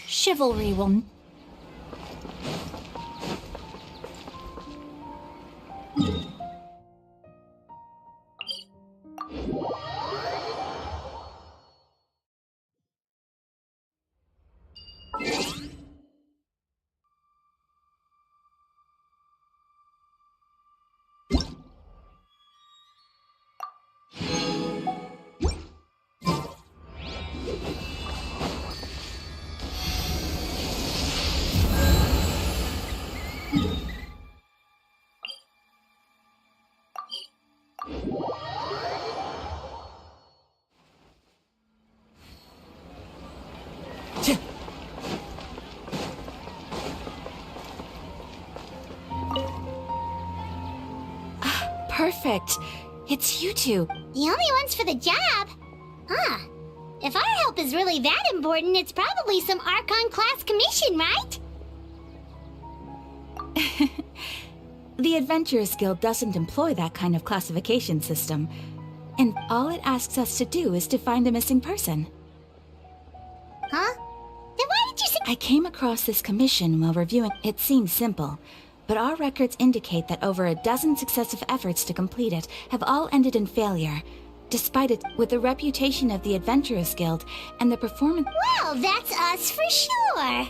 Chivalry will... Perfect. It's you two. The only ones for the job? Huh. If our help is really that important, it's probably some Archon class commission, right? The Adventurers Guild doesn't employ that kind of classification system, and all it asks us to do is to find a missing person. Huh? Then why did you say— I came across this commission while reviewing. It seems simple, but our records indicate that over a dozen successive efforts to complete it have all ended in failure. Despite it, with the reputation of the Adventurers Guild and the performance— Well, that's us for sure.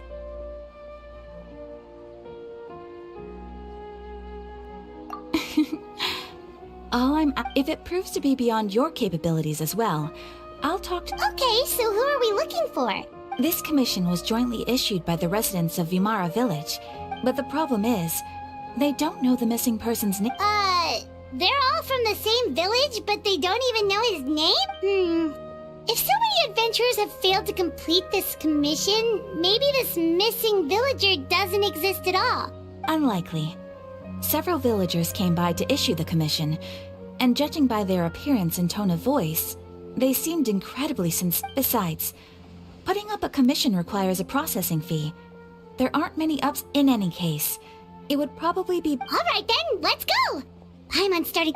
If it proves to be beyond your capabilities as well, I'll talk to— Okay, so who are we looking for? This commission was jointly issued by the residents of Vimara Village, but the problem is, they don't know the missing person's name. They're all from the same village, but they don't even know his name? If so many adventurers have failed to complete this commission, maybe this missing villager doesn't exist at all. Unlikely. Several villagers came by to issue the commission, and judging by their appearance and tone of voice, they seemed incredibly sincere. Besides, putting up a commission requires a processing fee. There aren't many ups in any case. It would probably be— All right then, let's go! I'm on starting—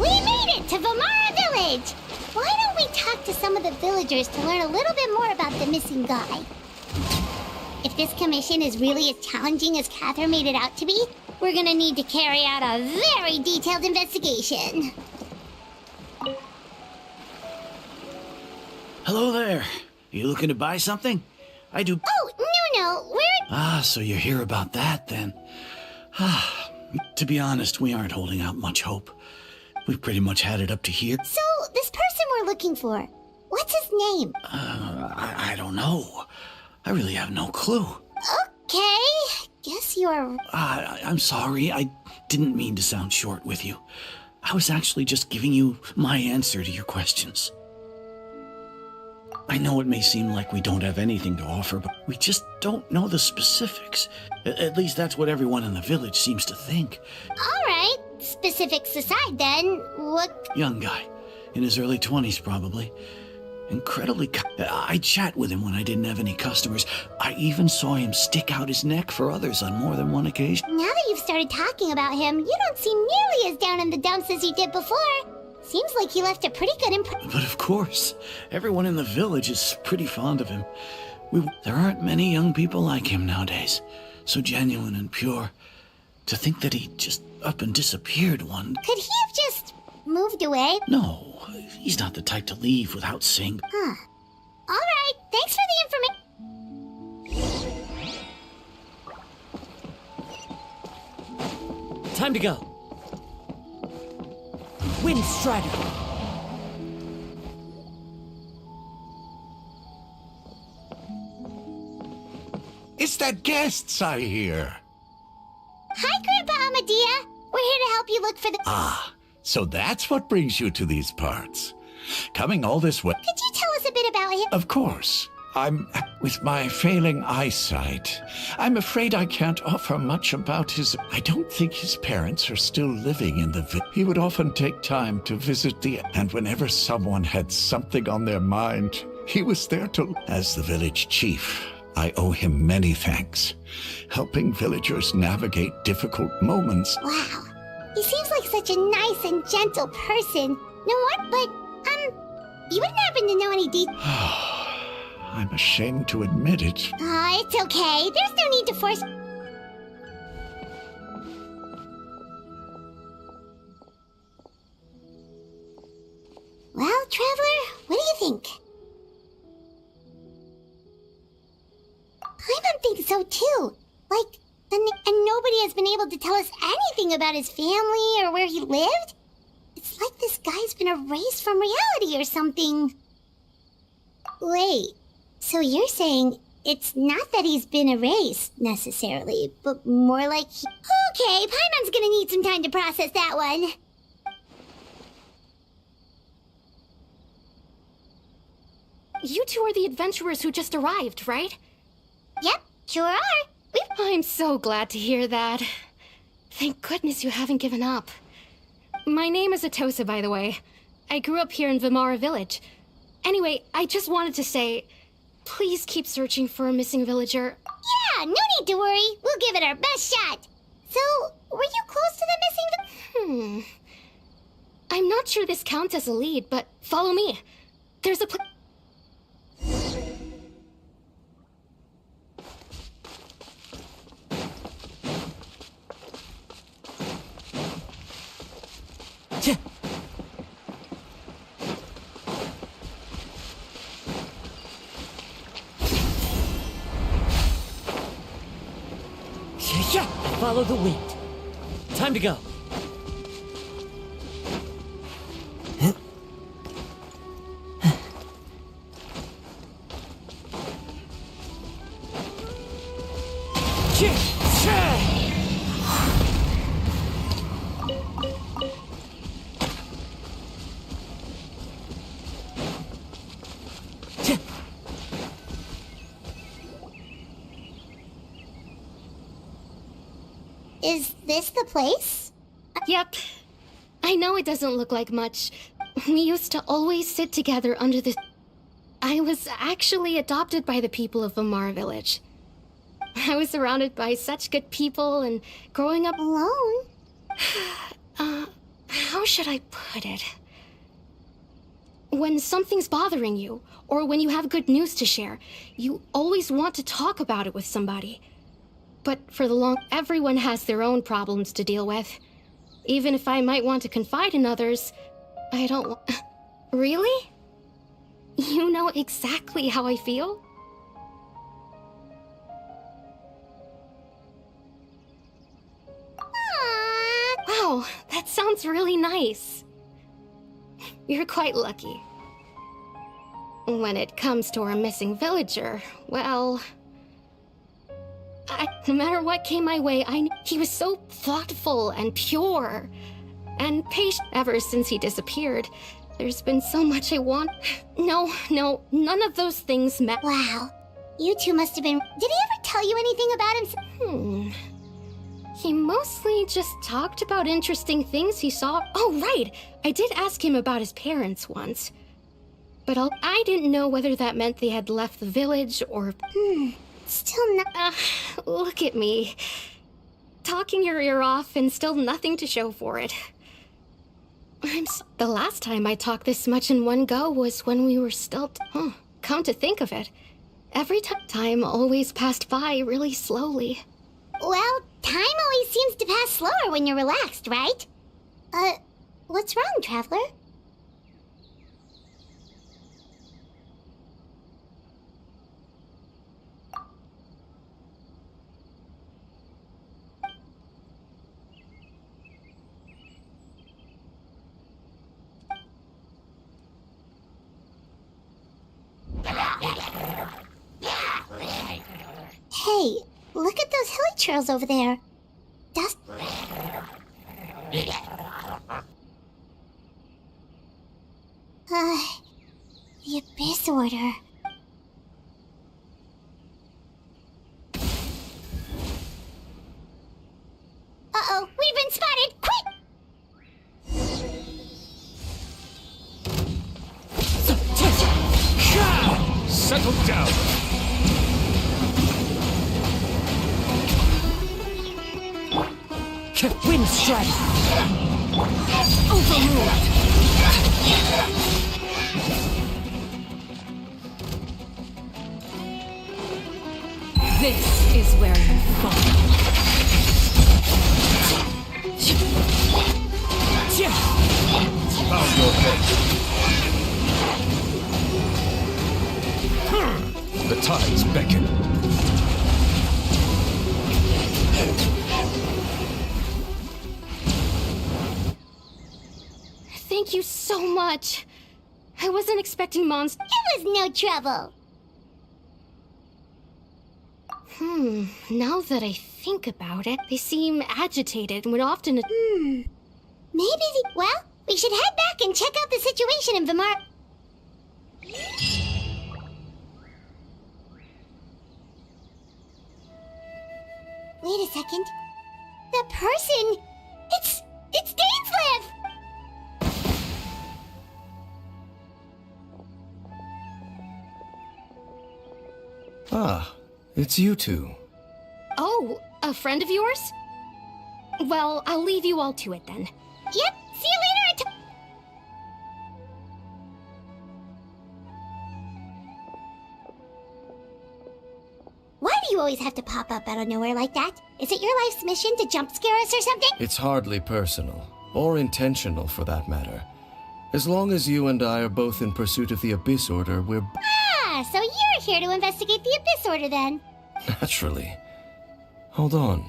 We made it to Vimara Village! Why don't we talk to some of the villagers to learn a little bit more about the missing guy? If this commission is really as challenging as Catherine made it out to be, we're gonna need to carry out a very detailed investigation. Hello there. You looking to buy something? I do— Oh, no, we're— Ah, so you're here about that then. To be honest, we aren't holding out much hope. We've pretty much had it up to here. So, this person we're looking for, what's his name? I don't know. I really have no clue. Okay, guess you're— I'm sorry. I didn't mean to sound short with you. I was actually just giving you my answer to your questions. I know it may seem like we don't have anything to offer, but we just don't know the specifics. At least that's what everyone in the village seems to think. All right, specifics aside then, what— Young guy, in his early 20s probably. Incredibly I chat with him when I didn't have any customers. I even saw him stick out his neck for others on more than one occasion. Now that you've started talking about him, you don't seem nearly as down in the dumps as you did before. Seems like he left a pretty good impression. But of course, everyone in the village is pretty fond of him. There aren't many young people like him nowadays. So genuine and pure. To think that he just up and disappeared one— Could he have just moved away? No, he's not the type to leave without saying— Huh. All right, thanks for the information. Time to go. Wind Strider. It's that guests I hear. Hi, Grandpa Amadea. We're here to help you look for the... Ah, so that's what brings you to these parts. Coming all this way... Could you tell us a bit about him? Of course. With my failing eyesight, I'm afraid I can't offer much about his... I don't think his parents are still living in the village. He would often take time to visit and whenever someone had something on their mind, he was there to... As the village chief, I owe him many thanks, helping villagers navigate difficult moments. Wow. He seems like such a nice and gentle person. Know what? But, you wouldn't happen to know any details. I'm ashamed to admit it. It's okay. There's no need to force... Well, Traveler, what do you think? I don't think so, too. And nobody has been able to tell us anything about his family or where he lived. It's like this guy's been erased from reality or something. Wait, so you're saying it's not that he's been erased, necessarily, but more like Okay, Paimon's gonna need some time to process that one. You two are the adventurers who just arrived, right? Yep, sure are. I'm so glad to hear that. Thank goodness you haven't given up. My name is Atosa, by the way. I grew up here in Vimara Village. Anyway, I just wanted to say, please keep searching for a missing villager. Yeah, no need to worry. We'll give it our best shot. So, were you close to the missing... I'm not sure this counts as a lead, but follow me. There's a Follow the wind. Time to go. Is this the place? Yep. I know it doesn't look like much. We used to always sit together under the... I was actually adopted by the people of Vimara Village. I was surrounded by such good people, and growing up... Alone? How should I put it? When something's bothering you, or when you have good news to share, you always want to talk about it with somebody. But for the long... Everyone has their own problems to deal with. Even if I might want to confide in others, I don't want... Really? You know exactly how I feel? Wow, that sounds really nice. You're quite lucky. When it comes to our missing villager, well... no matter what came my way, I knew he was so thoughtful and pure and patient. Ever since he disappeared, there's been so much I want. No, none of those things met. Wow. You two must have been... Did he ever tell you anything about him? He mostly just talked about interesting things he saw. Oh, right! I did ask him about his parents once. But I didn't know whether that meant they had left the village or... Still not... Look at me. Talking your ear off and still nothing to show for it. The last time I talked this much in one go was when we were still... Come to think of it, every time always passed by really slowly. Well, time always seems to pass slower when you're relaxed, right? What's wrong, Traveler? Hey, look at those hilly trails over there. Does... the Abyss Order. Uh-oh, we've been spotted! Quick! Settle down. Wind strike! Overruled! This is where you fall. Bow your head. The tides beckon. Thank you so much. I wasn't expecting monsters. It was no trouble. Now that I think about it, they seem agitated and would often... Maybe the... Well, we should head back and check out the situation in Vimar... Wait a second. The person... It's Dainsleif! Ah, it's you two. Oh, a friend of yours? Well, I'll leave you all to it then. Yep, see you later. Why do you always have to pop up out of nowhere like that? Is it your life's mission to jump scare us or something? It's hardly personal, or intentional for that matter. As long as you and I are both in pursuit of the Abyss Order, we're... Ah, so you're here to investigate the Abyss Order then? Naturally. Hold on.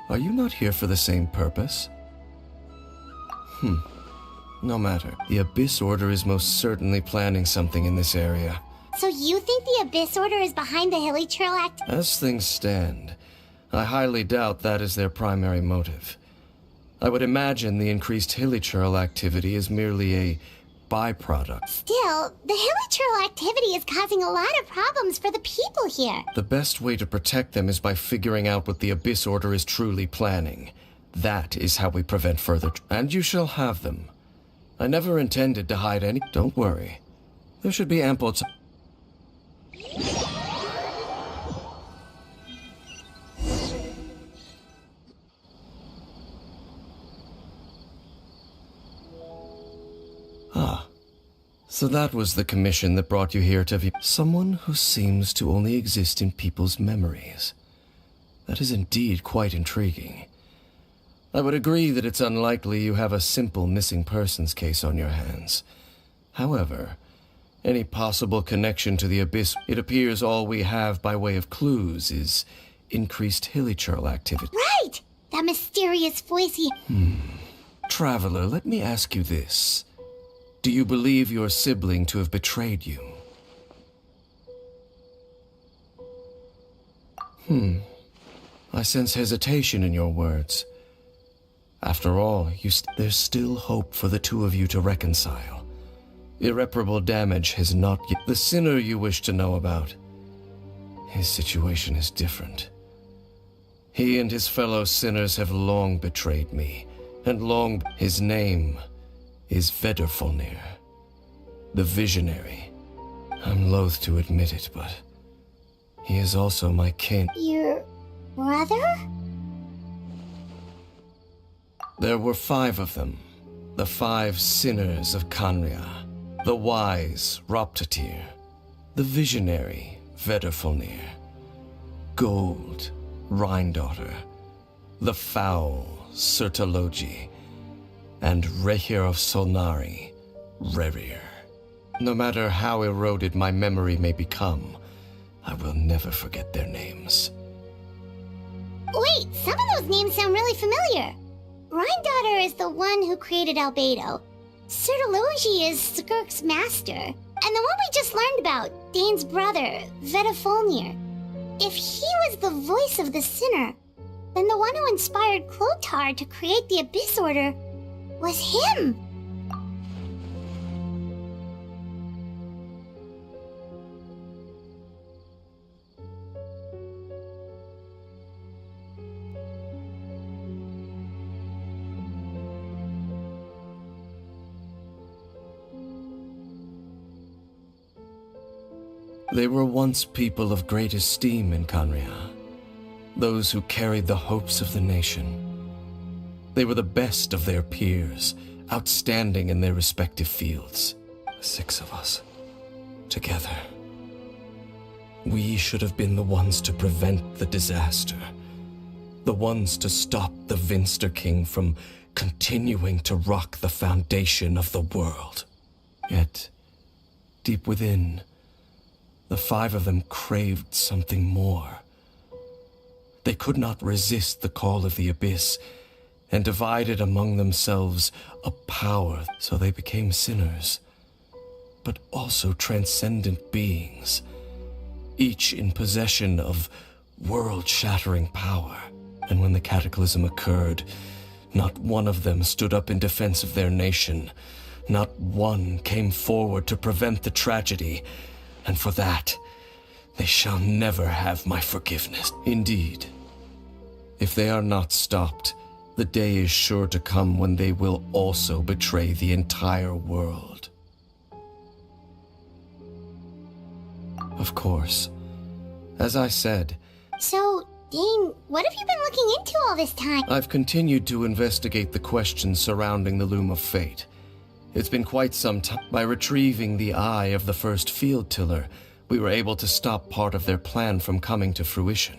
Are you not here for the same purpose? No matter. The Abyss Order is most certainly planning something in this area. So you think the Abyss Order is behind the Hilly Trail Act? As things stand, I highly doubt that is their primary motive. I would imagine the increased Hilly Trail activity is merely a byproduct. Still, the Hilly Trail activity is causing a lot of problems for the people here. The best way to protect them is by figuring out what the Abyss Order is truly planning. That is how we prevent further... And you shall have them. I never intended to hide any... Don't worry. There should be ample time... Ah. So that was the commission that brought you here to someone who seems to only exist in people's memories. That is indeed quite intriguing. I would agree that it's unlikely you have a simple missing persons case on your hands. However, any possible connection to the Abyss, it appears all we have by way of clues is increased Hilly Trail activity. Right! That mysterious voice he... Traveler, let me ask you this. Do you believe your sibling to have betrayed you? I sense hesitation in your words. After all, there's still hope for the two of you to reconcile. Irreparable damage has not yet... The sinner you wish to know about, his situation is different. He and his fellow sinners have long betrayed me, and long... His name is Vedderfolnir, the Visionary. I'm loath to admit it, but he is also my kin. Your brother? There were 5 of them, the 5 sinners of Canria, the wise Roptatir, the visionary Vedderfolnir, Gold Rhindaughter, the foul Sertologi, and Rehir of Solnari, Rerir. No matter how eroded my memory may become, I will never forget their names. Wait, some of those names sound really familiar. Rhindaughter is the one who created Albedo. Sertologi is Skirk's master. And the one we just learned about, Dane's brother, Vedderfolnir. if he was the voice of the sinner, then the one who inspired Clothar to create the Abyss Order was him. They were once people of great esteem in Canria, those who carried the hopes of the nation. They were the best of their peers, outstanding in their respective fields. 6 of us, together. We should have been the ones to prevent the disaster, the ones to stop the Vinster King from continuing to rock the foundation of the world. Yet, deep within, the 5 of them craved something more. They could not resist the call of the Abyss, and divided among themselves a power, so they became sinners, but also transcendent beings, each in possession of world-shattering power. And when the cataclysm occurred, not one of them stood up in defense of their nation. Not one came forward to prevent the tragedy. And for that, they shall never have my forgiveness. Indeed, if they are not stopped, the day is sure to come when they will also betray the entire world. Of course, as I said, So, Dane, what have you been looking into all this time? I've continued to investigate the questions surrounding the Loom of Fate. It's been quite some time. By retrieving the eye of the first field tiller, we were able to stop part of their plan from coming to fruition.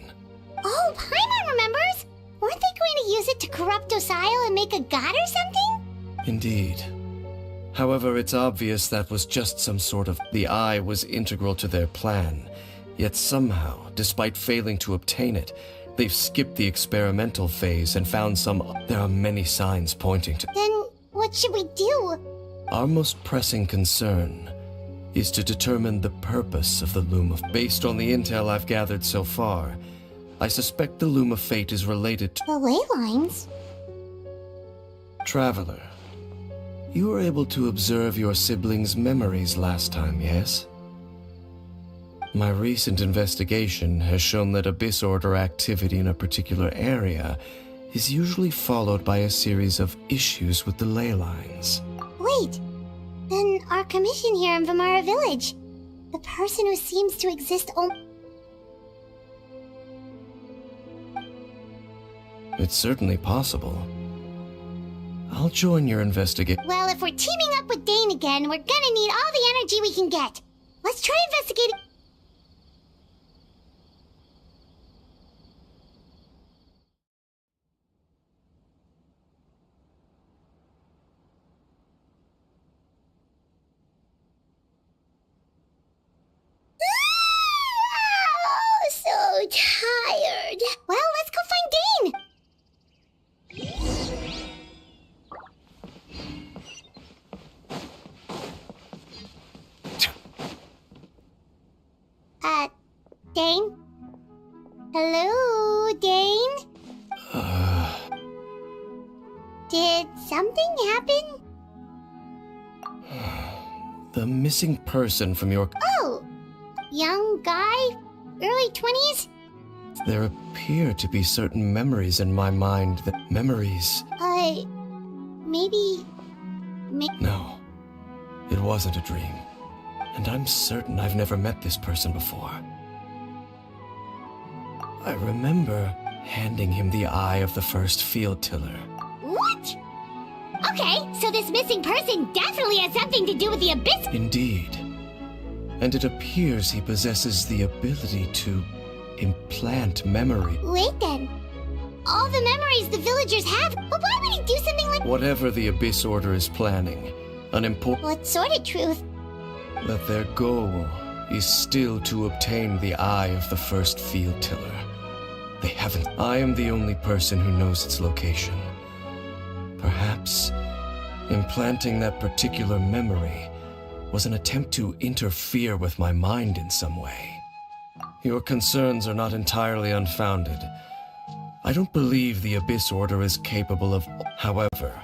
Oh, Paimon remembers! Weren't they going to use it to corrupt Osial and make a god or something? Indeed. However, it's obvious that was just some sort of... The eye was integral to their plan. Yet somehow, despite failing to obtain it, they've skipped the experimental phase and found some... There are many signs pointing to... Then what should we do? Our most pressing concern is to determine the purpose of the Loom of... Based on the intel I've gathered so far, I suspect the Loom of Fate is related to... The ley lines? Traveler, you were able to observe your siblings' memories last time, yes? My recent investigation has shown that Abyss Order activity in a particular area is usually followed by a series of issues with the ley lines. Wait, then our commission here in Vamara Village, the person who seems to exist It's certainly possible. I'll join your investigation. Well, if we're teaming up with Dane again, we're gonna need all the energy we can get. Let's try investigating... Oh, so tired. Well, let's go find Dane. Dane? Hello, Dane? Did something happen? The missing person from your... Oh, young guy? Early 20s? There appear to be certain memories in my mind that... Memories... Maybe... No, it wasn't a dream. And I'm certain I've never met this person before. I remember handing him the eye of the first field tiller. What? Okay, so this missing person definitely has something to do with the Abyss. Indeed. And it appears he possesses the ability to implant memory. Wait then. All the memories the villagers have, but why would he do something like... Whatever the Abyss Order is planning, an important... What sort of truth? That their goal is still to obtain the eye of the first field tiller. They haven't. I am the only person who knows its location. Perhaps implanting that particular memory was an attempt to interfere with my mind in some way. Your concerns are not entirely unfounded. I don't believe the Abyss Order is capable of... However,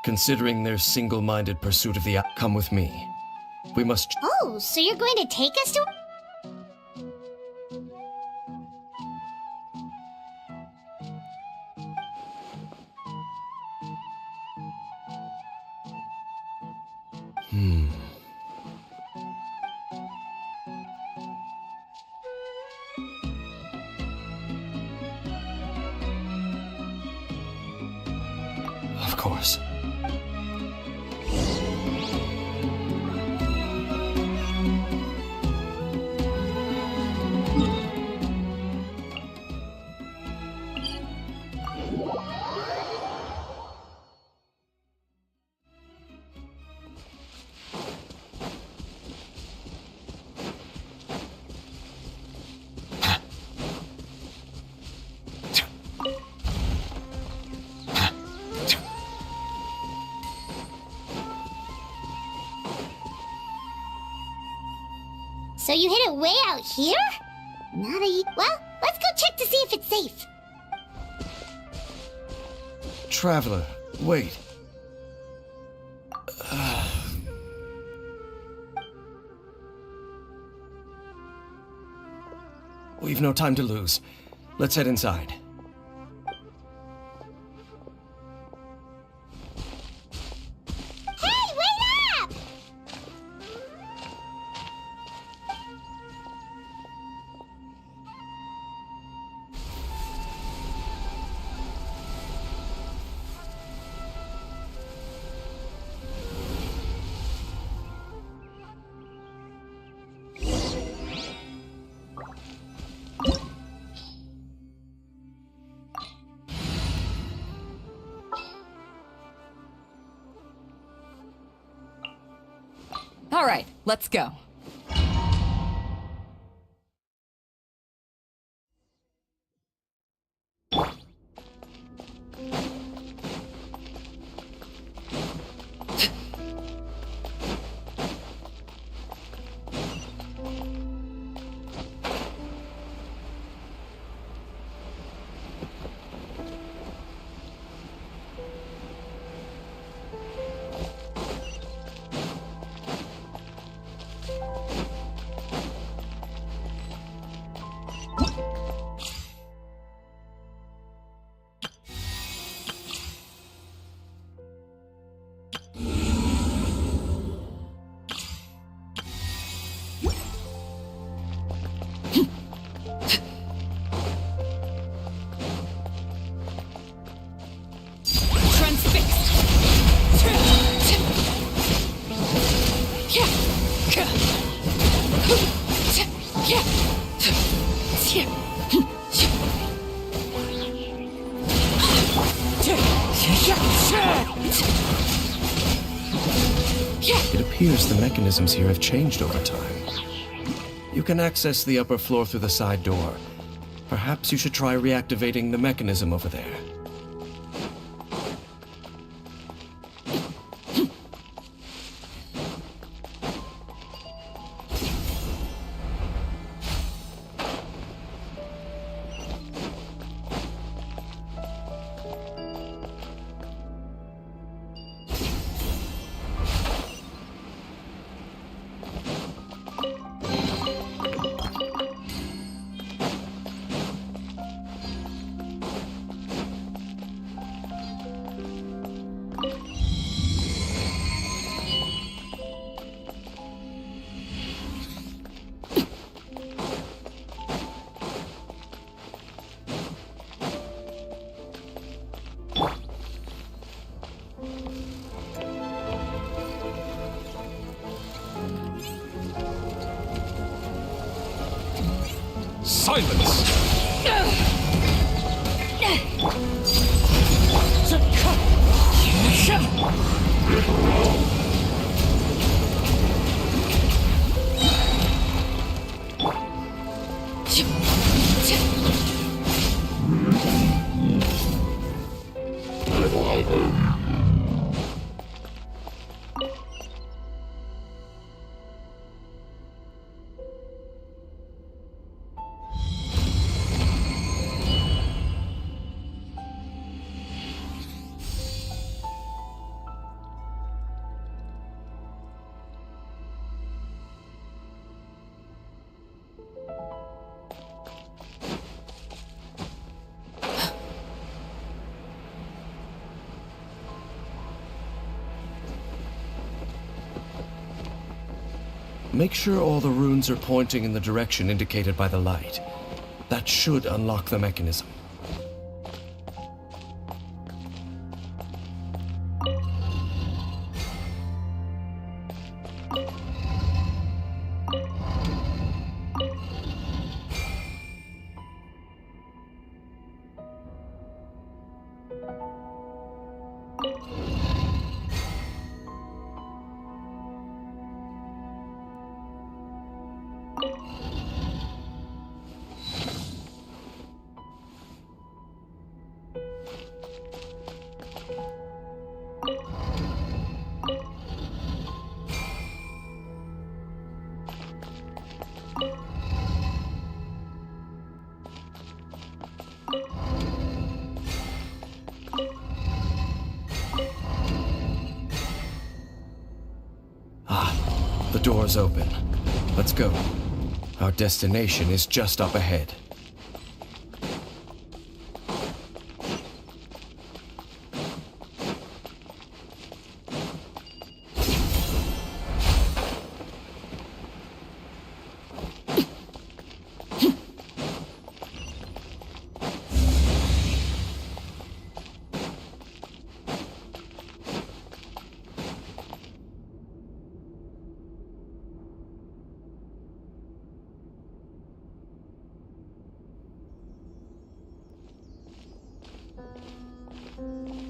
considering their single-minded pursuit of the... Come with me. We must... Oh, so you're going to take us to... Of course. So you hid it way out here? Not a... Well, let's go check to see if it's safe. Traveler, wait. We've no time to lose. Let's head inside. Hey, wait up! All right, let's go. It appears the mechanisms here have changed over time. You can access the upper floor through the side door. Perhaps you should try reactivating the mechanism over there. Silence! Make sure all the runes are pointing in the direction indicated by the light. That should unlock the mechanism. The door's open. Let's go. Our destination is just up ahead.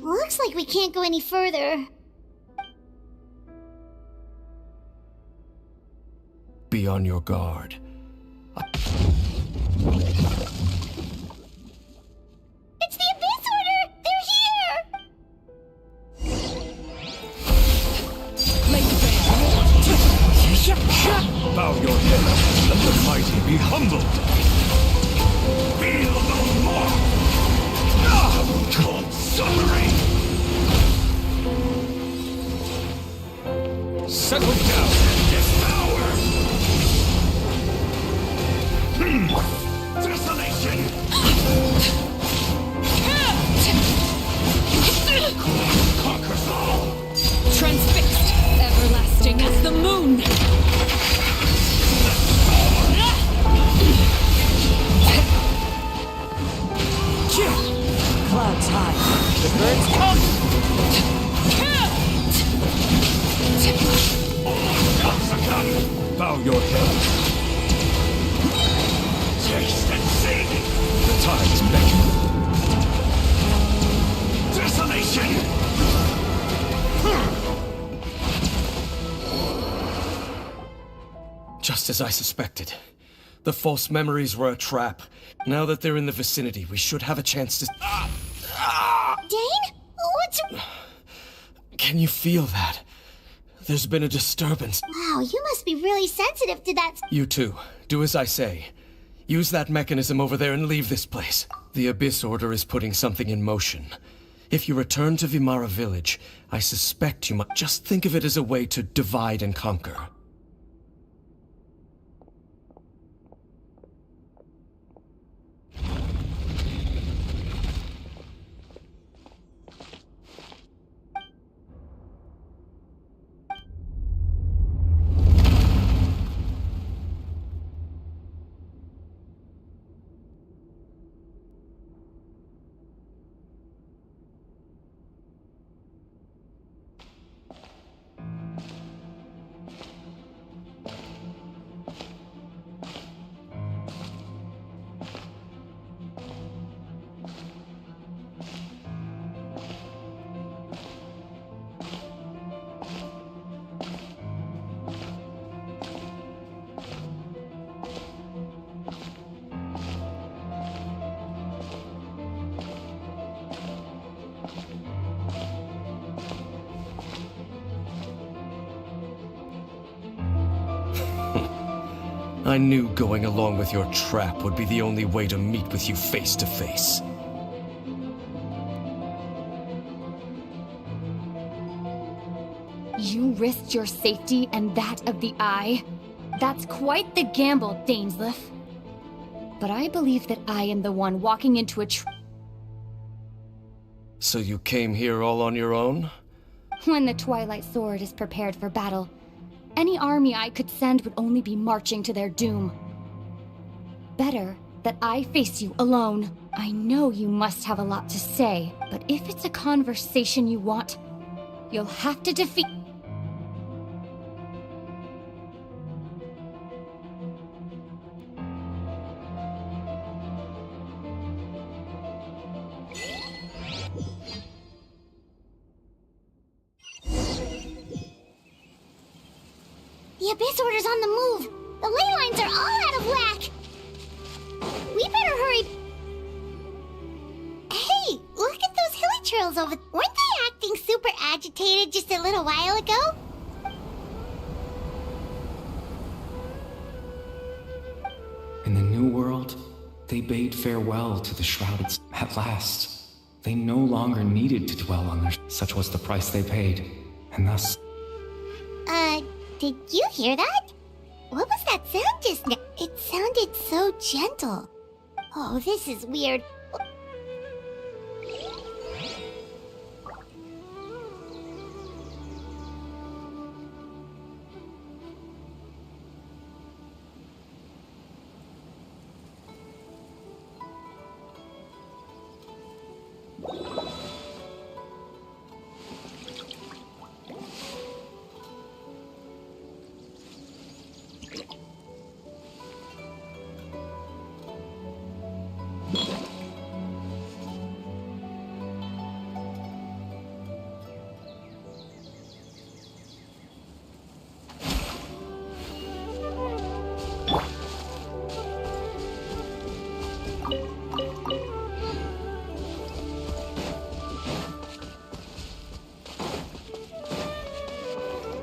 Looks like we can't go any further. Be on your guard. It's the Abyss Order! They're here! Bow your head. Let the mighty be humbled. Feel a little more. Cold suffering. Settle down and devour. Desolation. Conquers all. Transfixed, everlasting as the moon. Clouds high. The birds come. Bow your head. Taste and see. The tides beckon. Desolation. Just as I suspected. The false memories were a trap. Now that they're in the vicinity, we should have a chance to... Dane? What's... Can you feel that? There's been a disturbance. Wow, you must be really sensitive to that. You too. Do as I say. Use that mechanism over there and leave this place. The Abyss Order is putting something in motion. If you return to Vimara Village, I suspect you might just think of it as a way to divide and conquer. I knew going along with your trap would be the only way to meet with you face to face. You risked your safety and that of the Eye? That's quite the gamble, Dainsleif. But I believe that I am the one walking into a So you came here all on your own? When the Twilight Sword is prepared for battle, Any army I could send would only be marching to their doom. Better that I face you alone. I know you must have a lot to say, but if it's a conversation you want, you'll have to defeat... The Abyss Order's on the move. The ley lines are all out of whack. We better hurry. Hey, look at those hilly trails over. Weren't they acting super agitated just a little while ago? In the New World, they bade farewell to the shrouded. At last, they no longer needed to dwell on their. Such was the price they paid, and thus. Did you hear that? What was that sound just now? It sounded so gentle. Oh, this is weird.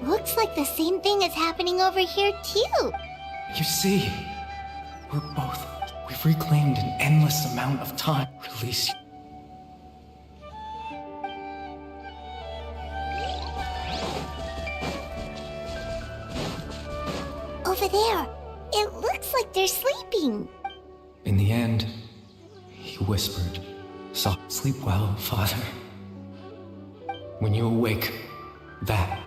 Looks like the same thing is happening over here, too. You see, we've reclaimed an endless amount of time. Release. Over there. It looks like they're sleeping. In the end, he whispered, Sleep well, Father. When you awake, that.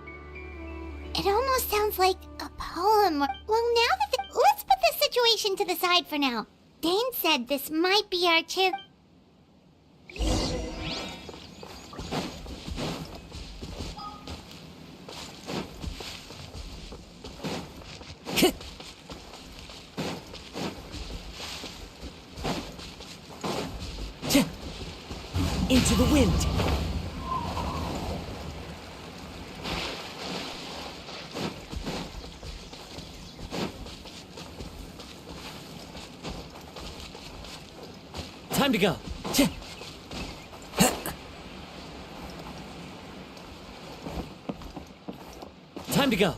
It almost sounds like a poem. Well, now that let's put this situation to the side for now. Dane said this might be our chance. Into the wind. Time to go. Time to go.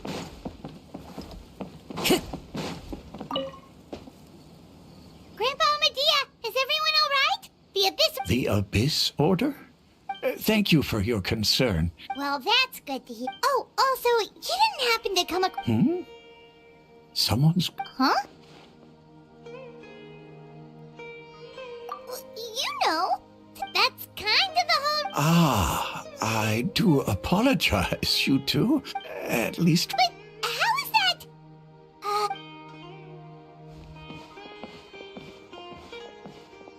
Grandpa Medea, is everyone all right? The Abyss... The Abyss Order? Thank you for your concern. Well, that's good to hear. Oh, also, you didn't happen to come across... Someone's... Huh? You know, that's kind of the whole... Ah, I do apologize, you two. At least... But how is that?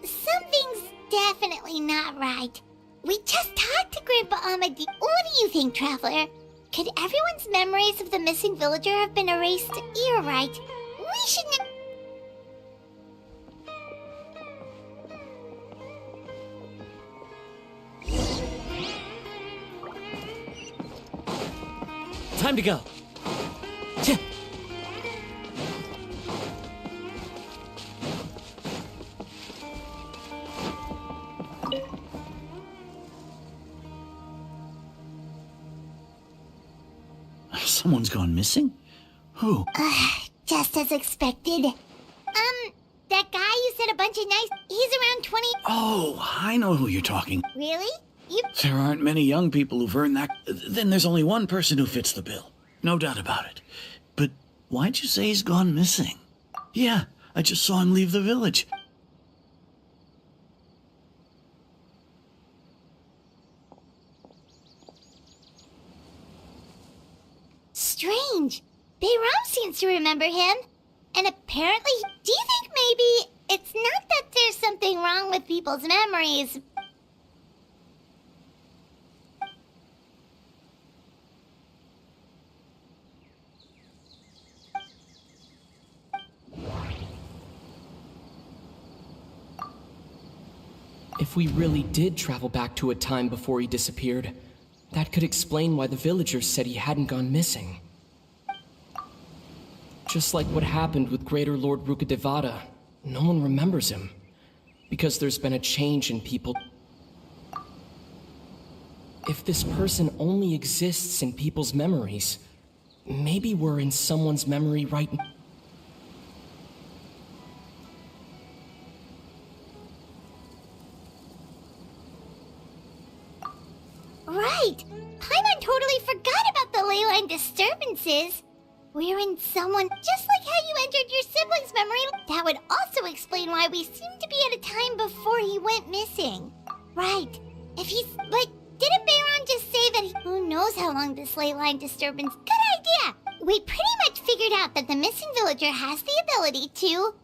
Something's definitely not right. We just talked to Grandpa Amadi. What do you think, Traveler? Could everyone's memories of the missing villager have been erased? You're right. We should... Time to go. Someone's gone missing? Who? Just as expected. That guy you said a bunch of nice... He's around 20... Oh, I know who you're talking. Really? You... There aren't many young people who've earned that. Then there's only one person who fits the bill. No doubt about it. But why'd you say he's gone missing? Yeah, I just saw him leave the village. Strange. Bayram seems to remember him. And apparently, do you think maybe it's not that there's something wrong with people's memories? If we really did travel back to a time before he disappeared, that could explain why the villagers said he hadn't gone missing. Just like what happened with Greater Lord Rukadevada, no one remembers him. Because there's been a change in people. If this person only exists in people's memories, maybe we're in someone's memory right now. Right! Paimon totally forgot about the ley line disturbances. We're in someone just like how you entered your sibling's memory. That would also explain why we seem to be at a time before he went missing. Right. If he's like, didn't Bayron just say that who knows how long this ley line disturbance? Good idea! We pretty much figured out that the missing villager has the ability to...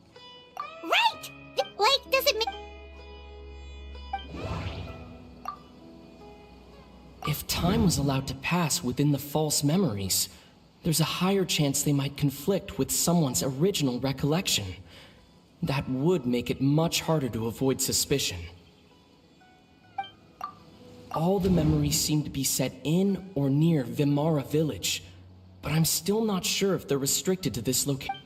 Right! Like, does it make... If time was allowed to pass within the false memories, there's a higher chance they might conflict with someone's original recollection. That would make it much harder to avoid suspicion. All the memories seem to be set in or near Vimara village, but I'm still not sure if they're restricted to this location.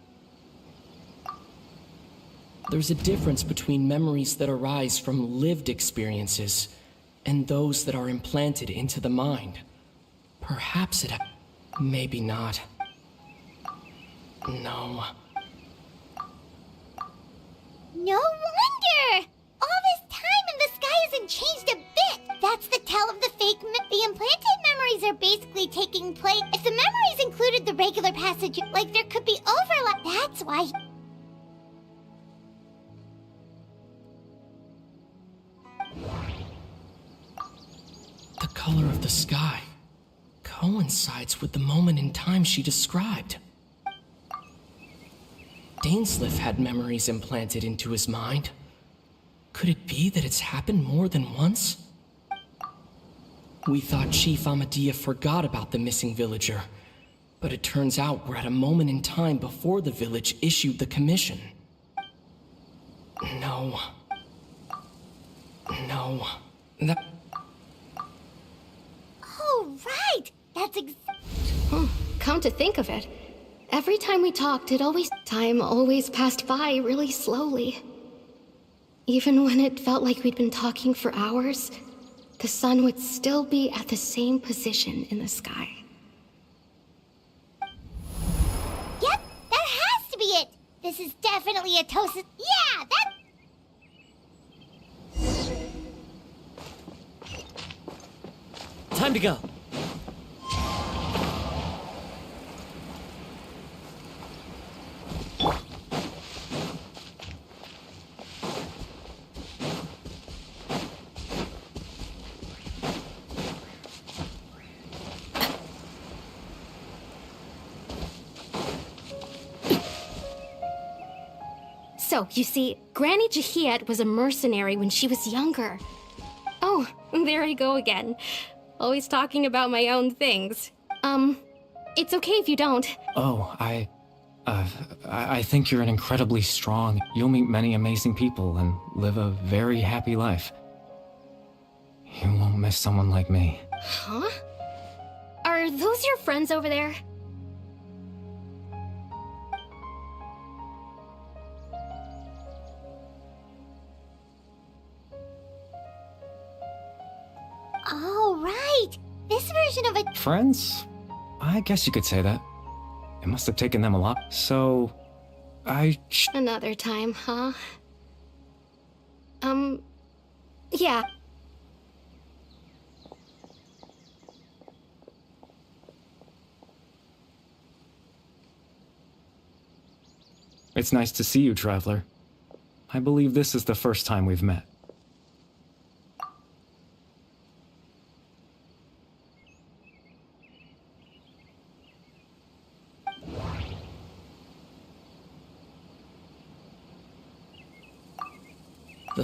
There's a difference between memories that arise from lived experiences and those that are implanted into the mind. Perhaps it... Maybe not. No. No wonder! All this time and the sky hasn't changed a bit! That's the tell of the fake the implanted memories are basically taking place. If the memories included the regular passage, like there could be overlap. That's why... The color of the sky coincides with the moment in time she described. Dainsleif had memories implanted into his mind. Could it be that it's happened more than once? We thought Chief Amadea forgot about the missing villager, but it turns out we're at a moment in time before the village issued the commission. No. No. That... Oh, right! That's Come to think of it, every time we talked, time always passed by really slowly. Even when it felt like we'd been talking for hours, the sun would still be at the same position in the sky. Yep, that has to be it! This is definitely a toast. Yeah, that... Time to go. So, you see, Granny Jahiet was a mercenary when she was younger. Oh, there I go again. Always talking about my own things. It's okay if you don't. Oh, I think you're an incredibly strong... You'll meet many amazing people and live a very happy life. You won't miss someone like me. Huh? Are those your friends over there? Oh, right! This version of it... Friends? I guess you could say that. It must have taken them a lot. So... Another time, huh? Yeah. It's nice to see you, Traveler. I believe this is the first time we've met.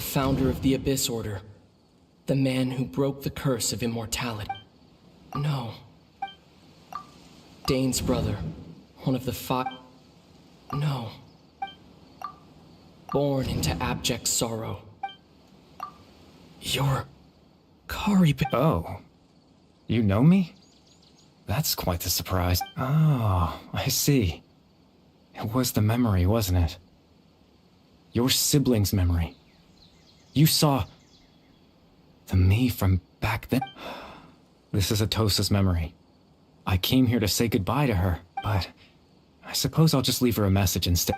founder of the Abyss Order. The man who broke the curse of immortality. No. Dane's brother. One of the five. No. Born into abject sorrow. You're... Kari... Oh. You know me? That's quite the surprise. Oh, I see. It was the memory, wasn't it? Your sibling's memory. You saw... the me from back then. This is Atosa's memory. I came here to say goodbye to her, but I suppose I'll just leave her a message instead.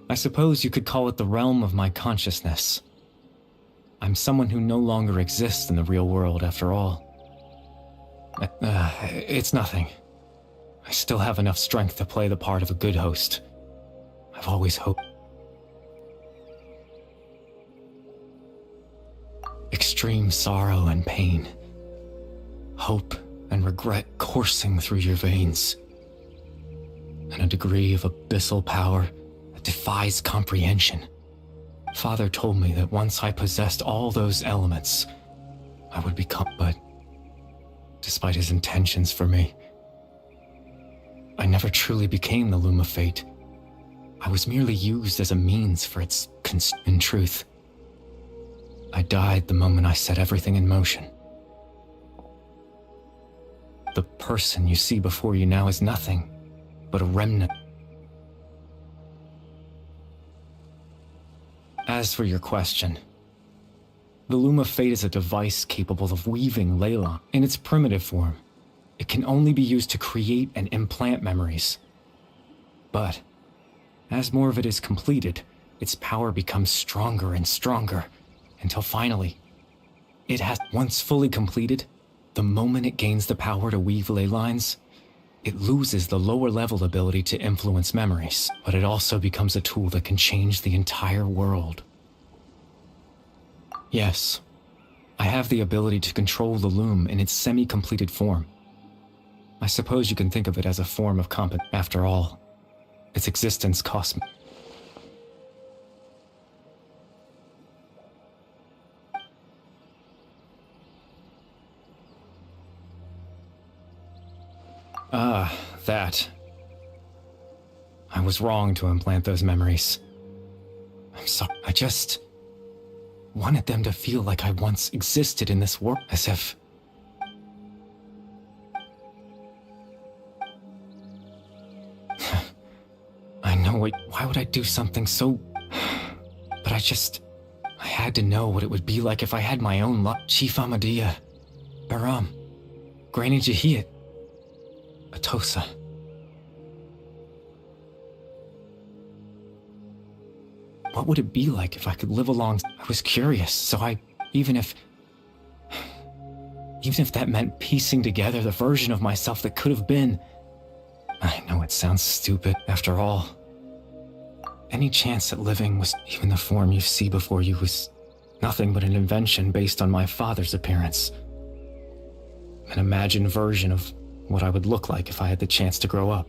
I suppose you could call it the realm of my consciousness. I'm someone who no longer exists in the real world, after all. It's nothing. I still have enough strength to play the part of a good host. I've always hoped. Extreme sorrow and pain. Hope and regret coursing through your veins. And a degree of abyssal power that defies comprehension. Father told me that once I possessed all those elements, I would become, but despite his intentions for me, I never truly became the Loom of Fate. I was merely used as a means for its in truth. I died the moment I set everything in motion. The person you see before you now is nothing but a remnant. As for your question, the Loom of Fate is a device capable of weaving Leyline. In its primitive form, it can only be used to create and implant memories. But, as more of it is completed, its power becomes stronger and stronger, until finally, it has, once fully completed, the moment it gains the power to weave ley lines, it loses the lower level ability to influence memories, but it also becomes a tool that can change the entire world. Yes, I have the ability to control the loom in its semi-completed form. I suppose you can think of it as a form of competence. After all, its existence cost me. That. I was wrong to implant those memories. I'm sorry. I just wanted them to feel like I once existed in this world, as if... I know it. Why would I do something so... But I had to know what it would be like if I had my own luck. Chief Ahmadiyya, Baram, Granny Jahiyat, Atosa. What would it be like if I could live along? I was curious, so even if that meant piecing together the version of myself that could have been. I know it sounds stupid. After all, any chance at living was, even the form you see before you was nothing but an invention based on my father's appearance. An imagined version of what I would look like if I had the chance to grow up.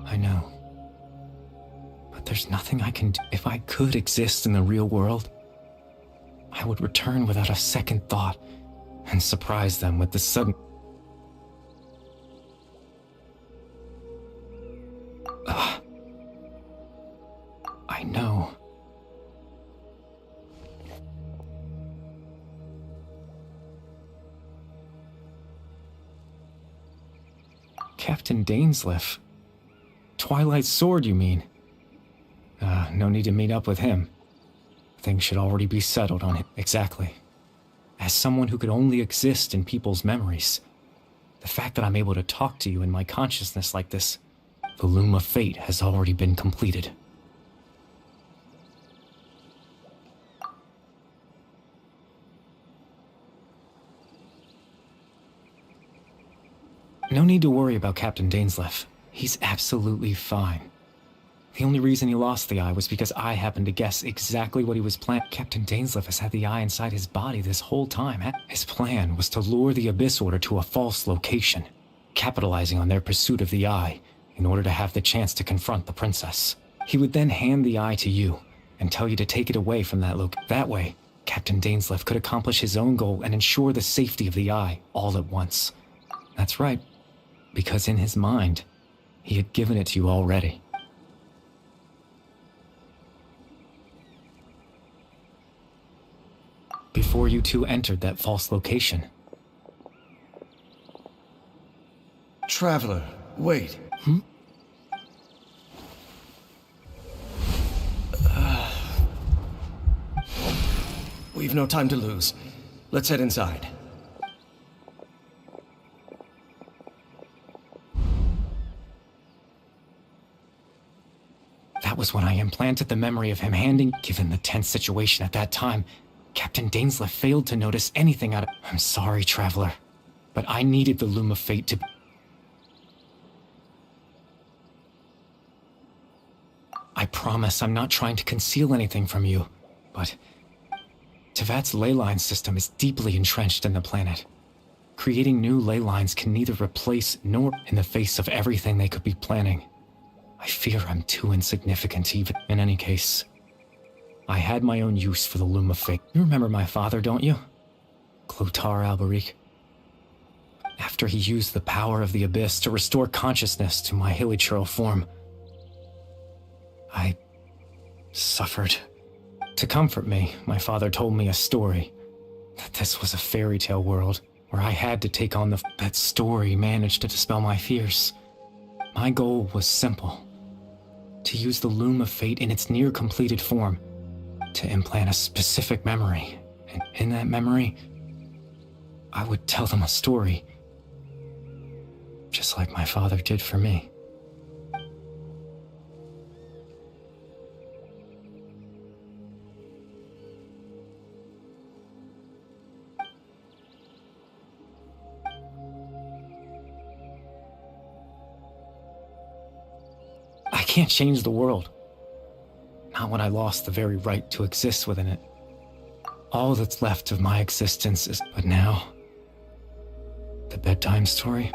I know. There's nothing I can do. If I could exist in the real world, I would return without a second thought and surprise them with the sudden... I know. Captain Dainsleif. Twilight Sword, you mean? No need to meet up with him. Things should already be settled on him. Exactly. As someone who could only exist in people's memories, the fact that I'm able to talk to you in my consciousness like this, the loom of fate has already been completed. No need to worry about Captain Dainsleif. He's absolutely fine. The only reason he lost the eye was because I happened to guess exactly what he was planning. Captain Dainsleif has had the eye inside his body this whole time. His plan was to lure the Abyss Order to a false location, capitalizing on their pursuit of the eye in order to have the chance to confront the princess. He would then hand the eye to you and tell you to take it away from that location. That way, Captain Dainsleif could accomplish his own goal and ensure the safety of the eye all at once. That's right, because in his mind, he had given it to you already. Before you two entered that false location. Traveler, wait. We've no time to lose. Let's head inside. That was when I implanted the memory of him handing. Given the tense situation at that time, Captain Dainsleif failed to notice anything out of... I'm sorry, Traveler, but I needed the Loom of Fate to... I promise I'm not trying to conceal anything from you, but... Tevat's ley line system is deeply entrenched in the planet. Creating new ley lines can neither replace nor... In the face of everything they could be planning, I fear I'm too insignificant even... In any case, I had my own use for the Loom of Fate. You remember my father, don't you? Clotar Alberic. After he used the power of the Abyss to restore consciousness to my hilichurl form, I suffered. To comfort me, my father told me a story. That this was a fairy tale world, where I had to take on the... That story managed to dispel my fears. My goal was simple. To use the Loom of Fate in its near-completed form, to implant a specific memory. And in that memory, I would tell them a story. Just like my father did for me. I can't change the world. Not when I lost the very right to exist within it. All that's left of my existence is... But now... The bedtime story?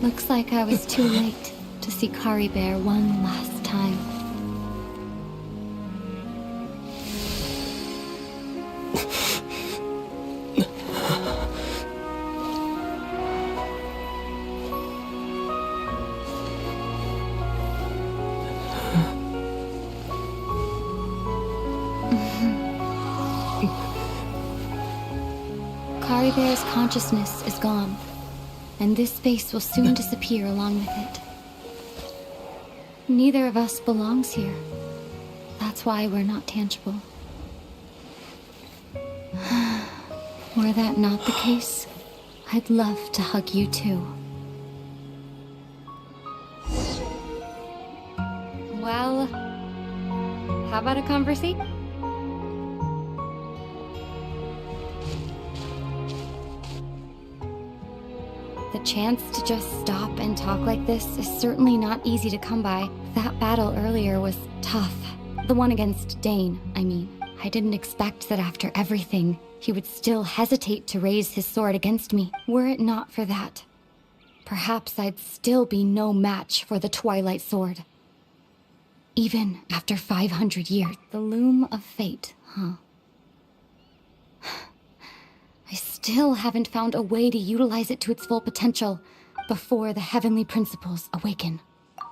Looks like I was too late to see Kari Bear one last time. Kari Bear's consciousness is gone, and this space will soon disappear along with it. Neither of us belongs here. That's why we're not tangible. Were that not the case, I'd love to hug you too. Well, how about a conversation? The chance to just stop and talk like this is certainly not easy to come by. That battle earlier was tough. The one against Dane, I mean. I didn't expect that after everything, he would still hesitate to raise his sword against me. Were it not for that, perhaps I'd still be no match for the Twilight Sword. Even after 500 years. The loom of fate, huh? I still haven't found a way to utilize it to its full potential before the heavenly principles awaken.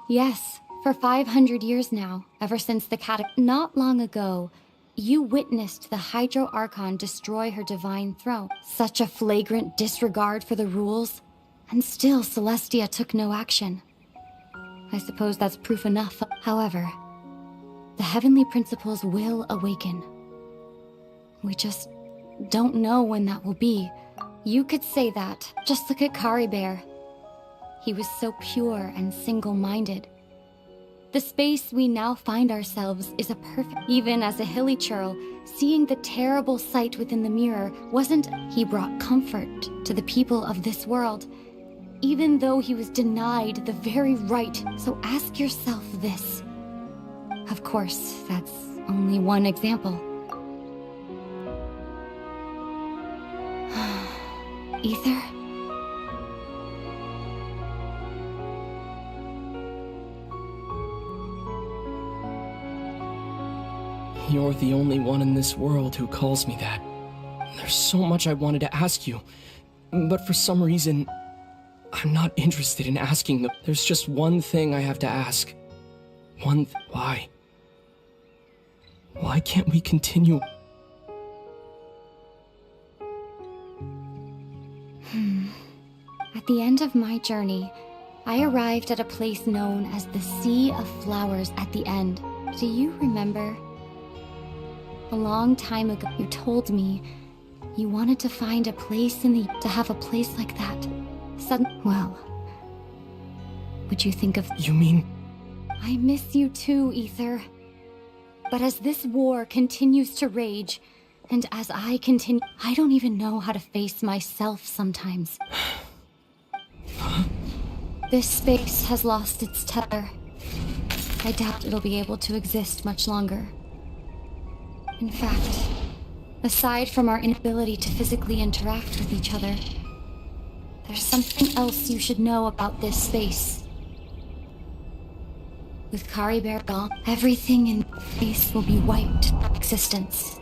Yes, for 500 years now, ever since the not long ago, you witnessed the Hydro Archon destroy her divine throne. Such a flagrant disregard for the rules, and still Celestia took no action. I suppose that's proof enough. However, the heavenly principles will awaken. We just don't know when that will be. You could say that. Just look at Caribert. He was so pure and single-minded. The space we now find ourselves is a perfect... Even as a hilly churl, seeing the terrible sight within the mirror wasn't... He brought comfort to the people of this world, even though he was denied the very right. So ask yourself this. Of course, that's only one example. Ether? You're the only one in this world who calls me that. There's so much I wanted to ask you, but for some reason, I'm not interested in asking them. There's just one thing I have to ask. Why? Why can't we continue? At the end of my journey, I arrived at a place known as the Sea of Flowers at the end. Do you remember? A long time ago, you told me you wanted to find a place to have a place like that. Well, would you think of... You mean... I miss you too, Ether. But as this war continues to rage, and as I continue, I don't even know how to face myself sometimes. This space has lost its tether. I doubt it'll be able to exist much longer. In fact, aside from our inability to physically interact with each other, there's something else you should know about this space. With Caribert gone, everything in space will be wiped from existence,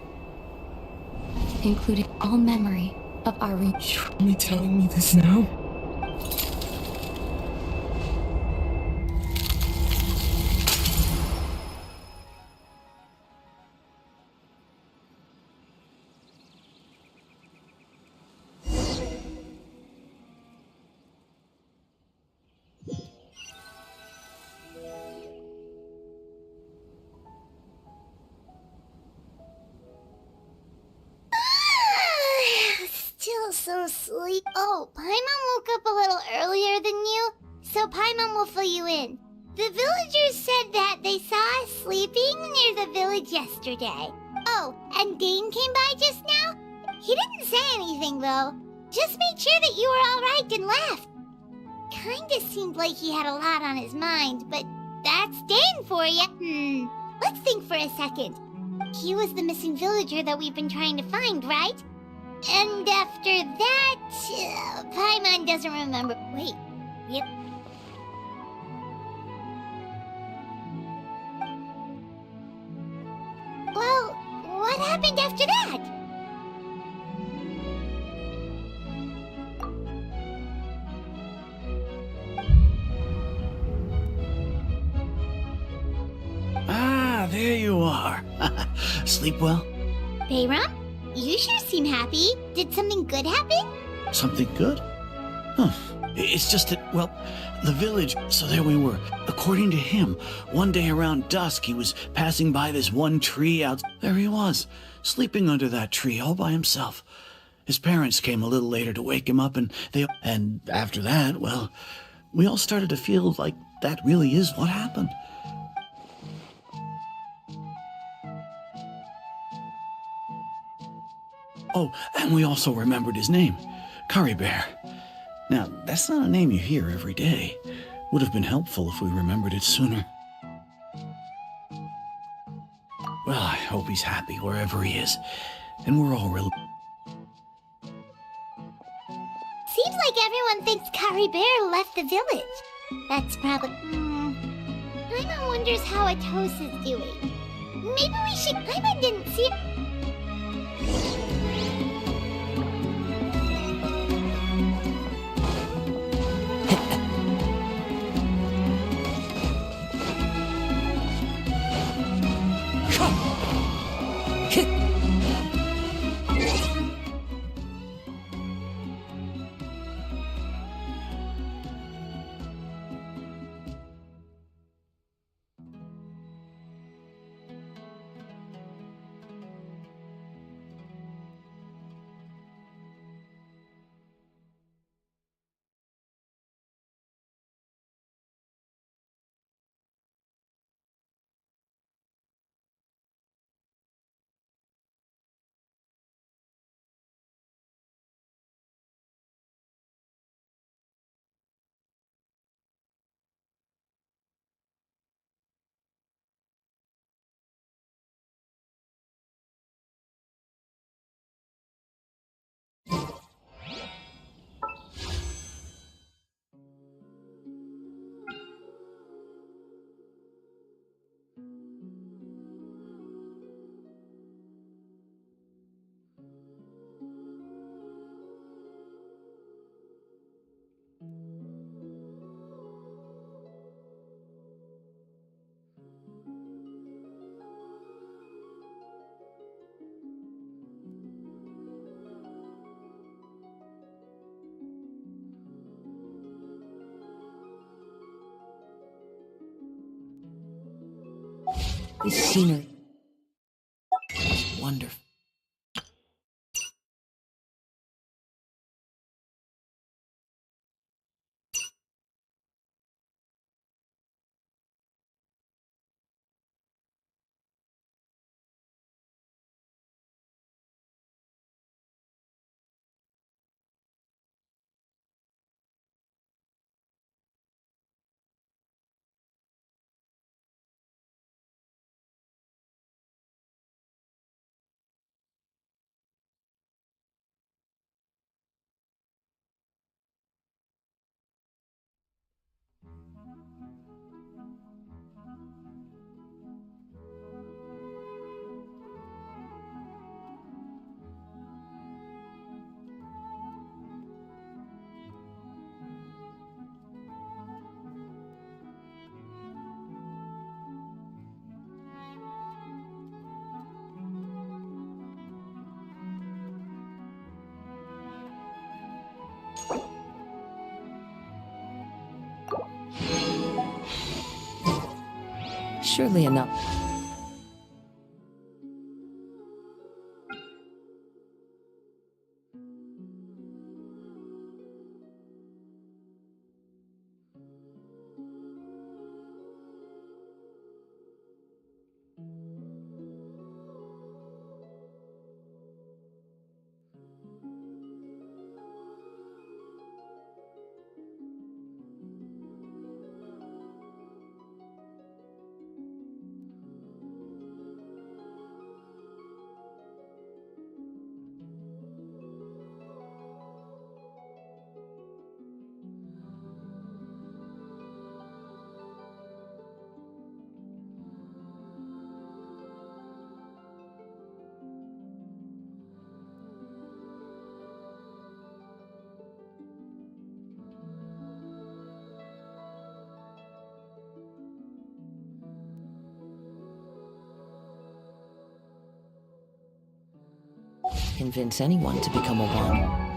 including all memory of our... You're only telling me this now? So sleep. Oh, Paimon woke up a little earlier than you, so Paimon will fill you in. The villagers said that they saw us sleeping near the village yesterday. Oh, and Dane came by just now? He didn't say anything, though. Just made sure that you were alright and left. Kinda seemed like he had a lot on his mind, but that's Dane for you. Let's think for a second. He was the missing villager that we've been trying to find, right? And after that, Paimon doesn't remember. Wait, yep. Well, what happened after that? Ah, there you are. Sleep well? Bayram? You sure seem happy. Did something good happen? Something good? Huh. It's just that, well, the village, so there we were. According to him, one day around dusk, he was passing by this one tree out. There he was, sleeping under that tree all by himself. His parents came a little later to wake him up, and after that, well, we all started to feel like that really is what happened. Oh, and we also remembered his name, Curry Bear. Now, that's not a name you hear every day. Would have been helpful if we remembered it sooner. Well, I hope he's happy wherever he is, and we're all real. Seems like everyone thinks Curry Bear left the village. That's probably... Paimon wonders how Atos is doing. Maybe we should... Paimon didn't see... This scenery is wonderful. Surely enough. Convince anyone to become a one.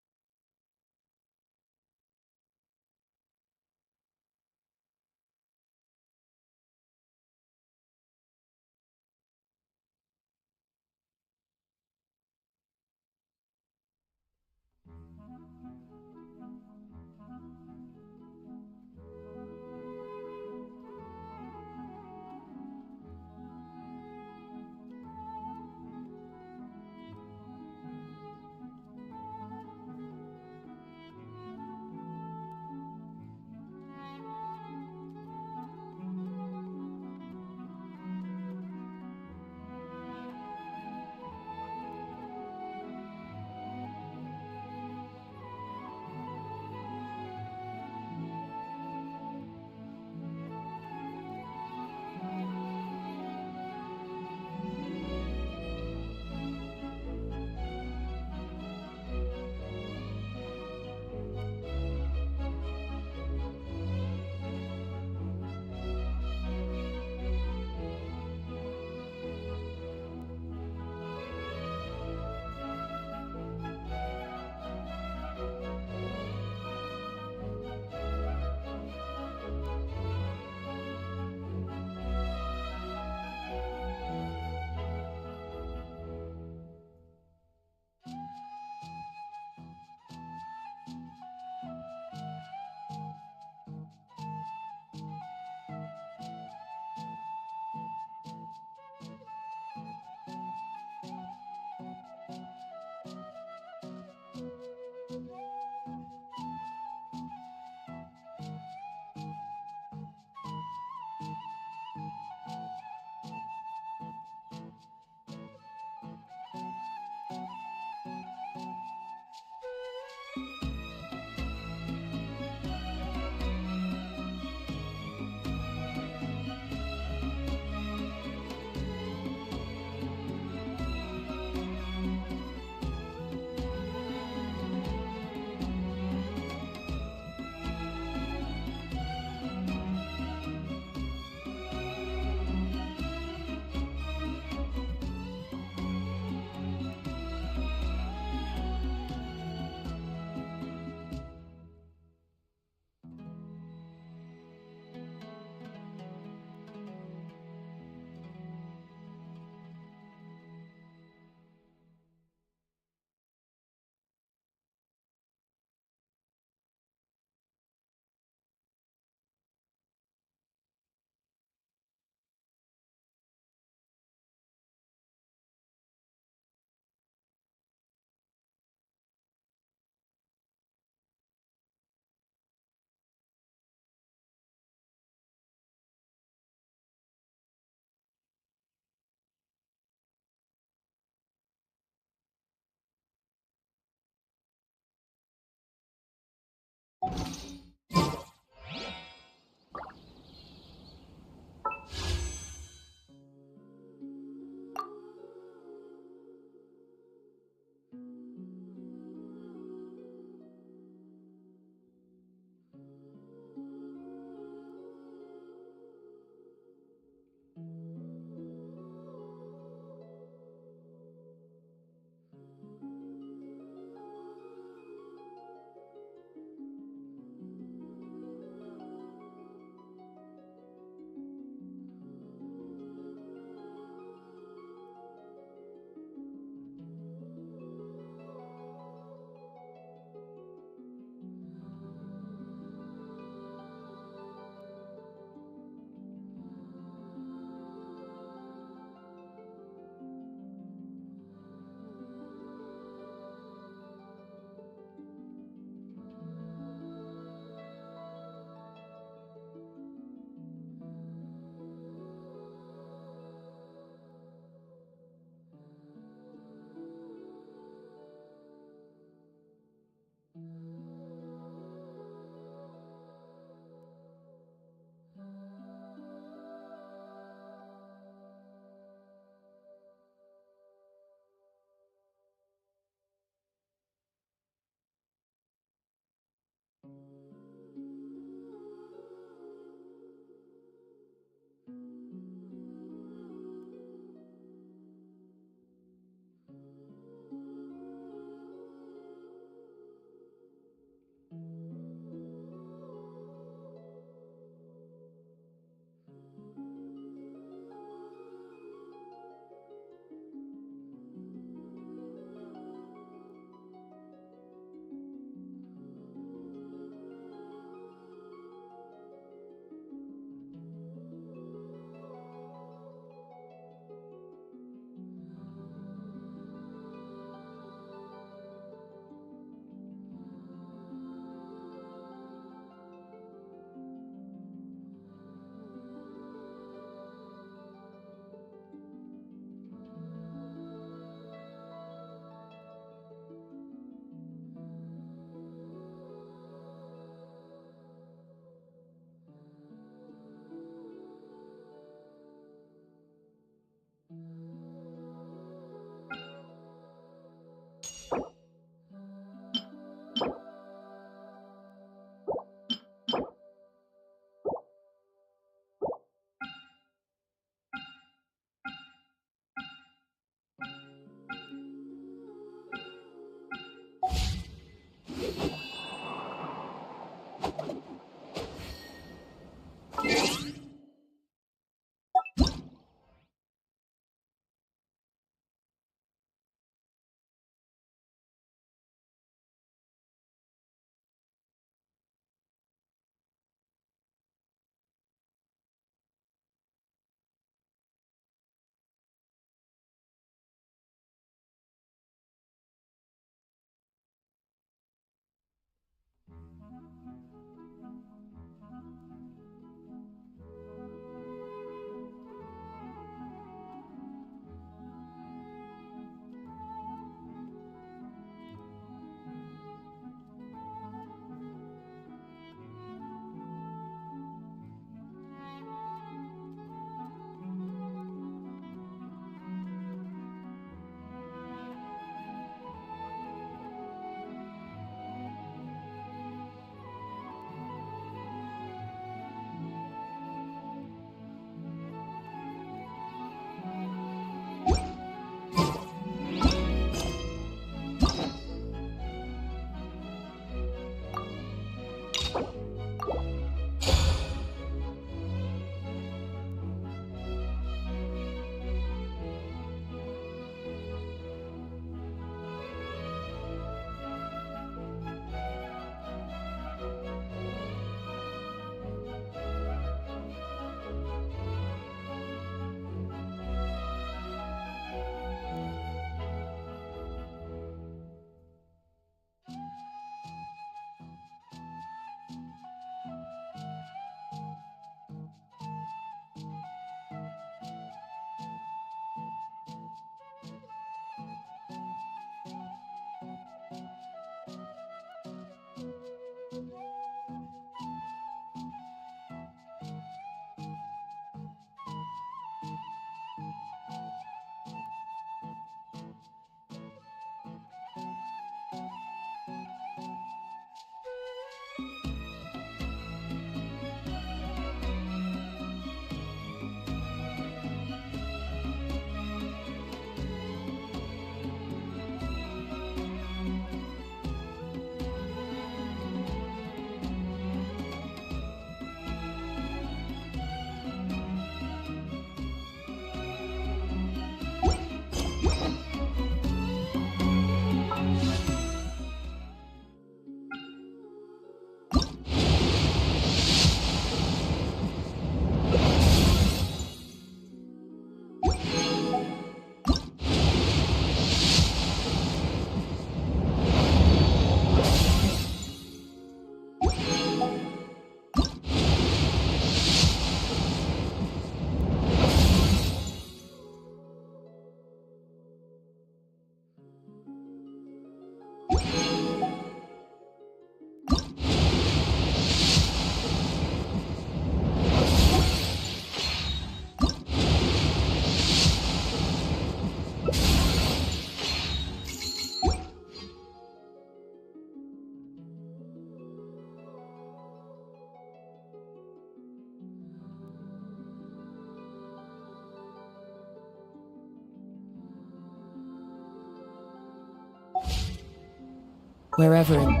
Wherever in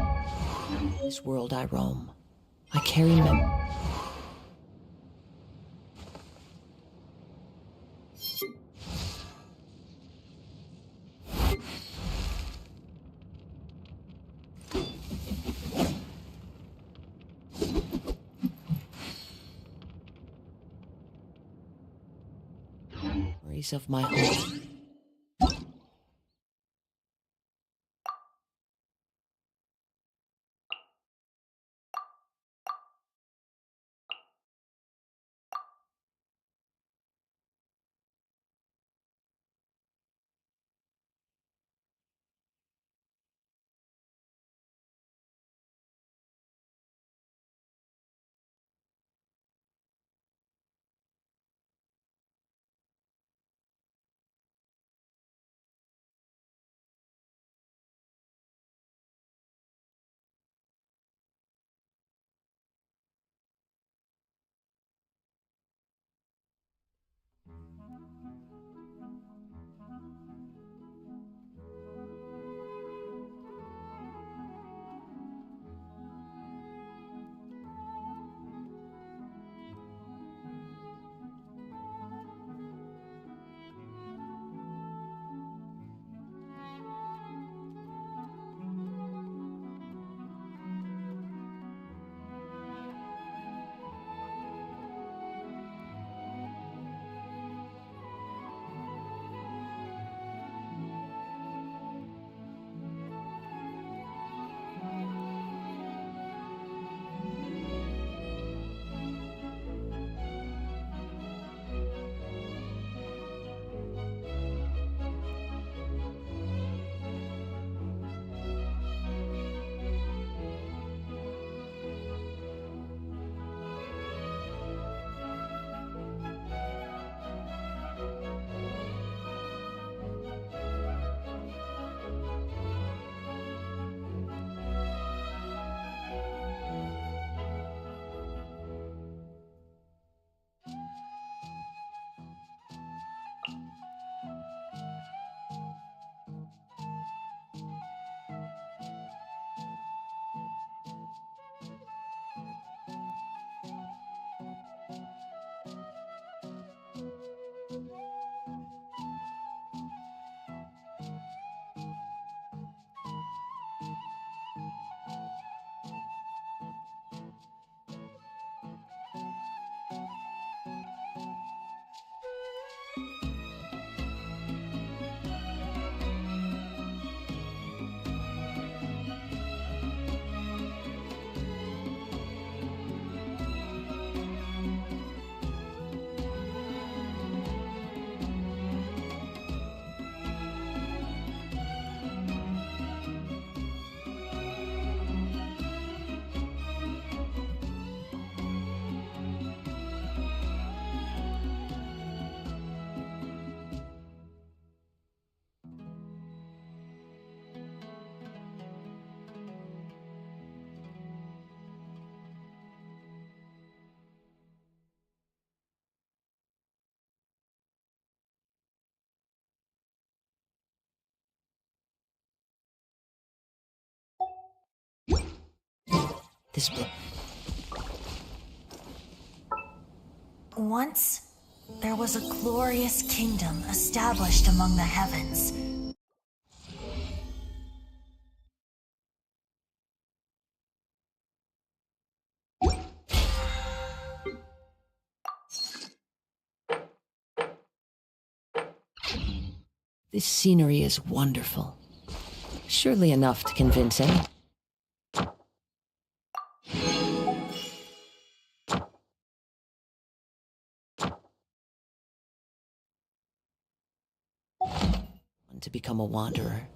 this world I roam, I carry memories of my home. This book. Once, there was a glorious kingdom established among the heavens. This scenery is wonderful. Surely enough to convince any. To become a wanderer.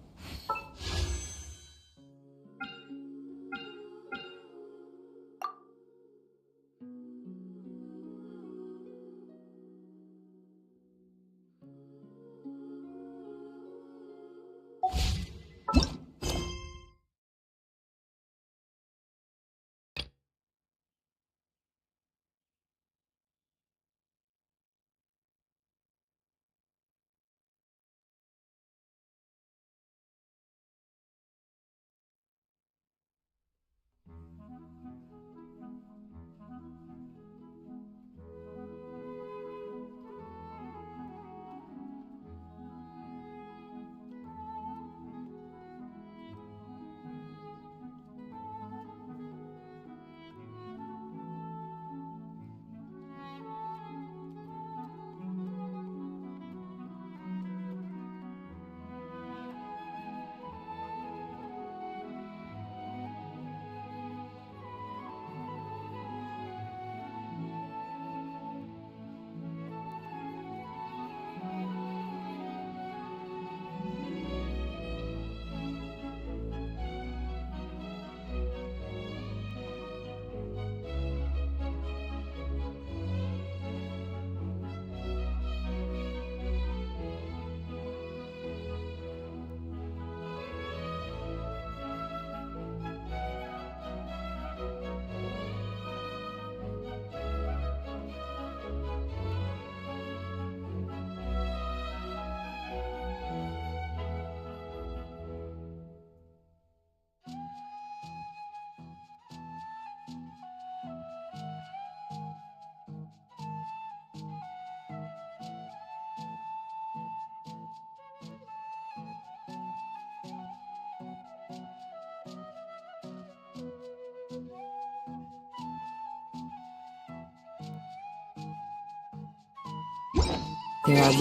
There are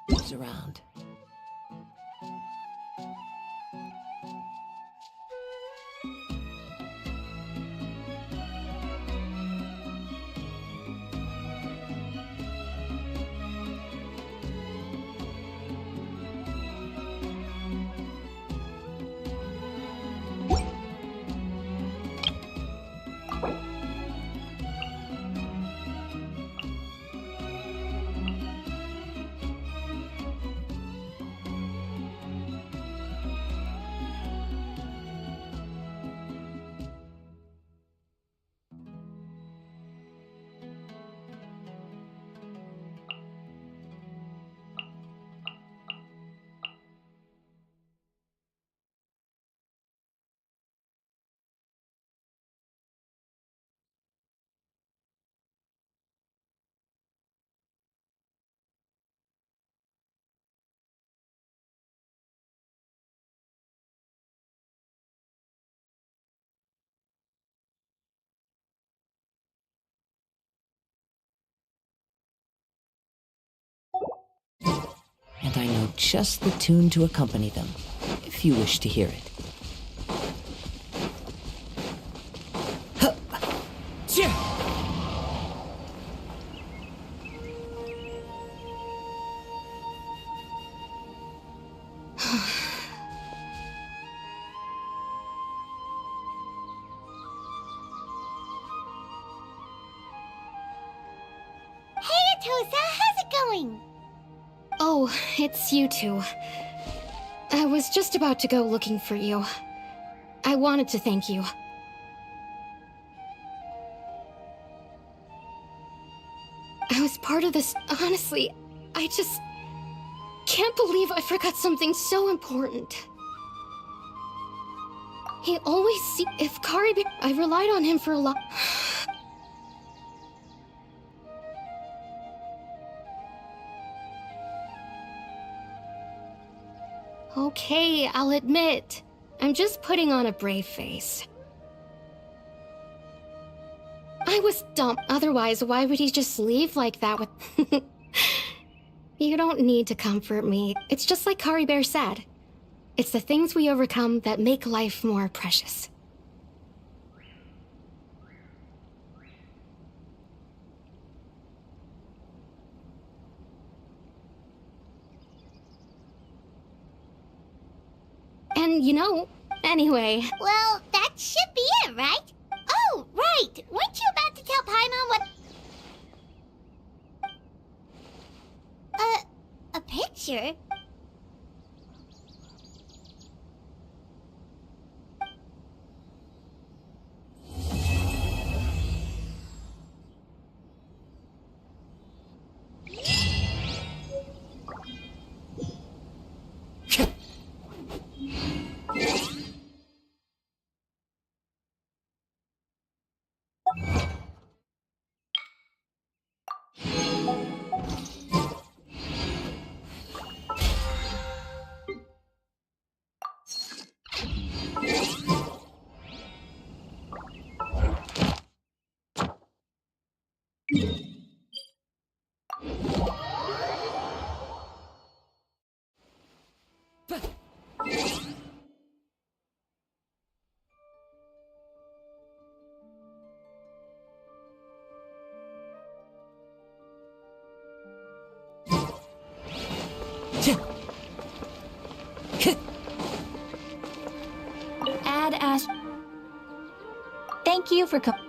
leaves around. And I know just the tune to accompany them, if you wish to hear it. Hey, Atosa, how's it going? Oh, it's you two. I was just about to go looking for you. I wanted to thank you. I was part of this. Honestly, I just can't believe I forgot something so important. He always if Karibe, I relied on him for a lot. Okay, I'll admit. I'm just putting on a brave face. I was dumb. Otherwise, why would he just leave like that with... You don't need to comfort me. It's just like Kari Bear said. It's the things we overcome that make life more precious. And you know, anyway... Well, that should be it, right? Oh, right! Weren't you about to tell Paimon what... A picture? Ad Ash. Thank you for coming.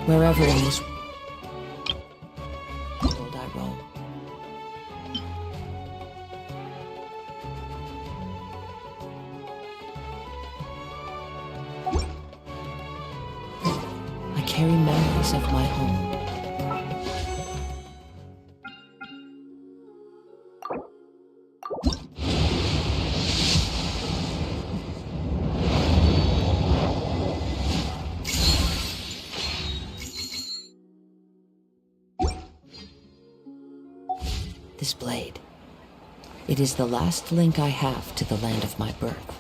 Where everyone was... Rolled I roll. I carry memories of my home. This blade. It is the last link I have to the land of my birth.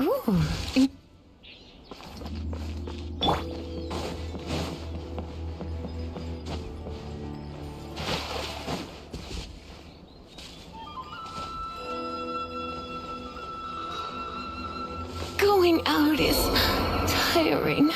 Ooh. Going out is tiring.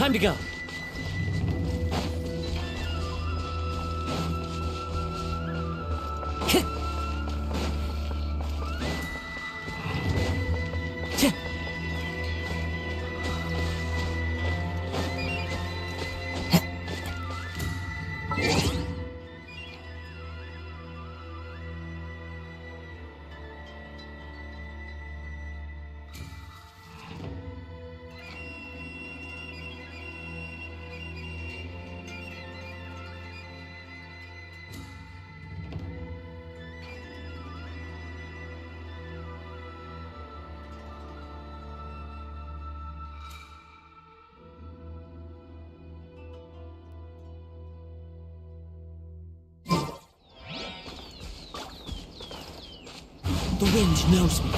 Time to go. The wind knows me.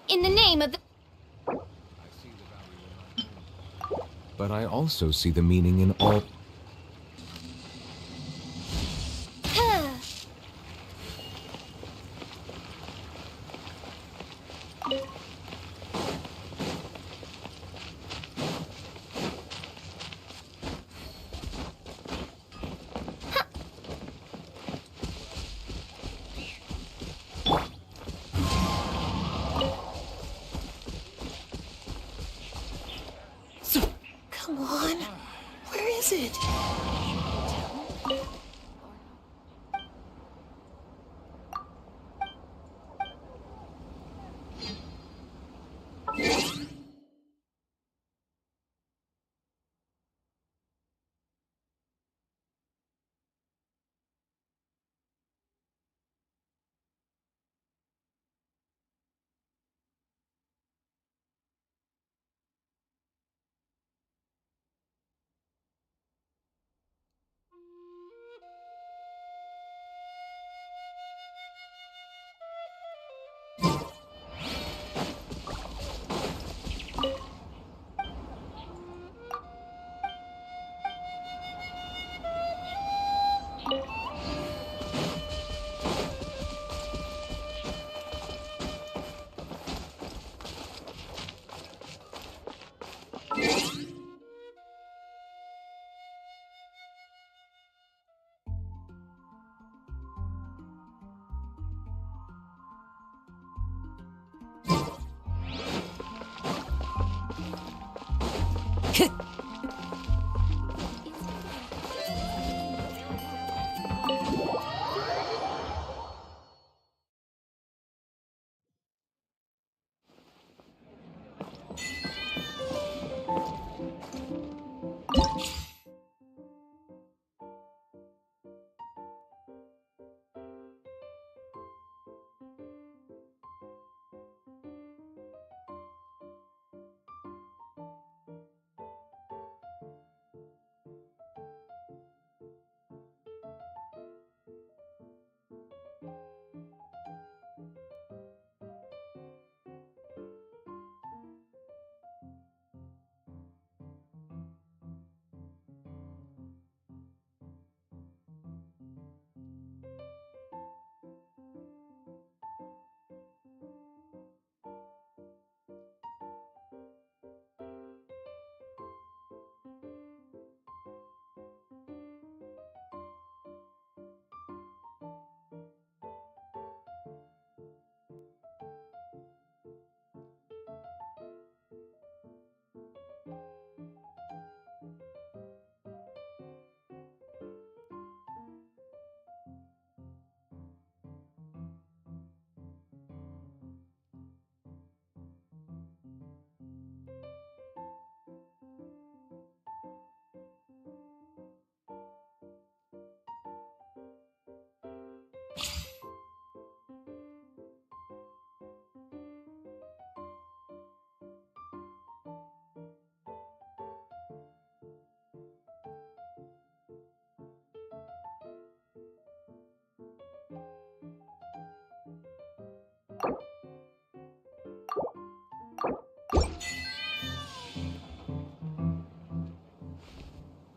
In the name of the... But I also see the meaning in all... Come on. Where is it?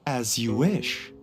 As you wish.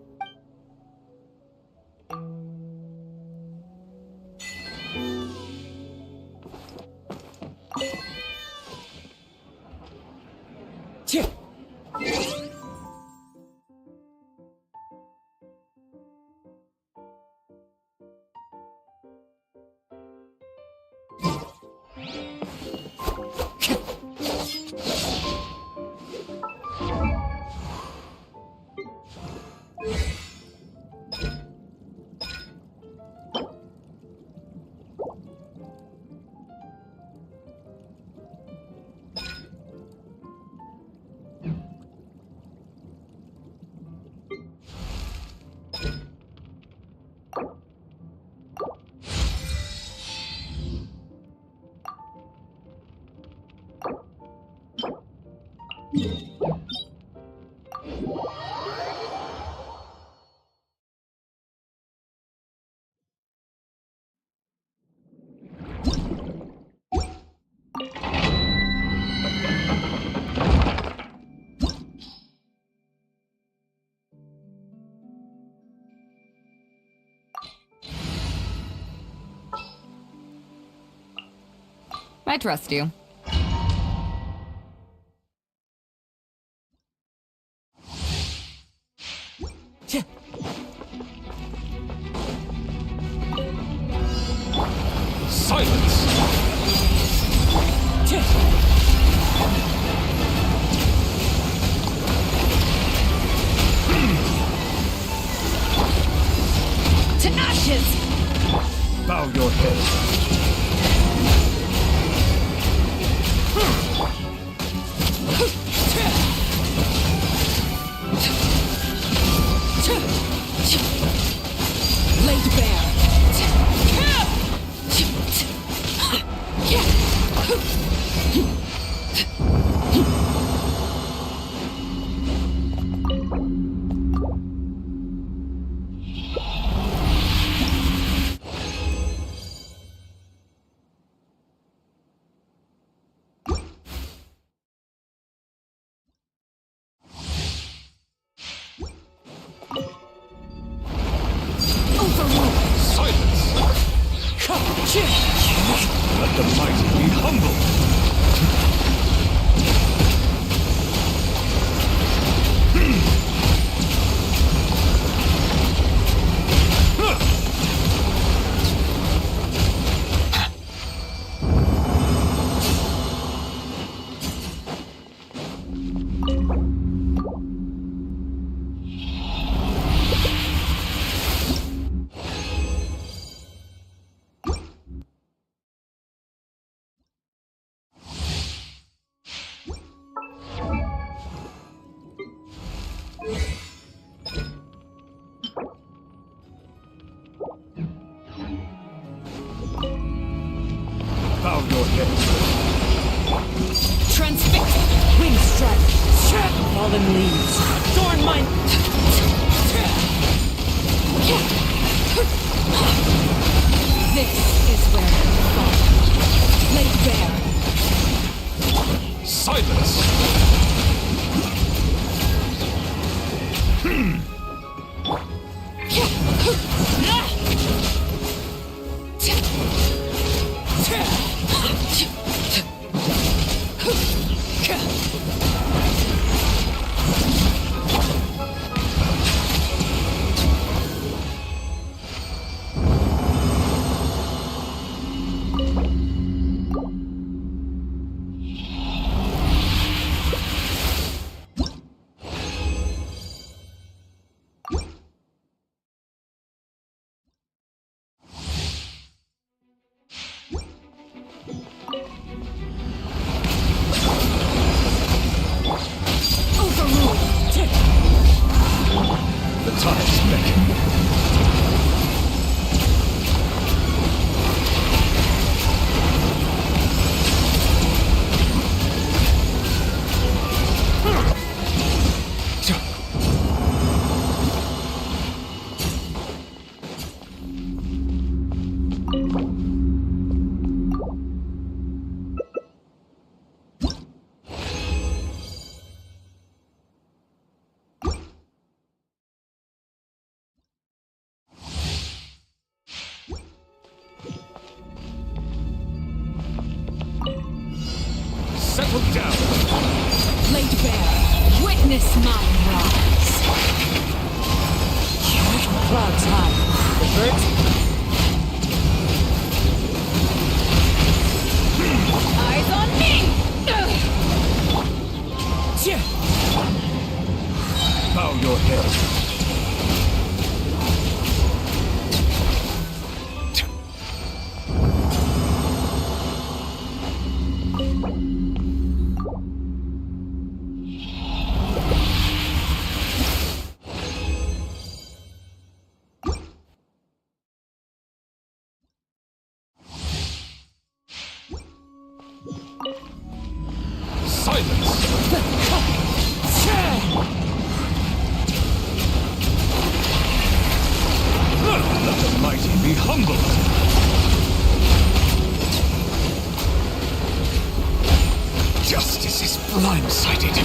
I trust you. Silence! To ashes! Bow your head. Laid bare. Let the mighty be humble! head. Transfix! Wind strike! Fallen leaves! Thorn mine! This is where you fall. Laid bare. Silence! The tides beckon. Settle down. Laid bare. Witness my rise. Clouds high. The birds... Eyes on me! Bow your head. Silence! Let the mighty be humbled! Justice is blindsided.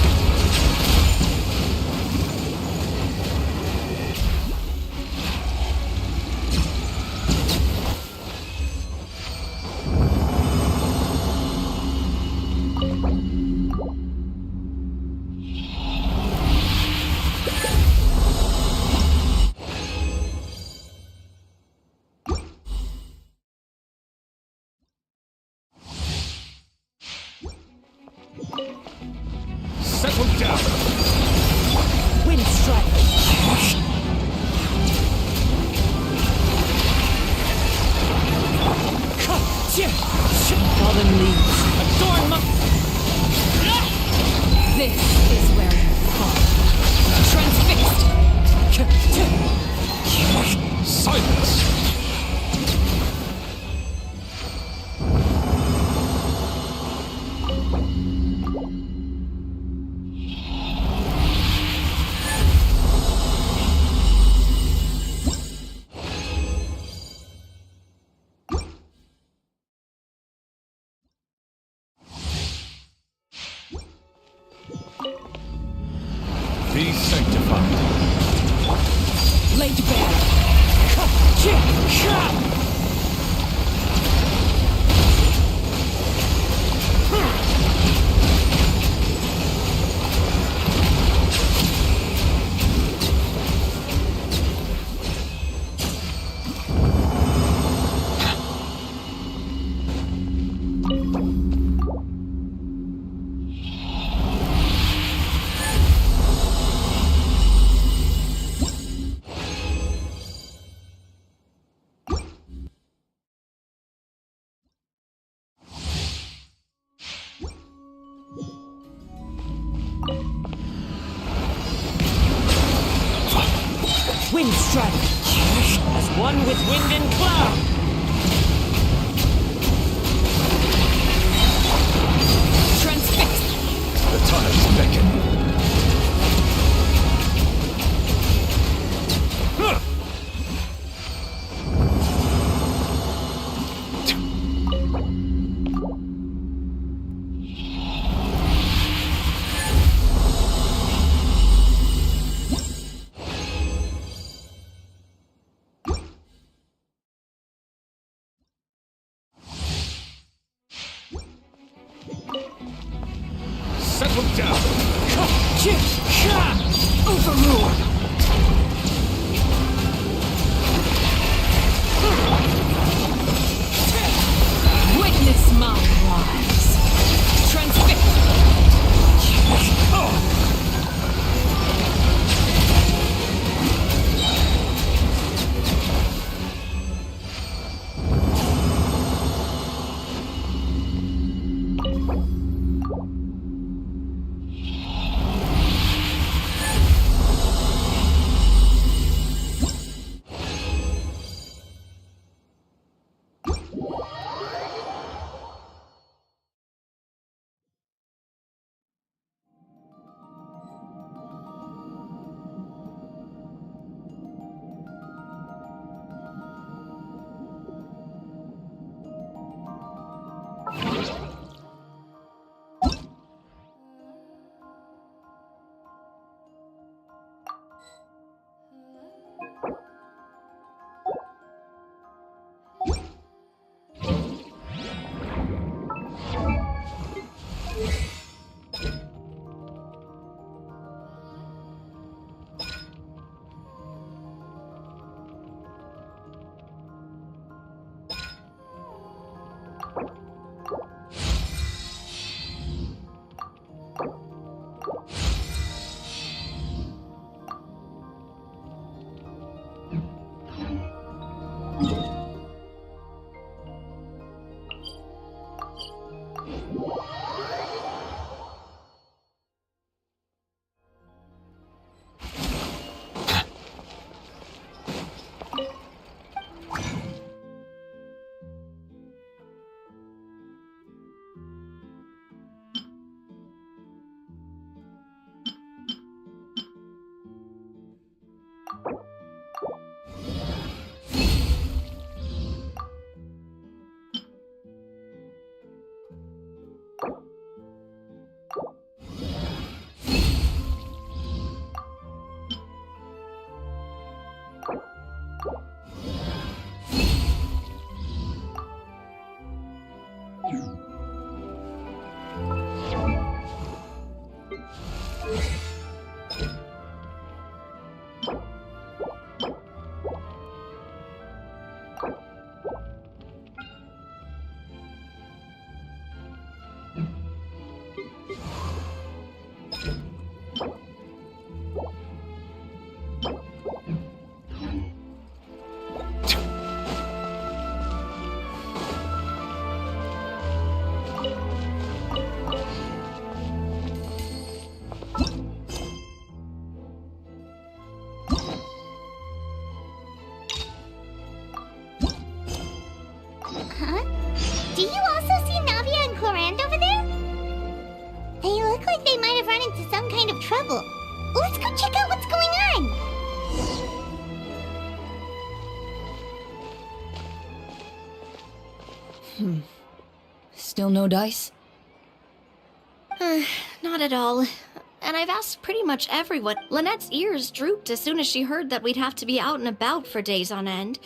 Settle down! Wind strike! Fallen leaves! Adorn my... This is where you fall. Transfixed! Silence! Be sanctified. Laid bare. Wind strike! As one with wind and cloud! settle down. Overruled. Witness my rise. Transfix. Huh? Do you also see Navia and Clorand over there? They look like they might have run into some kind of trouble. Let's go check out what's going on. Still no dice? Not at all. And I've asked pretty much everyone. Lynette's ears drooped as soon as she heard that we'd have to be out and about for days on end.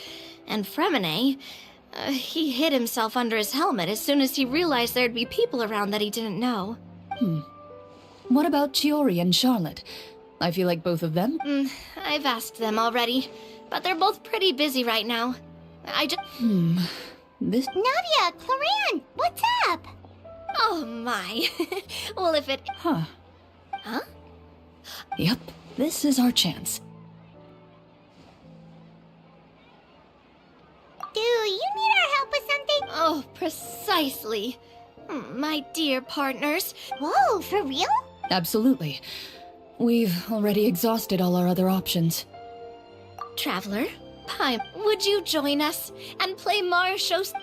And Fremine, he hid himself under his helmet as soon as he realized there'd be people around that he didn't know. What about Chiori and Charlotte? I feel like both of them. I've asked them already, but they're both pretty busy right now. I just... This... Navia, Clorand, what's up? Oh my. Well, if it... Huh? Yep, this is our chance. Do you need our help with something? Oh, precisely. My dear partners. Whoa, for real? Absolutely. We've already exhausted all our other options. Traveler, Paimon, would you join us and play Marashos?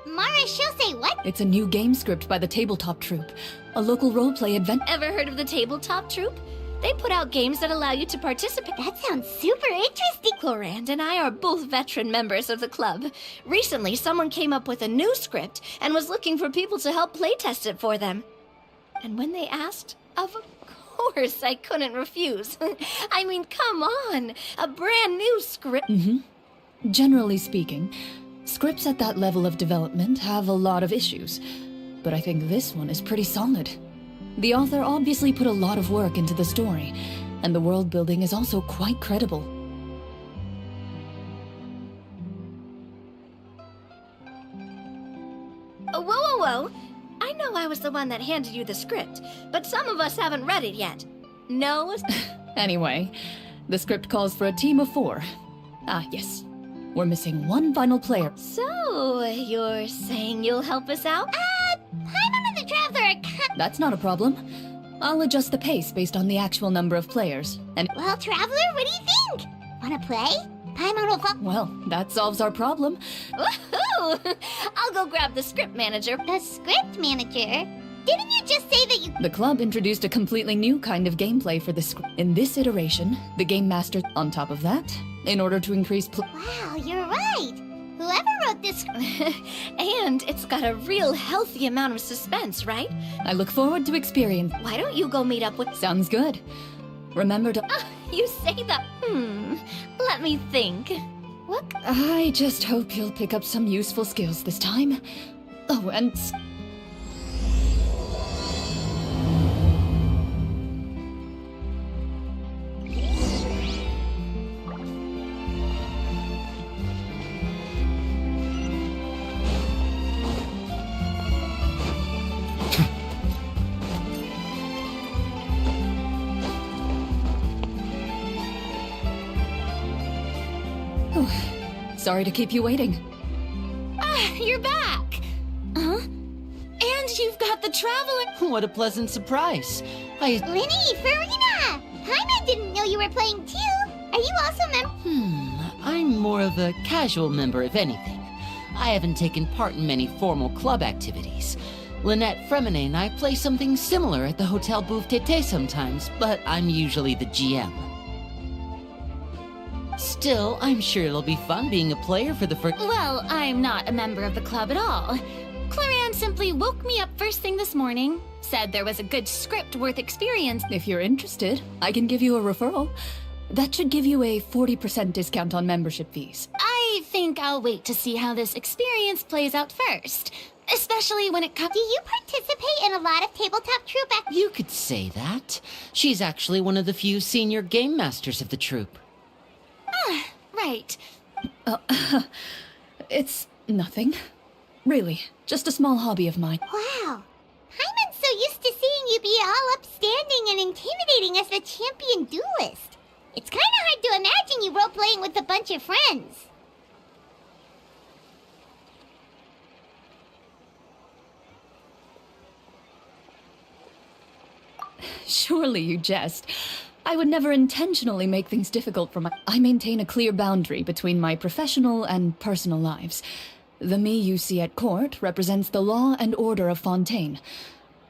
Marashose what? It's a new game script by the Tabletop Troupe, a local roleplay adventure. Ever heard of the Tabletop Troupe? They put out games that allow you to participate. That sounds super interesting. Clorand and I are both veteran members of the club. Recently, someone came up with a new script and was looking for people to help playtest it for them. And when they asked, of course I couldn't refuse. I mean, come on, a brand new script. Generally speaking, scripts at that level of development have a lot of issues. but I think this one is pretty solid. The author obviously put a lot of work into the story, and the world building is also quite credible. Whoa, whoa, whoa! I know I was the one that handed you the script, but some of us haven't read it yet. No? Anyway, the script calls for a team of 4. Ah, yes. We're missing one final player. So, you're saying you'll help us out? Paimon and the Traveler are That's not a problem. I'll adjust the pace based on the actual number of players. And Well, Traveler, what do you think? Wanna play? Paimon will well, that solves our problem. Woohoo! I'll go grab the script manager. The script manager? Didn't you just say that you... The club introduced a completely new kind of gameplay for the script. In this iteration, the Game Master, on top of that, in order to increase Wow, you're right! Whoever wrote this... And it's got a real healthy amount of suspense, right? I look forward to experience. Why don't you go meet up with... Sounds good. Remember to... You say that... Let me think. What? I just hope you'll pick up some useful skills this time. Oh, and... Sorry to keep you waiting. You're back! Huh? And you've got the Traveler... What a pleasant surprise. Linny, Farina! Paimon didn't know you were playing too! Are you also I'm more of a casual member, if anything. I haven't taken part in many formal club activities. Lynette Fremine and I play something similar at the Hotel Bouffe Tété sometimes, but I'm usually the GM. Still, I'm sure it'll be fun being a player for the first... Well, I'm not a member of the club at all. Claran simply woke me up first thing this morning, said there was a good script worth experience. If you're interested, I can give you a referral. That should give you a 40% discount on membership fees. I think I'll wait to see how this experience plays out first, especially when it comes... Do you participate in a lot of tabletop troupe You could say that. She's actually one of the few senior game masters of the troupe. Right. It's nothing. Really, just a small hobby of mine. Wow. Paimon's so used to seeing you be all upstanding and intimidating as the champion duelist. It's kind of hard to imagine you role-playing with a bunch of friends. Surely you jest. I would never intentionally make things difficult for I maintain a clear boundary between my professional and personal lives. The me you see at court represents the law and order of Fontaine.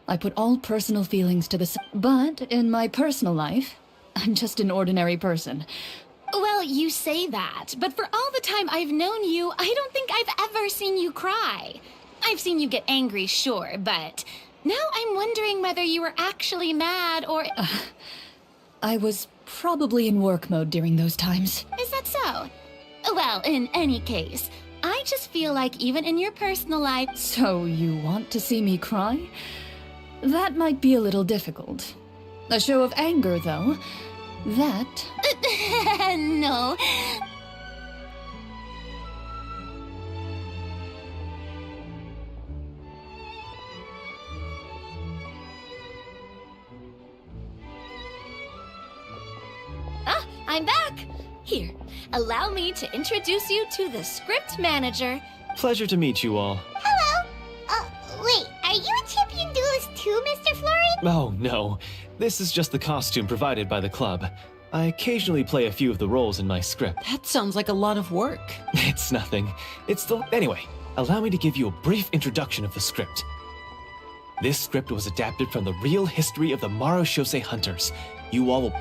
I put all personal feelings to the side, but in my personal life, I'm just an ordinary person. Well, you say that, but for all the time I've known you, I don't think I've ever seen you cry. I've seen you get angry, sure, but now I'm wondering whether you were actually mad or... I was probably in work mode during those times. Is that so? Well, in any case, I just feel like even in your personal life... So you want to see me cry? That might be a little difficult. A show of anger, though. That... No. I'm back! Here, allow me to introduce you to the script manager. Pleasure to meet you all. Hello. Wait, are you a champion duelist too, Mr. Flory? Oh, no. This is just the costume provided by the club. I occasionally play a few of the roles in my script. That sounds like a lot of work. It's nothing. Anyway, allow me to give you a brief introduction of the script. This script was adapted from the real history of the Marachose Hunters. You all will...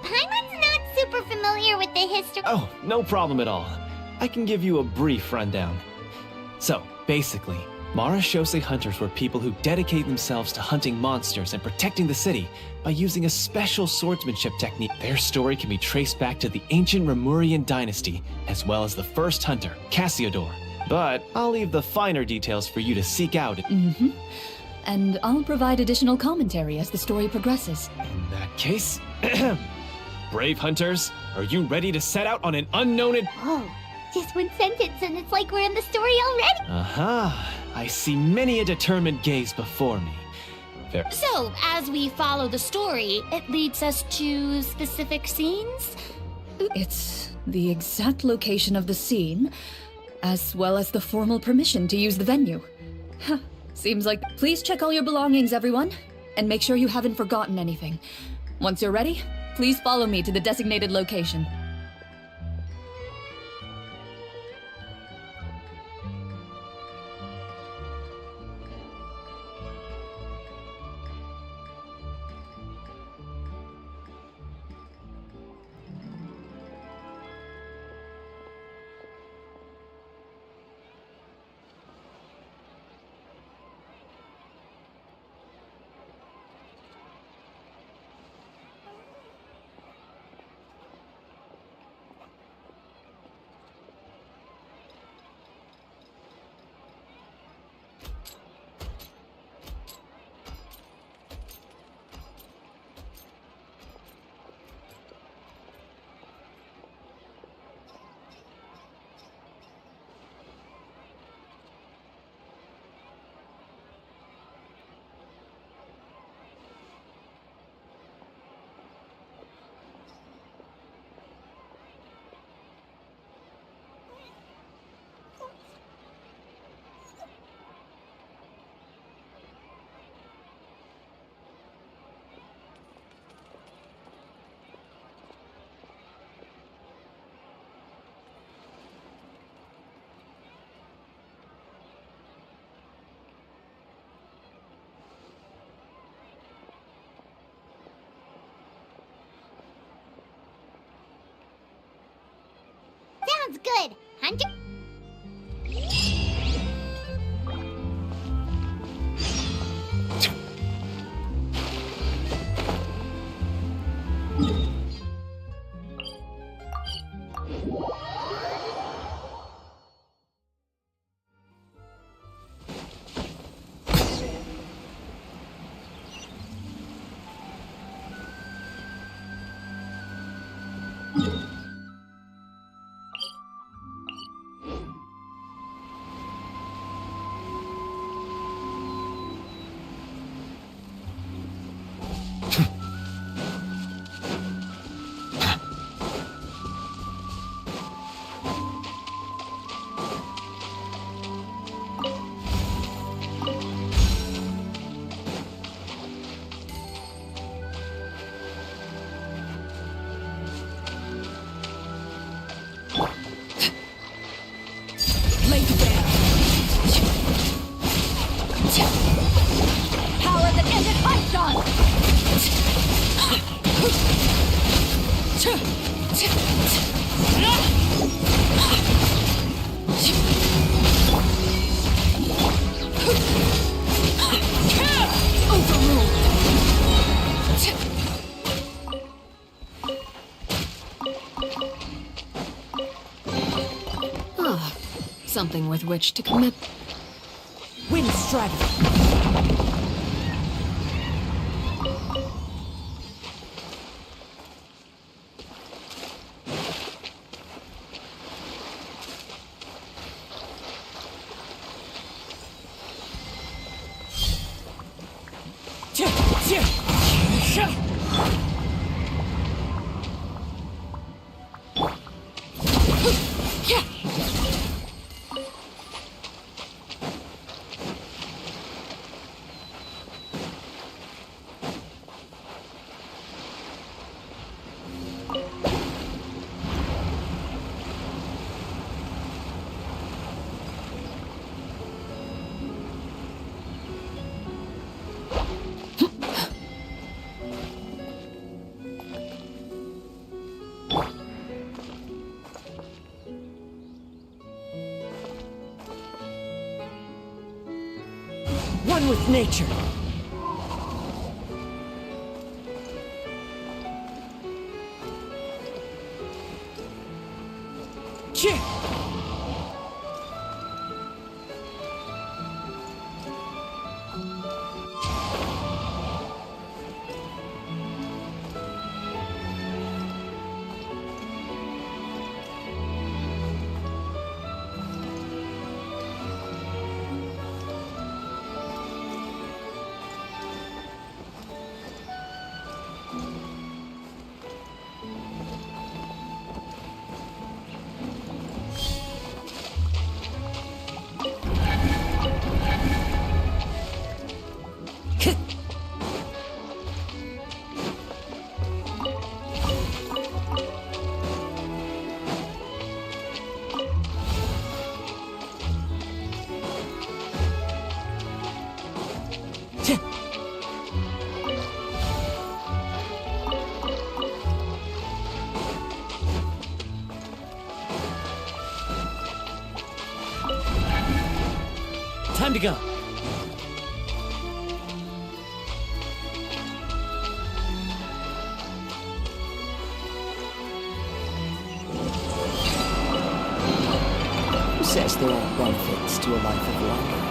Paimon's not super familiar with the history... Oh, no problem at all. I can give you a brief rundown. So, basically, Marachose Hunters were people who dedicate themselves to hunting monsters and protecting the city by using a special swordsmanship technique. Their story can be traced back to the ancient Remurian dynasty, as well as the first hunter, Cassiodor. But I'll leave the finer details for you to seek out. Mm-hmm. And I'll provide additional commentary as the story progresses. In that case, brave hunters, are you ready to set out on an unknown Whoa, just one sentence and it's like we're in the story already. Aha, I see many a determined gaze before me. Fair. So, as we follow the story, it leads us to specific scenes? It's the exact location of the scene, as well as the formal permission to use the venue. Huh, seems like... Please check all your belongings, everyone, and make sure you haven't forgotten anything. Once you're ready, please follow me to the designated location. Sounds good, Hunter. Power that ended Archon! Ah, something with which to commit. Wind strategy. One with nature. Time to go. Who says there aren't benefits to a life of wandering?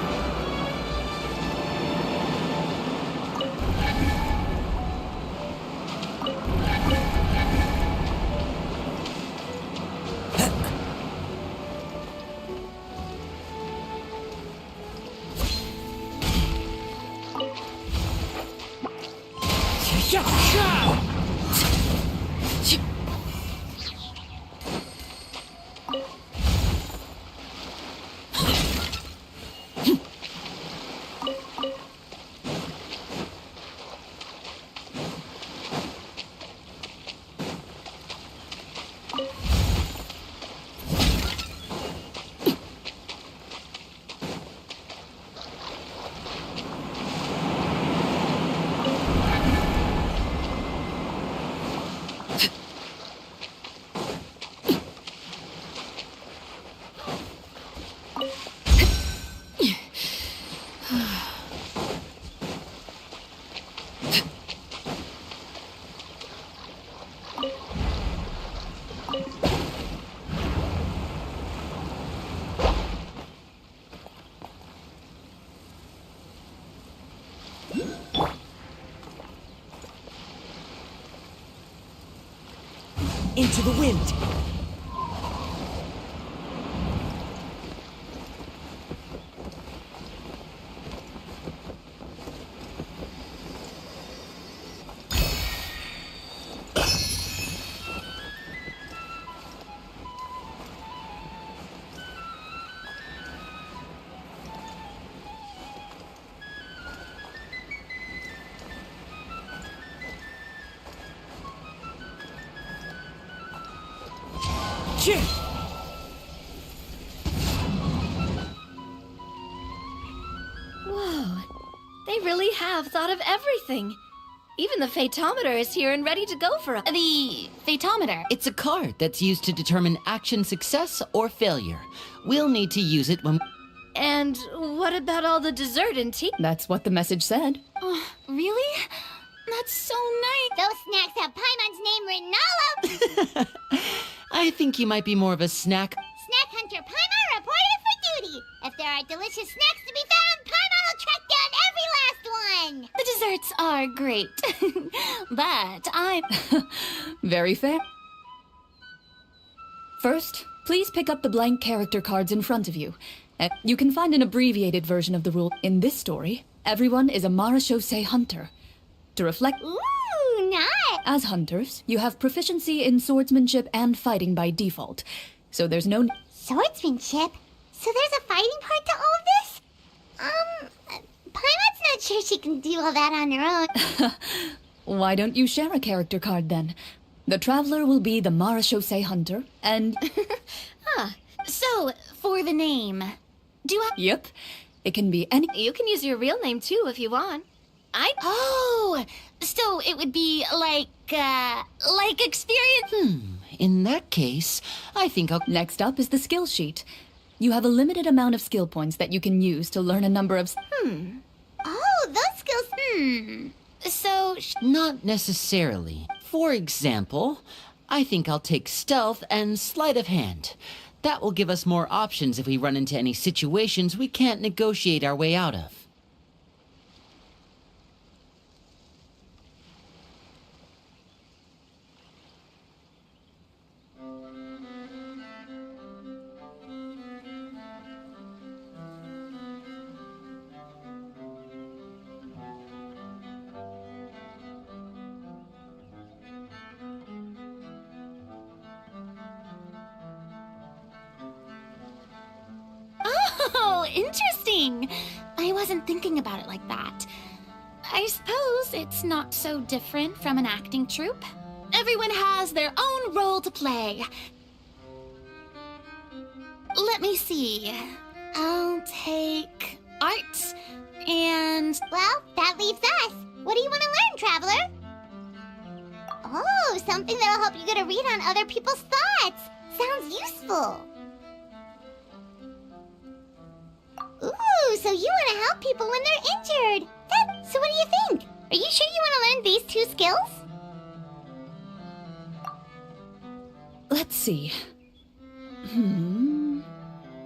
Into the wind. Whoa, they really have thought of everything. Even the Fatometer is here and ready to go for us. The Fatometer. It's a card that's used to determine action success or failure. We'll need to use it when... And what about all the dessert and tea? That's what the message said. Oh, really? That's so nice. Those snacks have Paimon's name written all over. I think you might be more of a snack... Snack Hunter Paimon reported for duty. If there are delicious snacks to be found, Paimon will track down every last one. The desserts are great, but I'm... Very fair. First, please pick up the blank character cards in front of you. You can find an abbreviated version of the rule. In this story, everyone is a Marachose hunter. To reflect... Ooh, nice! As hunters, you have proficiency in swordsmanship and fighting by default. So there's no... Swordsmanship? So there's a fighting part to all of this? Paimon's not sure she can do all that on her own. Why don't you share a character card then? The Traveler will be the Marachose hunter, and... So, for the name, do I... Yep. It can be any... You can use your real name too if you want. Oh! So it would be like experience... In that case, I think I'll... Next up is the skill sheet. You have a limited amount of skill points that you can use to learn a number of... Oh, those skills... So... Not necessarily. For example, I think I'll take stealth and sleight of hand. That will give us more options if we run into any situations we can't negotiate our way out of. Oh, interesting. I wasn't thinking about it like that. I suppose it's not so different from an acting troupe. Everyone has their own role to play. Let me see. I'll take art and... Well, that What do you want to learn, traveler? Oh, something that'll help you get a read on other people's thoughts. Sounds useful. Ooh, so you want to help people when they're injured. So what do you think? Are you sure you want to learn these 2 skills? Let's see.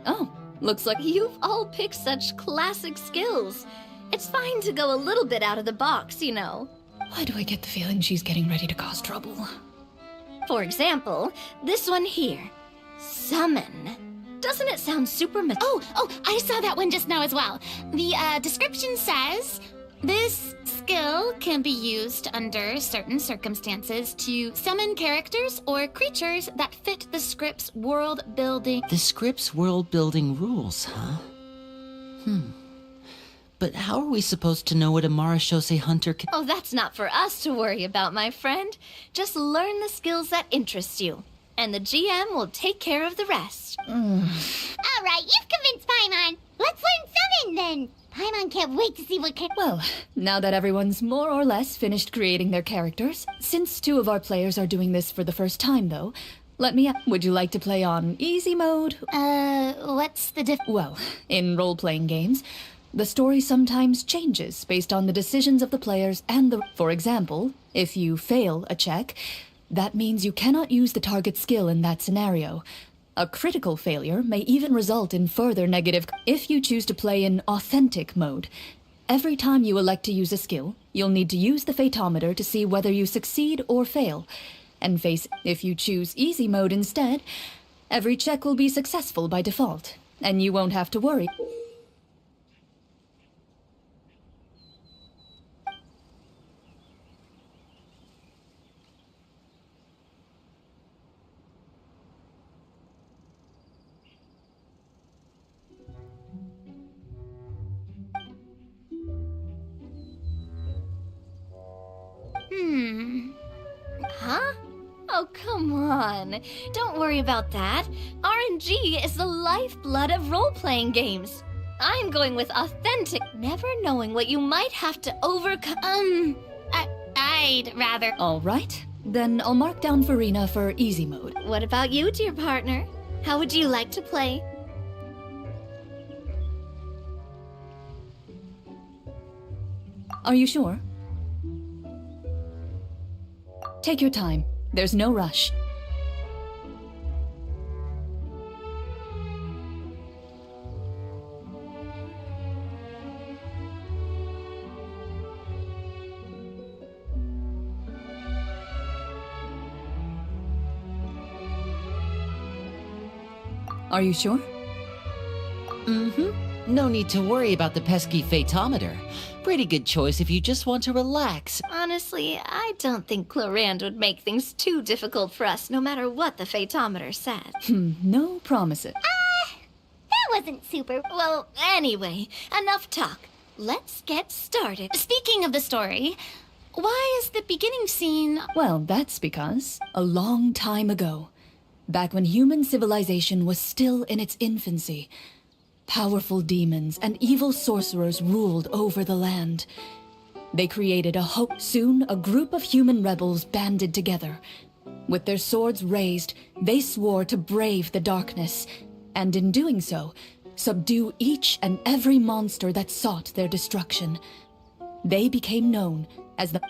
Oh, looks like You've all picked such classic skills. It's fine to go a little bit out of the box, you know. Why do I get the feeling she's getting ready to cause trouble? For example, this one here. Summon. Doesn't it sound super Oh, I saw that one just now as well. The description says, this skill can be used under certain circumstances to summon characters or creatures that fit the script's world building. The script's world-building rules, huh? But how are we supposed to know what a Marashose hunter can— Oh, that's not for us to worry about, my friend. Just learn the skills that interest you, and the GM will take care of the rest. All right, you've convinced Paimon. Let's learn summon then. Paimon can't wait to see what Well, now that everyone's more or less finished creating their characters, since 2 of our players are doing this for the first time, though, let me would you like to play on easy mode? What's the Well, in role-playing games, the story sometimes changes based on the decisions of the players and For example, if you fail a check, that means you cannot use the target skill in that scenario. A critical failure may even result in further negative. If you choose to play in authentic mode, every time you elect to use a skill, you'll need to use the Fatometer to see whether you succeed or fail. And if you choose easy mode instead, every check will be successful by default, and you won't have to worry. Huh? Oh, come on. Don't worry about that. RNG is the lifeblood of role-playing games. I'm going with authentic, never knowing what you might have to overcome. I'd rather... All right. Then I'll mark down Farina for easy mode. What about you, dear partner? How would you like to play? Are you sure? Take your time. There's no rush. Are you sure? No need to worry about the pesky Fatometer. Pretty good choice if you just want to relax. Honestly, I don't think Clorand would make things too difficult for us, no matter what the Fatometer said. No promises. That wasn't super... Well, anyway, enough talk. Let's get started. Speaking of the story, why is the beginning scene... Well, that's because a long time ago, back when human civilization was still in its infancy, powerful demons and evil sorcerers ruled over the land. They created a hope. Soon, a group of human rebels banded together. With their swords raised, they swore to brave the darkness, and in doing so, subdue each and every monster that sought their destruction. They became known as the...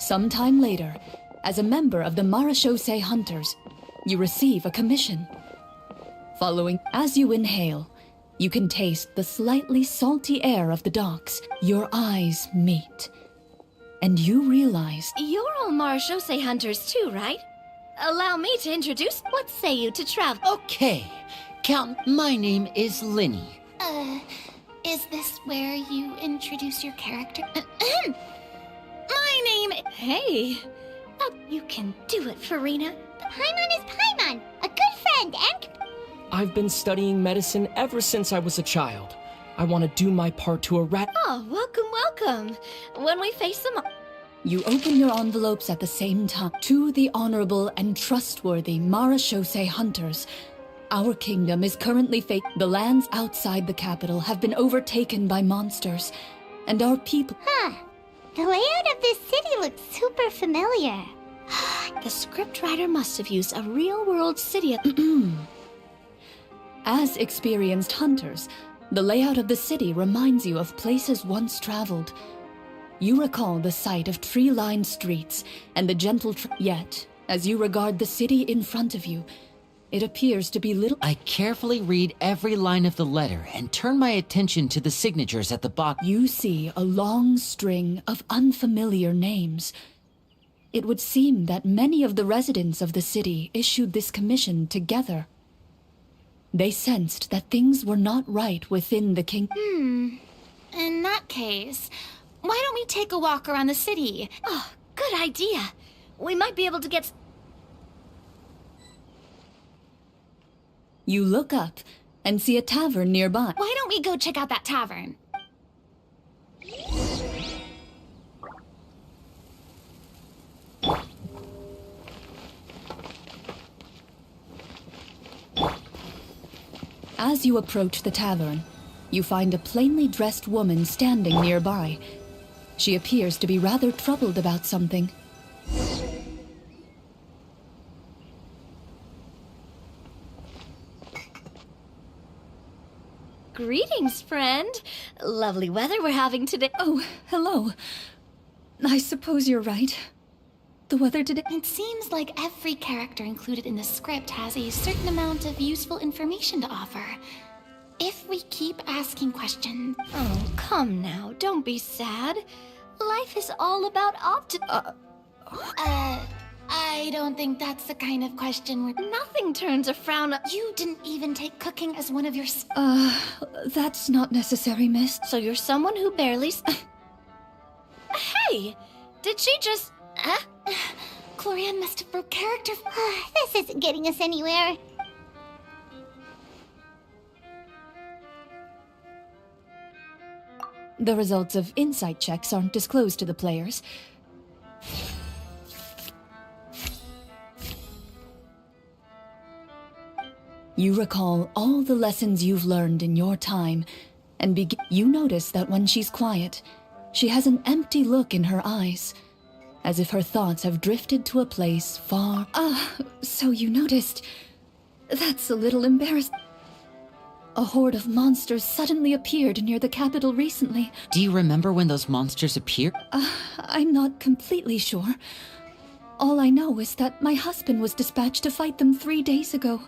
Sometime later, as a member of the Marashose Hunters, you receive a commission. Following, as you inhale, you can taste the slightly salty air of the docks. Your eyes meet, and you realize... You're all Marashose Hunters too, right? Allow me to introduce... What say you to travel? Okay. Count, my name is Linny. Is this where you introduce your character? My name... Hey, you can do it, Farina. Paimon is Paimon, a good friend and... I've been studying medicine ever since I was a child. I want to do my part to Oh, welcome, welcome. When we face them... You open your envelopes at the same time. To the honorable and trustworthy Marashose hunters, our kingdom is currently the lands outside the capital have been overtaken by monsters, and our people— Huh. The layout of this city looks super familiar. The scriptwriter must have used a real-world city. As experienced hunters, the layout of the city reminds you of places once traveled. You recall the sight of tree-lined streets and the gentle yet, as you regard the city in front of you, it appears to be little— I carefully read every line of the letter and turn my attention to the signatures at the bottom. You see a long string of unfamiliar names. It would seem that many of the residents of the city issued this commission together. They sensed that things were not right within the king— In that case, why don't we take a walk around the city? Oh, good idea. We might be able to get— You look up and see a tavern nearby. Why don't we go check out that tavern? As you approach the tavern, you find a plainly dressed woman standing nearby. She appears to be rather troubled about something. Greetings, friend. Lovely weather we're having today. Oh, hello. I suppose you're right. The weather today— It seems like every character included in the script has a certain amount of useful information to offer. If we keep asking questions— Oh, come now. Don't be sad. Life is all about I don't think that's the kind of question where— Nothing turns a frown up. You didn't even take cooking as one of your— That's not necessary, miss. So you're someone who barely— Hey! Did she just— Clorian must have broke character. This isn't getting us anywhere. The results of insight checks aren't disclosed to the players. You recall all the lessons you've learned in your time, and you notice that when she's quiet, she has an empty look in her eyes, as if her thoughts have drifted to a place far— so you noticed. That's a little embarrassing. A horde of monsters suddenly appeared near the capital recently. Do you remember when those monsters appeared? I'm not completely sure. All I know is that my husband was dispatched to fight them 3 days ago.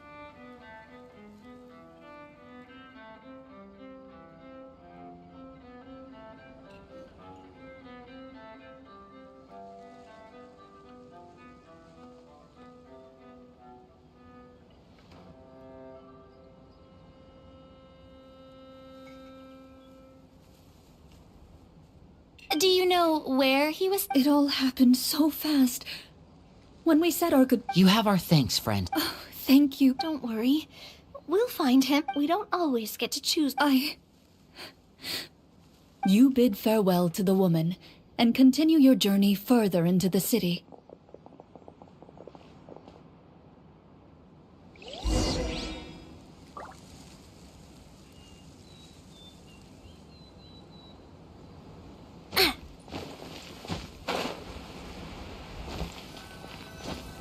Do you know where he was? It all happened so fast. When we said our good— You have our thanks, friend. Oh, thank you. Don't worry. We'll find him. We don't always get to choose. You bid farewell to the woman and continue your journey further into the city.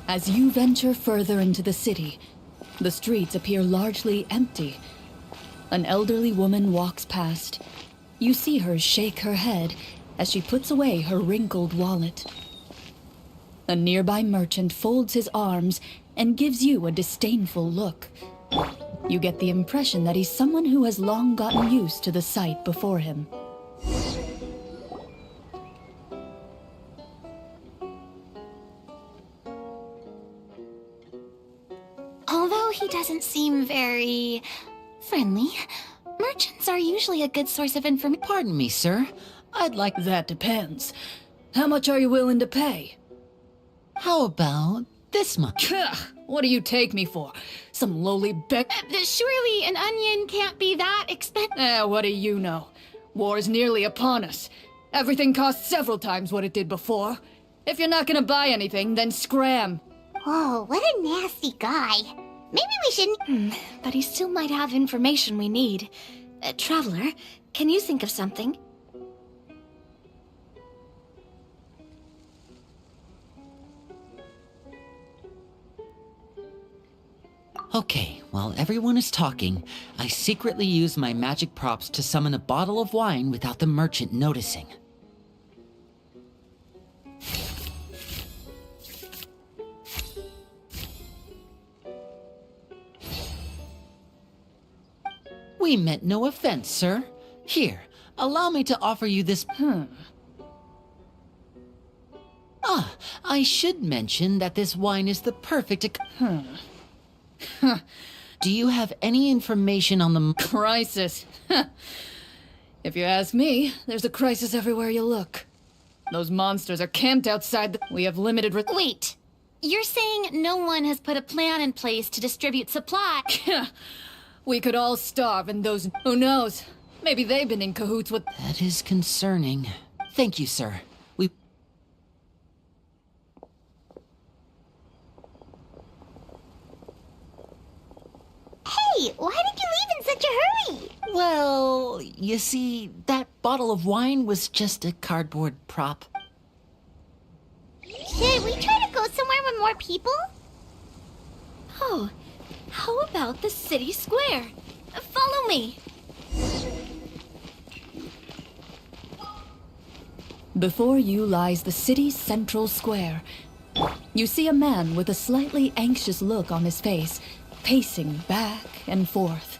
As you venture further into the city, the streets appear largely empty. An elderly woman walks past. You see her shake her head as she puts away her wrinkled wallet. A nearby merchant folds his arms and gives you a disdainful look. You get the impression that he's someone who has long gotten used to the sight before him. Although he doesn't seem very friendly, merchants are usually a good source of information. Pardon me, sir. I'd like— That depends. How much are you willing to pay? How about this much? What do you take me for? Some lowly beck— Surely an onion can't be that expensive. What do you know? War's nearly upon us. Everything costs several times what it did before. If you're not gonna buy anything, then scram. Whoa, what a nasty guy. Maybe we shouldn't... But he still might have information we need. Traveler, can you think of something? Okay, while everyone is talking, I secretly use my magic props to summon a bottle of wine without the merchant noticing. We meant no offense, sir. Here, allow me to offer you this... Ah, I should mention that this wine is the perfect... Do you have any information on the... Crisis. If you ask me, there's a crisis everywhere you look. Those monsters are camped outside the... We have limited... Wait, you're saying no one has put a plan in place to distribute supply? We could all starve and those... Who knows? Maybe they've been in cahoots with... That is concerning. Thank you, sir. We... Hey, why did you leave in such a hurry? Well, you see, that bottle of wine was just a cardboard prop. Should we try to go somewhere with more people? Oh, how about the city square? Follow me. Before you lies the city's central square. You see a man with a slightly anxious look on his face, pacing back and forth,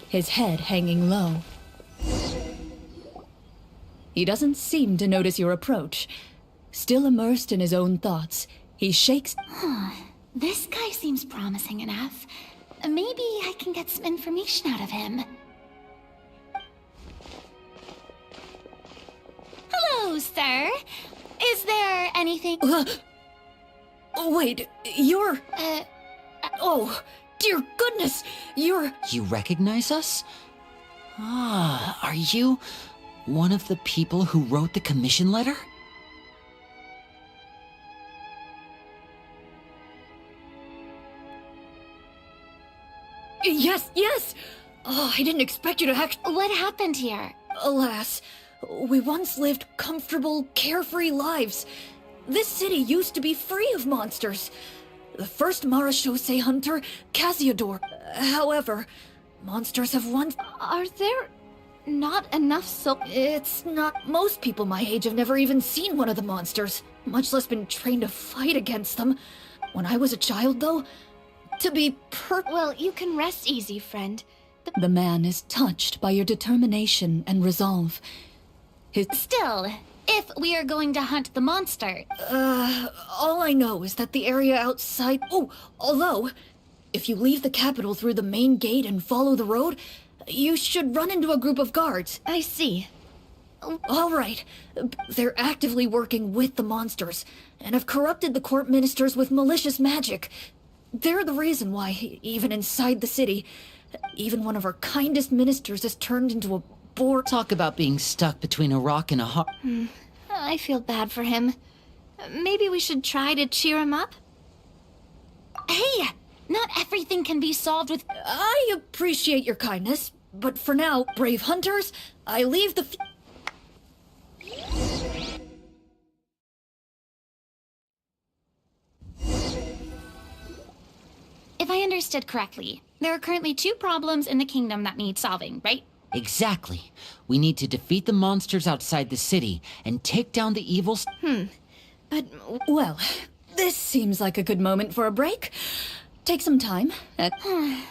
his head hanging low. He doesn't seem to notice your approach. Still immersed in his own thoughts, he shakes... This guy seems promising enough. Maybe I can get some information out of him. Hello, sir. Is there anything... Wait, you're... Oh, dear goodness, you're... You recognize us? Ah, are you one of the people who wrote the commission letter? Yes! Oh, I didn't expect you to act... What happened here? Alas, we once lived comfortable, carefree lives. This city used to be free of monsters. The first Marachose hunter, Casiodor. However, monsters have once... Are there not enough so... It's not... Most people my age have never even seen one of the monsters, much less been trained to fight against them. When I was a child, though, to be Well, you can rest easy, friend. The man is touched by your determination and resolve. Still, if we are going to hunt the monster... all I know is that the area outside... Oh, although, if you leave the capital through the main gate and follow the road, you should run into a group of guards. I see. All right. They're actively working with the monsters, and have corrupted the court ministers with malicious magic. They're the reason why, even inside the city, even one of our kindest ministers has turned into a boar. Talk about being stuck between a rock and a hard... I feel bad for him. Maybe we should try to cheer him up? Hey! Not everything can be solved with... I appreciate your kindness, but for now, brave hunters, I leave the... If I understood correctly, there are currently 2 problems in the kingdom that need solving, right? Exactly. We need to defeat the monsters outside the city and take down the evils... But, well, this seems like a good moment for a break. Take some time. I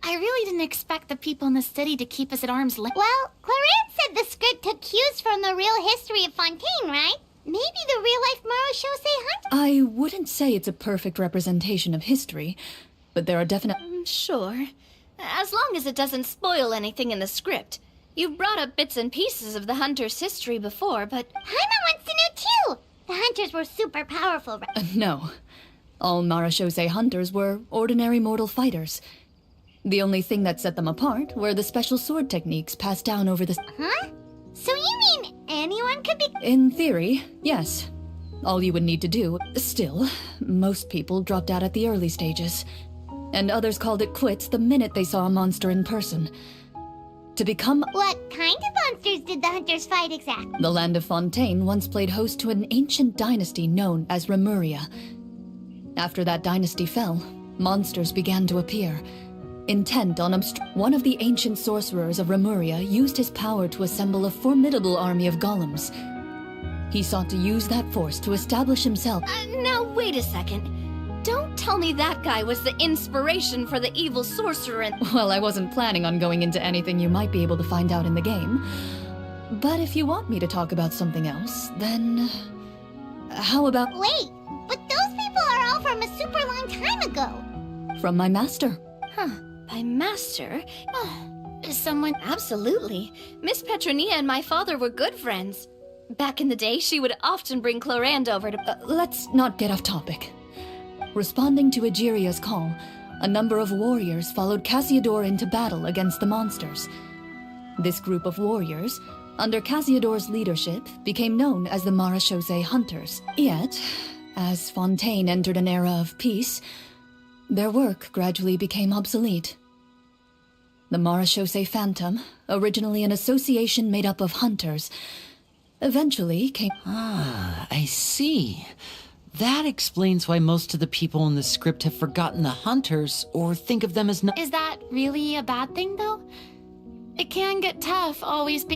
really didn't expect the people in the city to keep us at arm's length. Well, Clarence said the script took cues from the real history of Fontaine, right? Maybe the real-life Marachose hunt? I wouldn't say it's a perfect representation of history, but there are definite... Sure. As long as it doesn't spoil anything in the script. You brought up bits and pieces of the hunter's history before, but... Paimon wants to know too! The hunters were super powerful, right? No. All Marachose hunters were ordinary mortal fighters. The only thing that set them apart were the special sword techniques passed down over the... Huh? So you mean anyone could be... In theory, yes. All you would need to do. Still, most people dropped out at the early stages, and others called it quits the minute they saw a monster in person. To become... What kind of monsters did the hunters fight exactly? The land of Fontaine once played host to an ancient dynasty known as Remuria. After that dynasty fell, monsters began to appear. Intent on one of the ancient sorcerers of Remuria used his power to assemble a formidable army of golems. He sought to use that force to establish himself. Now wait a second. Don't tell me that guy was the inspiration for the evil sorcerer and— Well, I wasn't planning on going into anything you might be able to find out in the game. But if you want me to talk about something else, then... How about— Wait, but those people are all from a super long time ago. From my master. Huh. My master? Someone— Absolutely. Miss Petronia and my father were good friends. Back in the day, she would often bring Clorand over to— Let's not get off topic. Responding to Egeria's call, a number of warriors followed Cassiodor into battle against the monsters. This group of warriors, under Cassiodor's leadership, became known as the Marechaussee Hunters. Yet, as Fontaine entered an era of peace, their work gradually became obsolete. The Marechaussee Phantom, originally an association made up of hunters, eventually came— Ah, I see. That explains why most of the people in the script have forgotten the hunters or think of them as Is that really a bad thing, though? It can get tough, always be—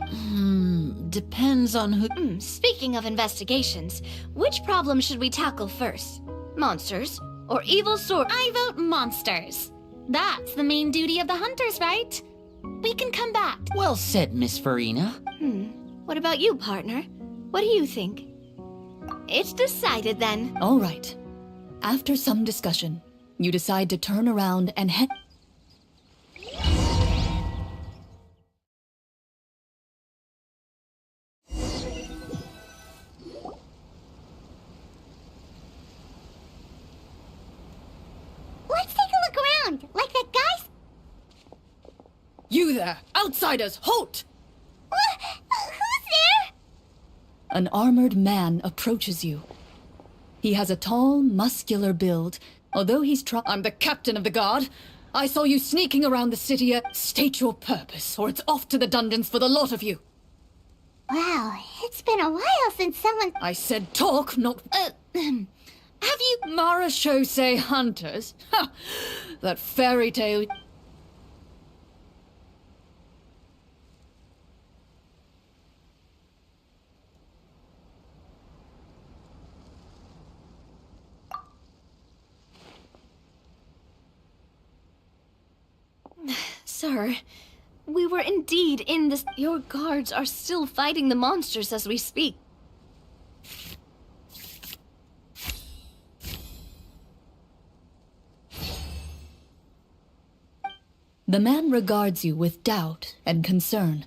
Depends on who— Speaking of investigations, which problem should we tackle first? Monsters or evil sword? I vote monsters. That's the main duty of the hunters, right? We can come back. Well said, Miss Farina. What about you, partner? What do you think? It's decided then. All right. After some discussion, you decide to turn around and head— Let's take a look around, like that guy's... You there! Outsiders, halt! Who's there? An armored man approaches you. He has a tall, muscular build. Although he's I'm the captain of the guard. I saw you sneaking around the city. State your purpose, or it's off to the dungeons for the lot of you. Wow, it's been a while since someone... I said talk, not... Have you... Marechaussee Hunters? Ha! That fairy tale... Sir, we were indeed in this— Your guards are still fighting the monsters as we speak. The man regards you with doubt and concern.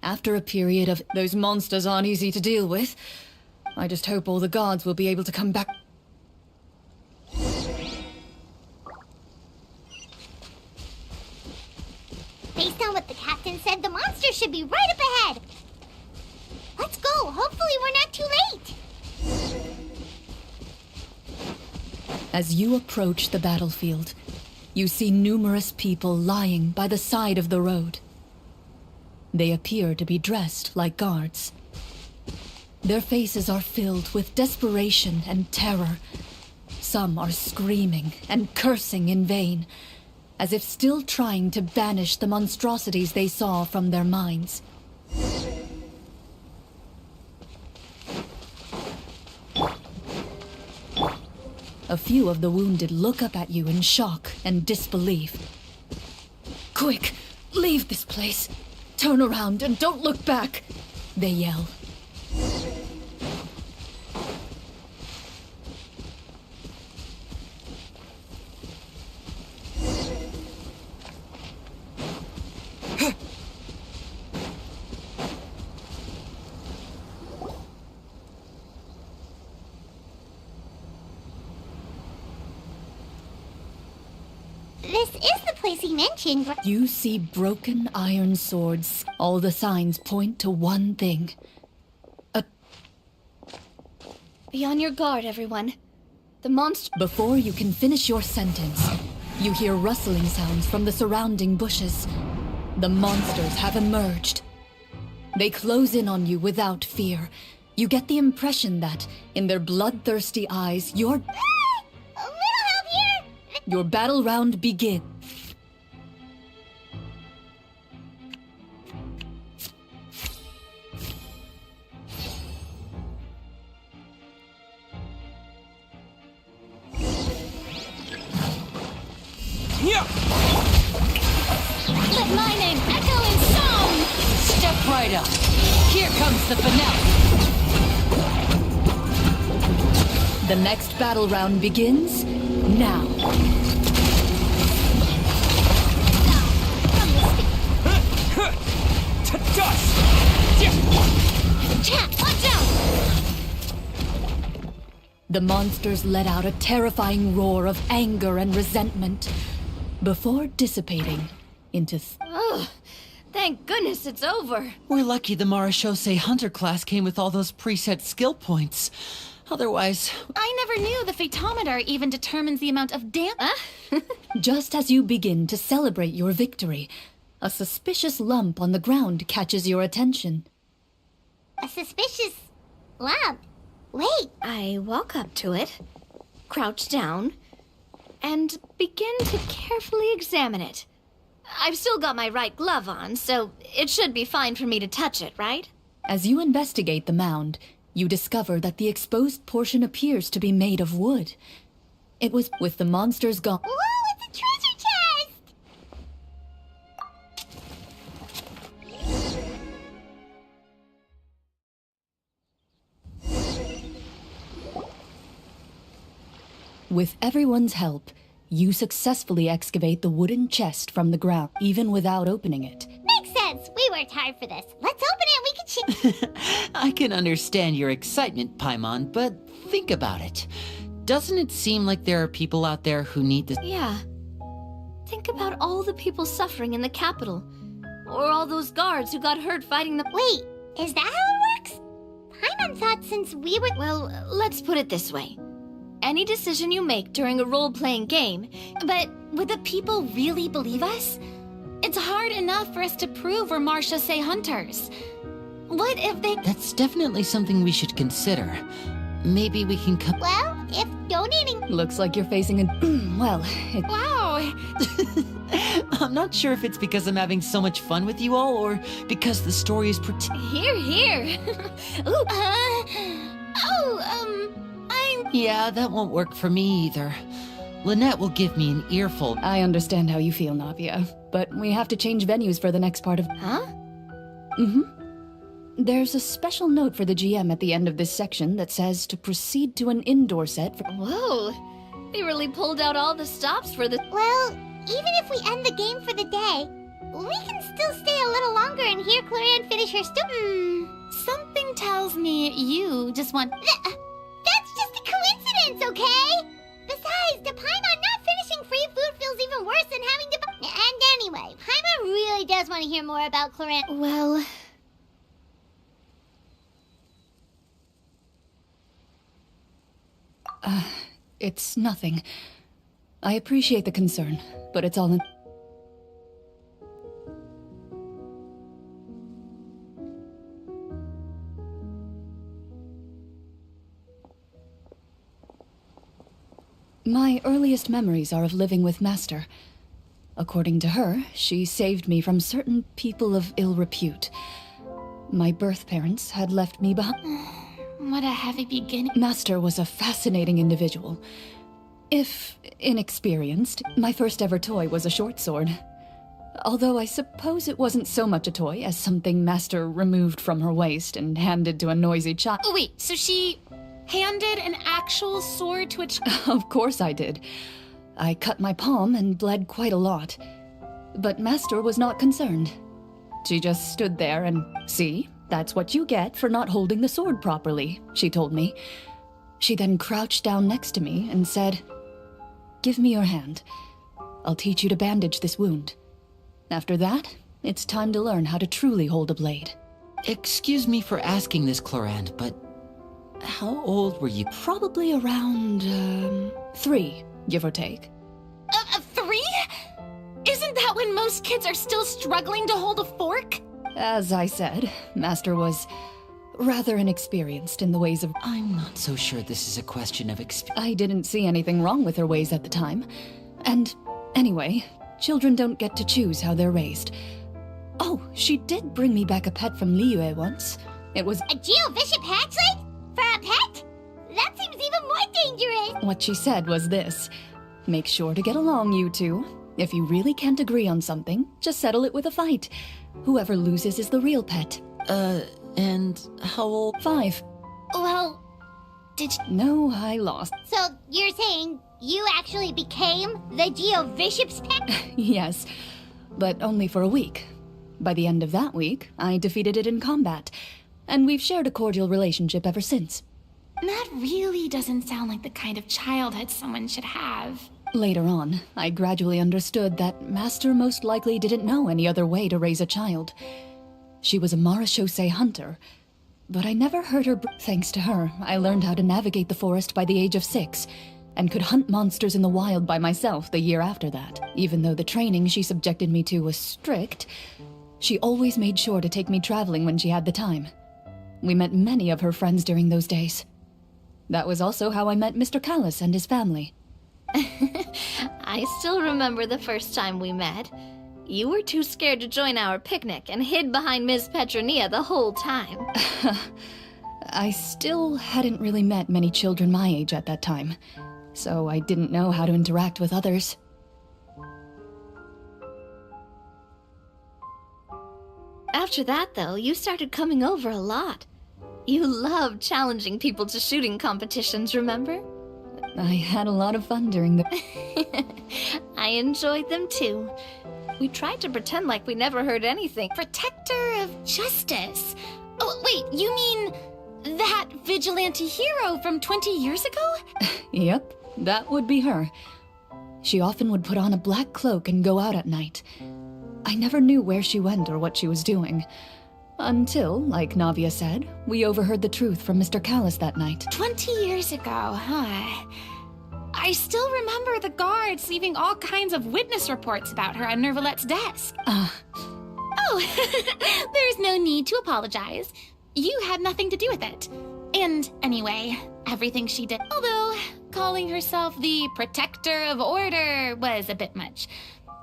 After a period of— Those monsters aren't easy to deal with. I just hope all the guards will be able to come back— Based on what the captain said, the monster should be right up ahead. Let's go. Hopefully we're not too late. As you approach the battlefield, you see numerous people lying by the side of the road. They appear to be dressed like guards. Their faces are filled with desperation and terror. Some are screaming and cursing in vain, as if still trying to banish the monstrosities they saw from their minds. A few of the wounded look up at you in shock and disbelief. Quick, leave this place. Turn around and don't look back, they yell. This is the place he mentioned. You see broken iron swords. All the signs point to one thing. Be on your guard, everyone. The monster— Before you can finish your sentence, you hear rustling sounds from the surrounding bushes. The monsters have emerged. They close in on you without fear. You get the impression that, in their bloodthirsty eyes, A little help here! your battle round begins. Let my name echo in song! Step right up. Here comes the finale. The next battle round begins now. To dust! Chat, watch out! The monsters let out a terrifying roar of anger and resentment before dissipating into Ugh, thank goodness it's over. We're lucky the Marashose Hunter class came with all those preset skill points. Otherwise... I never knew the photometer even determines the amount of damage. Just as you begin to celebrate your victory, a suspicious lump on the ground catches your attention. A suspicious lump. Wait. I walk up to it, crouch down, and begin to carefully examine it. I've still got my right glove on, so it should be fine for me to touch it, right? As you investigate the mound, you discover that the exposed portion appears to be made of wood. It was with the monsters gone. Whoa, it's a treasure chest! With everyone's help, you successfully excavate the wooden chest from the ground, even without opening it. Makes sense. We worked hard for this. Let's open it. We can I can understand your excitement, Paimon, but think about it. Doesn't it seem like there are people out there who need this? Yeah. Think about all the people suffering in the capital. Or all those guards who got hurt fighting the— Wait, is that how it works? Paimon thought since we were— Well, let's put it this way. Any decision you make during a role-playing game— But would the people really believe us? It's hard enough for us to prove we're Marashose hunters. What if they— That's definitely something we should consider. Maybe we can come— Well, if donating— Looks like you're facing a— well, it— Wow! I'm not sure if it's because I'm having so much fun with you all, or because the story is Here, here! Ooh. Yeah, that won't work for me either. Lynette will give me an earful. I understand how you feel, Navia, but we have to change venues for the next part of— Huh? There's a special note for the GM at the end of this section that says to proceed to an indoor set for— Whoa! They really pulled out all the stops for the— Well, even if we end the game for the day, we can still stay a little longer and hear Clarion finish her Something tells me you just want— That's just a coincidence, okay? Besides, the Paimon not finishing free food feels even worse than having to— And anyway, Paimon really does want to hear more about Clarion. Well... It's nothing. I appreciate the concern, but it's all in— My earliest memories are of living with Master. According to her, she saved me from certain people of ill repute. My birth parents had left me behind. What a heavy beginning. Master was a fascinating individual. If inexperienced, my first ever toy was a short sword. Although I suppose it wasn't so much a toy as something Master removed from her waist and handed to a noisy child. Oh wait, so she handed an actual sword to a Of course I did. I cut my palm and bled quite a lot. But Master was not concerned. She just stood there and, see, that's what you get for not holding the sword properly, she told me. She then crouched down next to me and said, "Give me your hand. I'll teach you to bandage this wound. After that, it's time to learn how to truly hold a blade." Excuse me for asking this, Clorand, but How old were you? Probably around, 3, give or take. 3? Isn't that when most kids are still struggling to hold a fork? As I said, Master was rather inexperienced in the ways of... I'm not so sure this is a question of I didn't see anything wrong with her ways at the time. And anyway, children don't get to choose how they're raised. Oh, she did bring me back a pet from Liyue once. It was... A Geovicious hatchling? For a pet? That seems even more dangerous! What she said was this. Make sure to get along, you two. If you really can't agree on something, just settle it with a fight. Whoever loses is the real pet. And how old? 5. Well, did you... No, I lost. So, you're saying you actually became the Geovicious pet? Yes, but only for a week. By the end of that week, I defeated it in combat, and we've shared a cordial relationship ever since. That really doesn't sound like the kind of childhood someone should have. Later on, I gradually understood that Master most likely didn't know any other way to raise a child. She was a marechaussee hunter, but I never heard her. Thanks to her, I learned how to navigate the forest by the age of 6, and could hunt monsters in the wild by myself the year after that. Even though the training she subjected me to was strict, she always made sure to take me traveling when she had the time. We met many of her friends during those days. That was also how I met Mr. Callis and his family. I still remember the first time we met. You were too scared to join our picnic and hid behind Ms. Petronia the whole time. I still hadn't really met many children my age at that time, so I didn't know how to interact with others. After that, though, you started coming over a lot. You loved challenging people to shooting competitions, remember? I had a lot of fun during the... I enjoyed them too. We tried to pretend like we never heard anything. Protector of Justice. Oh, wait, you mean that vigilante hero from 20 years ago? Yep, that would be her. She often would put on a black cloak and go out at night. I never knew where she went or what she was doing. Until, like Navia said, we overheard the truth from Mr. Callis that night. 20 years ago, huh? I still remember the guards leaving all kinds of witness reports about her on Nervalette's desk. Oh, there's no need to apologize. You had nothing to do with it. And anyway, everything she did, although calling herself the Protector of Order was a bit much.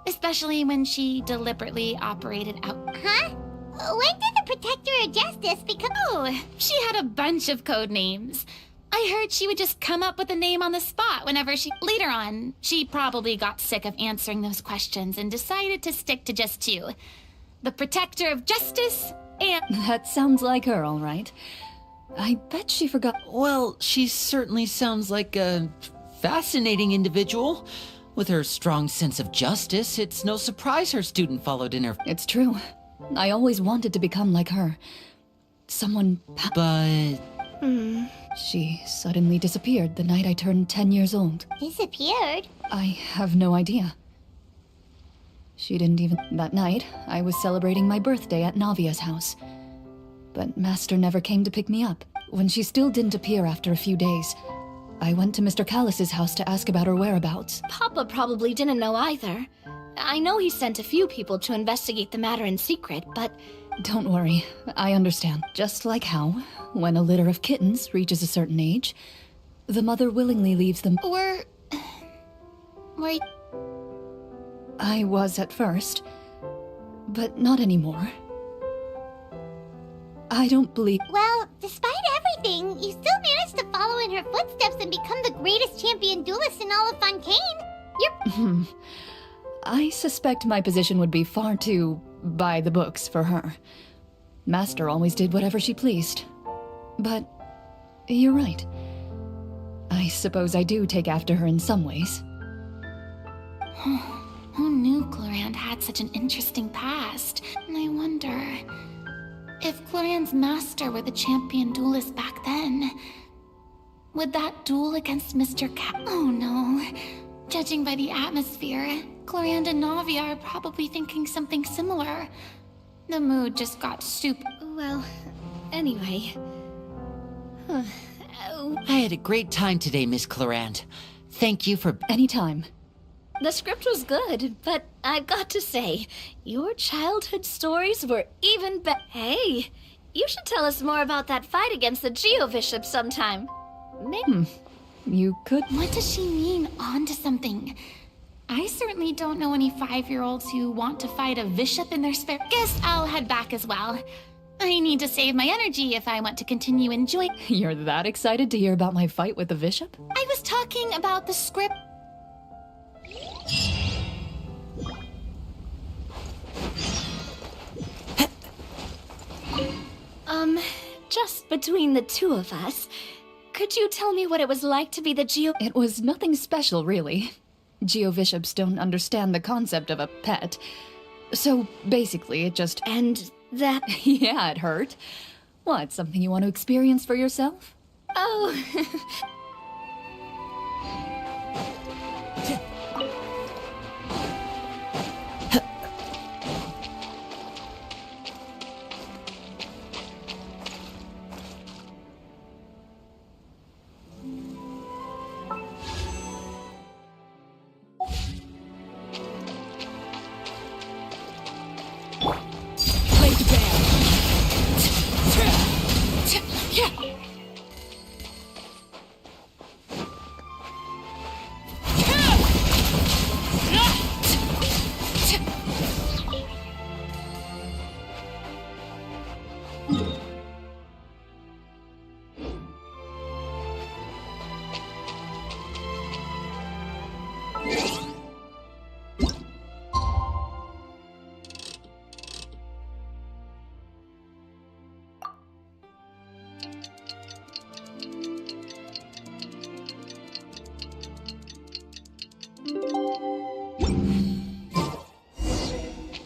Especially when she deliberately operated out. Huh? When did the Protector of Justice become... Oh, she had a bunch of code names. I heard she would just come up with a name on the spot whenever she... Later on, she probably got sick of answering those questions and decided to stick to just 2. The Protector of Justice and... That sounds like her, all right. I bet she forgot... Well, she certainly sounds like a fascinating individual. With her strong sense of justice, it's no surprise her student followed in her... It's true. I always wanted to become like her. Someone... But... She suddenly disappeared the night I turned 10 years old. Disappeared? I have no idea. She didn't even... That night, I was celebrating my birthday at Navia's house. But Master never came to pick me up. When she still didn't appear after a few days, I went to Mr. Callis's house to ask about her whereabouts. Papa probably didn't know either. I know he sent a few people to investigate the matter in secret, but... Don't worry, I understand. Just like how, when a litter of kittens reaches a certain age, the mother willingly leaves them... Were you... I was at first, but not anymore. I don't believe... Well, despite everything, you still managed to follow in her footsteps and become the greatest champion duelist in all of Fontaine. You're... I suspect my position would be far too by the books for her. Master always did whatever she pleased. But you're right. I suppose I do take after her in some ways. Who knew Clorand had such an interesting past? And I wonder... if Clorand's master were the champion duelist back then, would that duel against Mr. Oh no. Judging by the atmosphere, Clorand and Navia are probably thinking something similar. The mood just got super... Well, anyway... you. I had a great time today, Miss Clarant. Thank you for... Anytime. The script was good, but I've got to say, your childhood stories were even better. Hey, you should tell us more about that fight against the Geo-Bishop sometime. Maybe. You could... What does she mean, on to something? I certainly don't know any 5-year-olds who want to fight a bishop in their spare... Guess I'll head back as well. I need to save my energy if I want to continue enjoying... You're that excited to hear about my fight with the bishop? I was talking about the script... Just between the two of us, could you tell me what it was like to be the Geo... It was nothing special, really. Geo-Bishops don't understand the concept of a pet. So, basically, it just... And that... Yeah, it hurt. What, something you want to experience for yourself? Oh...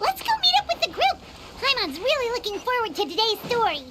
Let's go meet up with the group! Paimon's really looking forward to today's story.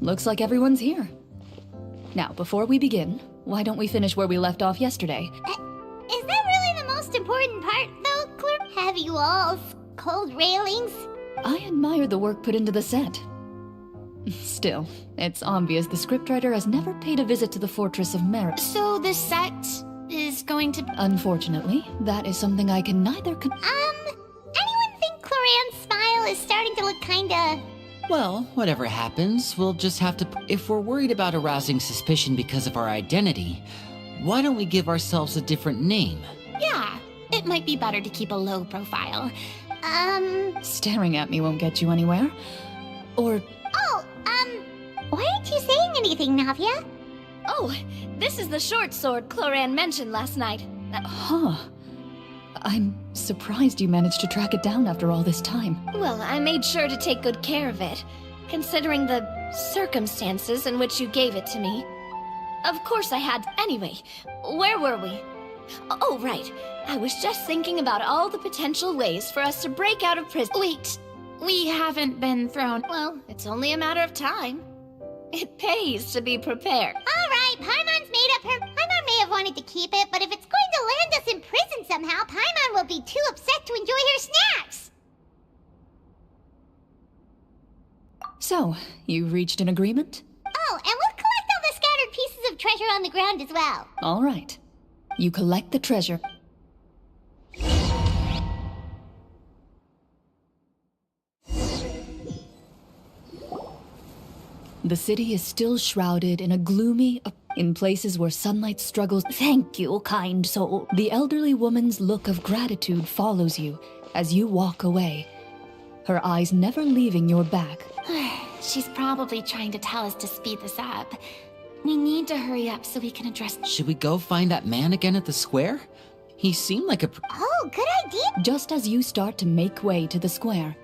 Looks like everyone's here. Now, before we begin, why don't we finish where we left off yesterday? Is that really the most important part, though, Claire? Have you all's cold railings? I admire the work put into the set. Still, it's obvious the scriptwriter has never paid a visit to the Fortress of Merit. So the set is going to... Unfortunately, that is something I can neither Anyone think Cloran's smile is starting to look kinda... Well, whatever happens, we'll just have to... If we're worried about arousing suspicion because of our identity, why don't we give ourselves a different name? Yeah, it might be better to keep a low profile. Staring at me won't get you anywhere. Or... why aren't you saying anything, Navia? Oh, this is the short sword Cloran mentioned last night. Huh. I'm surprised you managed to track it down after all this time. Well, I made sure to take good care of it, considering the circumstances in which you gave it to me. Of course I had... Anyway, where were we? Oh, right. I was just thinking about all the potential ways for us to break out of prison. Wait, we haven't been thrown... Well, it's only a matter of time. It pays to be prepared. All right, Paimon's made up her... Paimon may have wanted to keep it, but if it's going to land us in prison somehow, Paimon will be too upset to enjoy her snacks. So, you reached an agreement? Oh, and we'll collect all the scattered pieces of treasure on the ground as well. All right. You collect the treasure. The city is still shrouded in a gloomy... In places where sunlight struggles... Thank you, kind soul. The elderly woman's look of gratitude follows you as you walk away, her eyes never leaving your back. She's probably trying to tell us to speed this up. We need to hurry up so we can address... Should we go find that man again at the square? He seemed like a... Oh, good idea. Just as you start to make way to the square,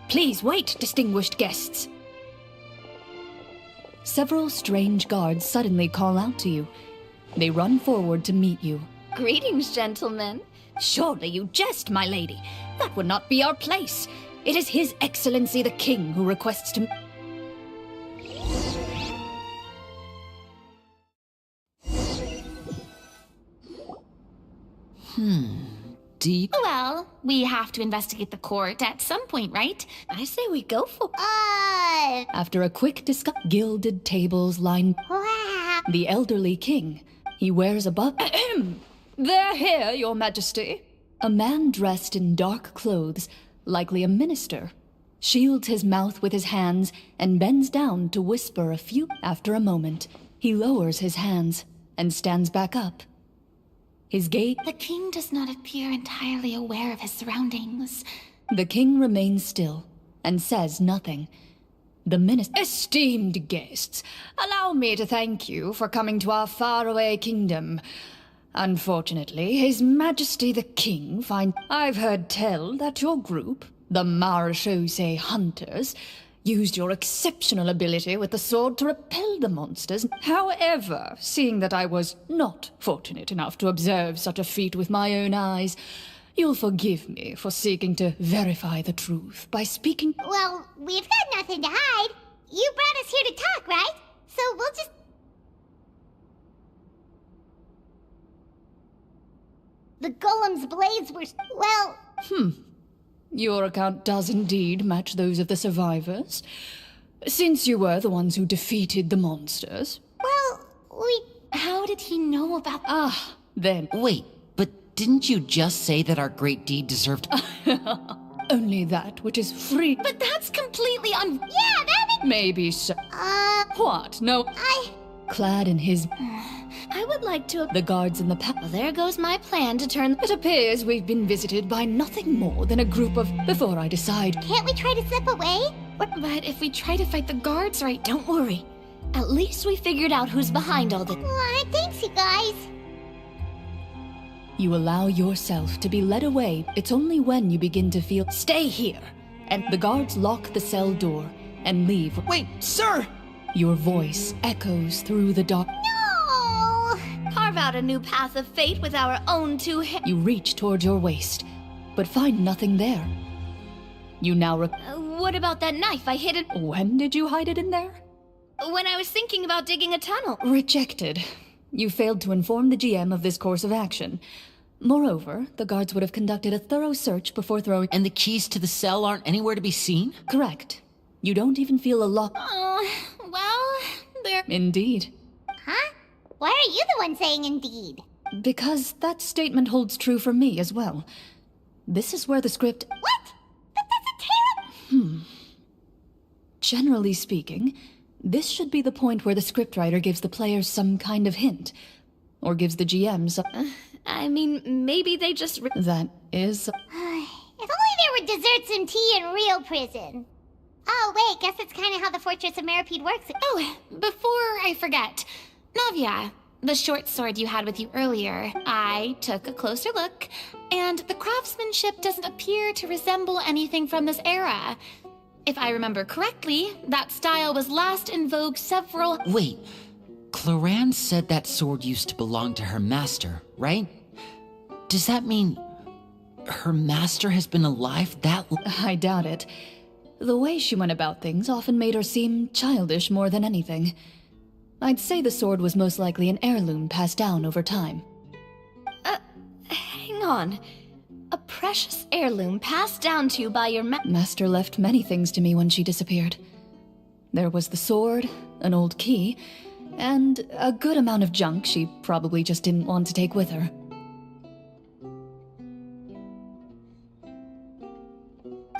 please wait, distinguished guests. Several strange guards suddenly call out to you. They run forward to meet you. Greetings, gentlemen. Surely you jest, my lady. That would not be our place. It is His Excellency the King who requests to... Deep? Well, we have to investigate the court at some point, right? I say we go for... After a quick discussion, gilded tables line the elderly king. He wears above... They're here, your majesty. A man dressed in dark clothes, likely a minister, shields his mouth with his hands and bends down to whisper a few... After a moment, he lowers his hands and stands back up. His gaze... The king does not appear entirely aware of his surroundings. The king remains still and says nothing. The minister... Esteemed guests, allow me to thank you for coming to our faraway kingdom. Unfortunately, His Majesty the King I've heard tell that your group, the Marechaussee Hunters, used your exceptional ability with the sword to repel the monsters. However, seeing that I was not fortunate enough to observe such a feat with my own eyes, you'll forgive me for seeking to verify the truth by speaking... Well, we've got nothing to hide. You brought us here to talk, right? So we'll just... The golem's blades were... well... Your account does indeed match those of the survivors. Since you were the ones who defeated the monsters. Well, we... How did he know about... Then... Wait, but didn't you just say that our great deed deserved... Only that which is free... But that's completely Yeah, that makes... Maybe so. What? No... Clad in his... I would like to... The guards in the Well, there goes my plan to turn... It appears we've been visited by nothing more than a group of... Before I decide... Can't we try to slip away? But if we try to fight the guards right, don't worry. At least we figured out who's behind all the... Thanks, you guys. You allow yourself to be led away. It's only when you begin to feel... Stay here! And the guards lock the cell door and leave. Wait, sir! Your voice echoes through the dark... Carve out a new path of fate with our own two hands. You reach toward your waist, but find nothing there. You now what about that knife I hid it? When did you hide it in there? When I was thinking about digging a tunnel. Rejected. You failed to inform the GM of this course of action. Moreover, the guards would have conducted a thorough search before throwing... And the keys to the cell aren't anywhere to be seen? Correct. You don't even feel a lock... Well, there... Indeed. Huh? Why are you the one saying indeed? Because that statement holds true for me as well. This is where the script... What? But that's a terrible... Generally speaking, this should be the point where the scriptwriter gives the players some kind of hint. Or gives the GM some... I mean, maybe they just... That is... If only there were desserts and tea in real prison. Oh, wait, guess that's kind of how the Fortress of Meripede works. Oh, before I forget... Navia, the short sword you had with you earlier, I took a closer look, and the craftsmanship doesn't appear to resemble anything from this era. If I remember correctly, that style was last in vogue several... Wait, Cloran said that sword used to belong to her master, right? Does that mean her master has been alive that long? I doubt it. The way she went about things often made her seem childish more than anything. I'd say the sword was most likely an heirloom passed down over time. Hang on. A precious heirloom passed down to you by your Master left many things to me when she disappeared. There was the sword, an old key, and a good amount of junk she probably just didn't want to take with her.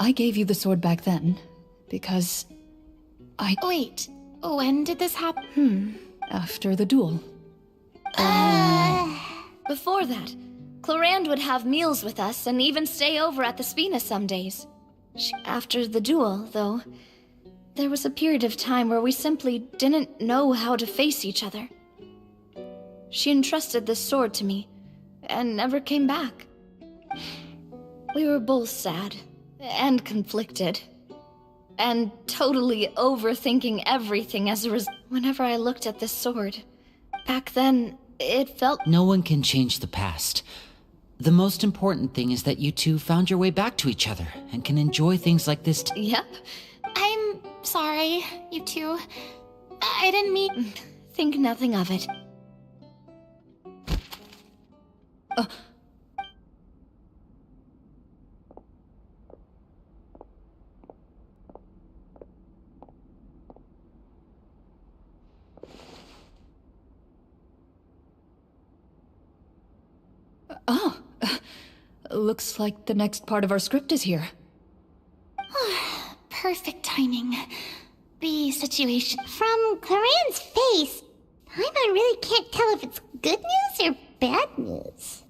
I gave you the sword back then, because Wait. When did this happen? After the duel. Before that, Clorand would have meals with us and even stay over at the Spina some days. After the duel, though, there was a period of time where we simply didn't know how to face each other. She entrusted this sword to me, and never came back. We were both sad, and conflicted, and totally overthinking everything as a result. Whenever I looked at this sword, back then, it felt— No one can change the past. The most important thing is that you two found your way back to each other and can enjoy things like this. Yep. I'm sorry, you two. I didn't mean— Think nothing of it. Looks like the next part of our script is here. Perfect timing. The situation. From Claren's face, I really can't tell if it's good news or bad news.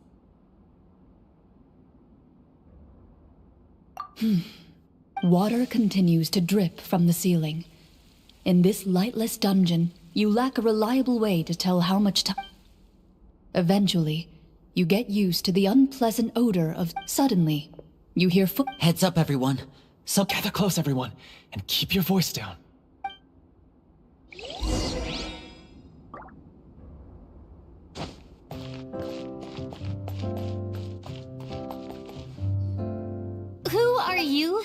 Water continues to drip from the ceiling. In this lightless dungeon, you lack a reliable way to tell how much time. Eventually, you get used to the unpleasant odor of— Suddenly, you hear foot— Heads up, everyone. Gather close, everyone, and keep your voice down. Who are you?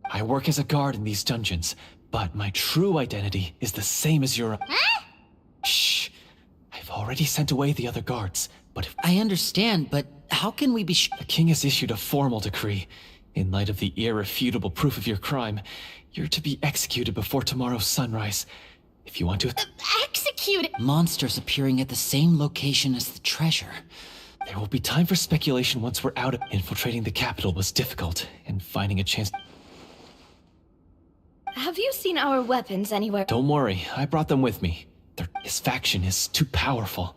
I work as a guard in these dungeons, but my true identity is the same as your— Huh? Shh! I've already sent away the other guards, but if— I understand, but how can we be The king has issued a formal decree. In light of the irrefutable proof of your crime, you're to be executed before tomorrow's sunrise. If you want to— Executed? Monsters appearing at the same location as the treasure. There will be time for speculation once we're out of— Infiltrating the capital was difficult, and finding a chance— Have you seen our weapons anywhere? Don't worry, I brought them with me. His faction is too powerful.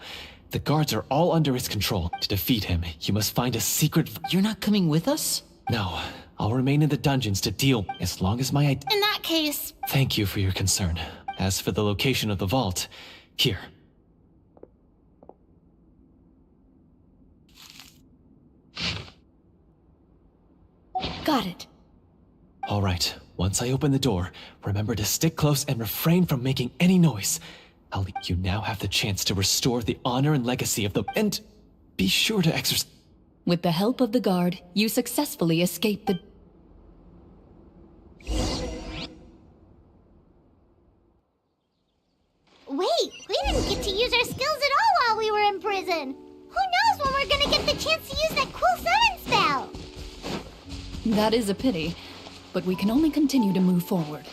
The guards are all under his control. To defeat him, you must find a secret— You're not coming with us? No, I'll remain in the dungeons to deal as long as my— In that case— Thank you for your concern. As for the location of the vault, here. Got it. All right, once I open the door, remember to stick close and refrain from making any noise. You now have the chance to restore the honor and legacy of the— And be sure to exercise— With the help of the guard, you successfully escape the— Wait, we didn't get to use our skills at all while we were in prison. Who knows when we're gonna get the chance to use that cool summon spell? That is a pity, but we can only continue to move forward.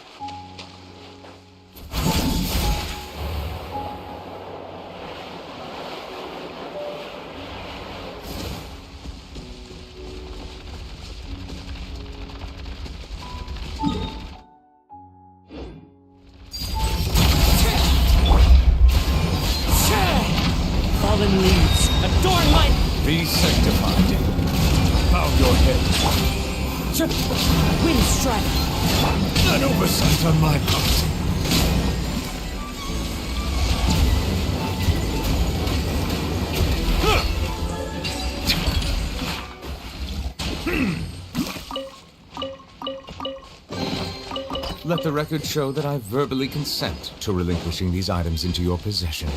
Fallen leaves, adorn my— Be sanctified. Bow your head. Wind strike! An oversight on my part. Let the record show that I verbally consent to relinquishing these items into your possession.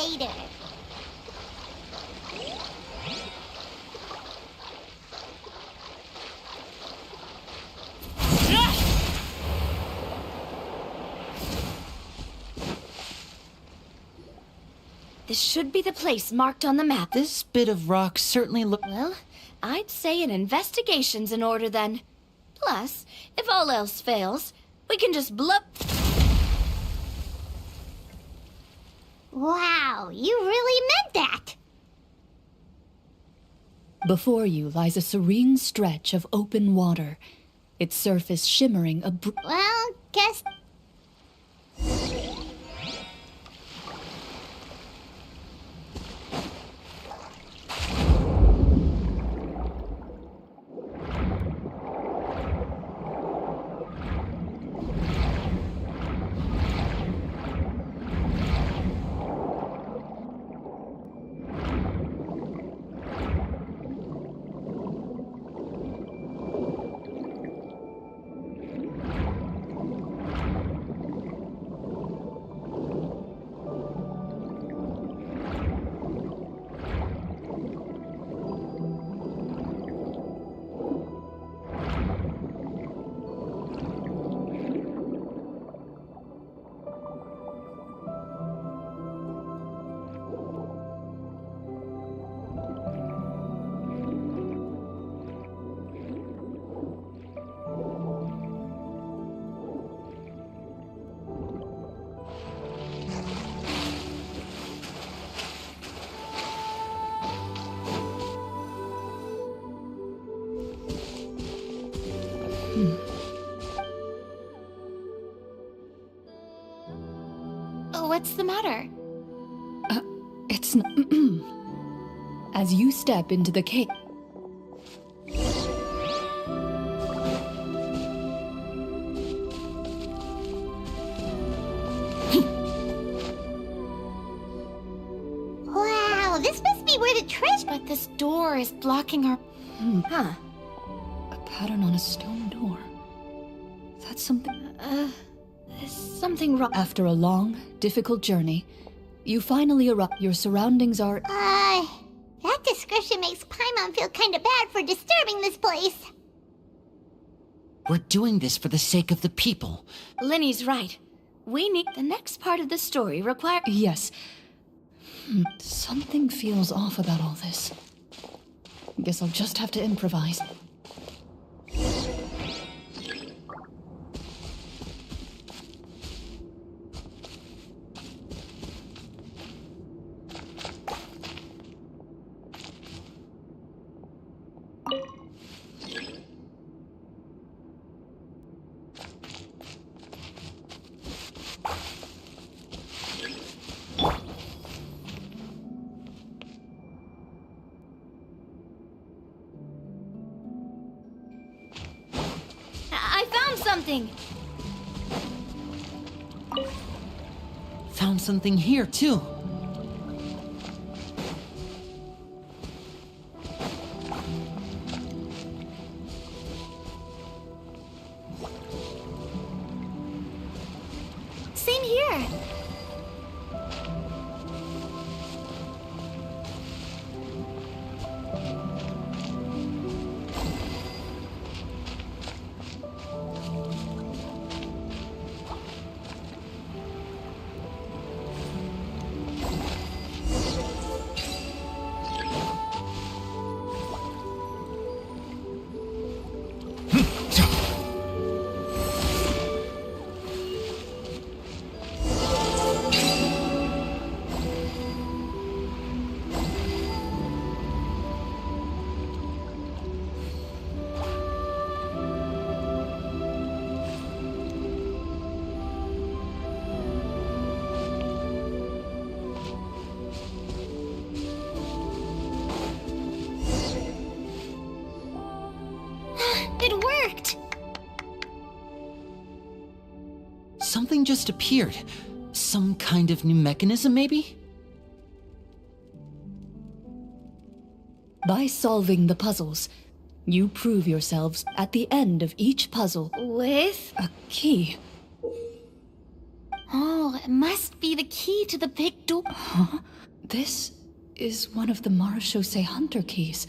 later. This should be the place marked on the map. This bit of rock certainly looks... Well, I'd say an investigation's in order then. Plus, if all else fails, we can just Wow, you really meant that! Before you lies a serene stretch of open water, its surface shimmering Well, guess... What's the matter? It's As you step into the cave... Wow, this must be where the treasure... But this door is blocking our... Huh. A pattern on a stone door. That's something... There's something wrong. After a long, difficult journey, you finally arrive. Your surroundings are... That description makes Paimon feel kinda bad for disturbing this place. We're doing this for the sake of the people. Linny's right. We need... The next part of the story require... Yes. Something feels off about all this. Guess I'll just have to improvise. Something. Found something here, too. Same here. It worked! Something just appeared. Some kind of new mechanism, maybe? By solving the puzzles, you prove yourselves at the end of each puzzle with a key. Oh, it must be the key to the big door. Huh? This is one of the Marechaussee Hunter keys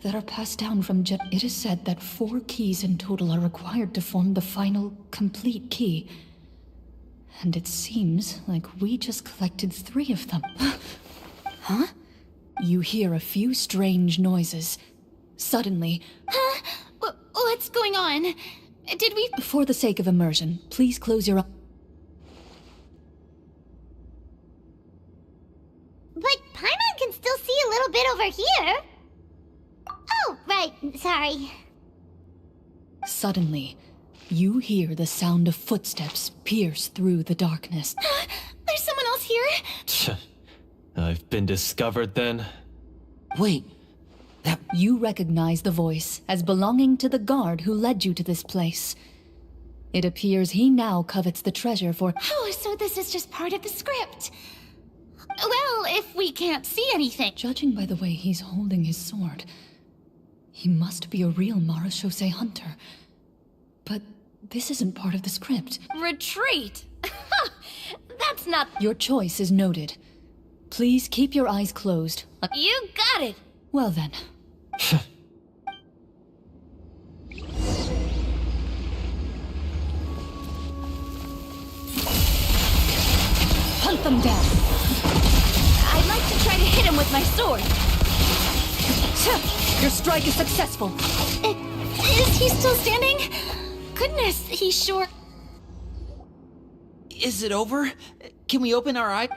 that are passed down from It is said that 4 keys in total are required to form the final, complete key. And it seems like we just collected 3 of them. Huh? You hear a few strange noises. Suddenly... Huh? What's going on? Did we... For the sake of immersion, please close your eyes. But Paimon can still see a little bit over here. Oh, right. Sorry. Suddenly, you hear the sound of footsteps pierce through the darkness. There's someone else here? I've been discovered then? Wait, You recognize the voice as belonging to the guard who led you to this place. It appears he now covets the treasure for... Oh, so this is just part of the script. Well, if we can't see anything... Judging by the way he's holding his sword, he must be a real Marechaussee Hunter. But this isn't part of the script. Retreat! That's not... Your choice is noted. Please keep your eyes closed. You got it! Well then. Hunt them down! I'd like to try to hit him with my sword. Your strike is successful. Is he still standing? Goodness, he's sure... Is it over? Can we open our eyes?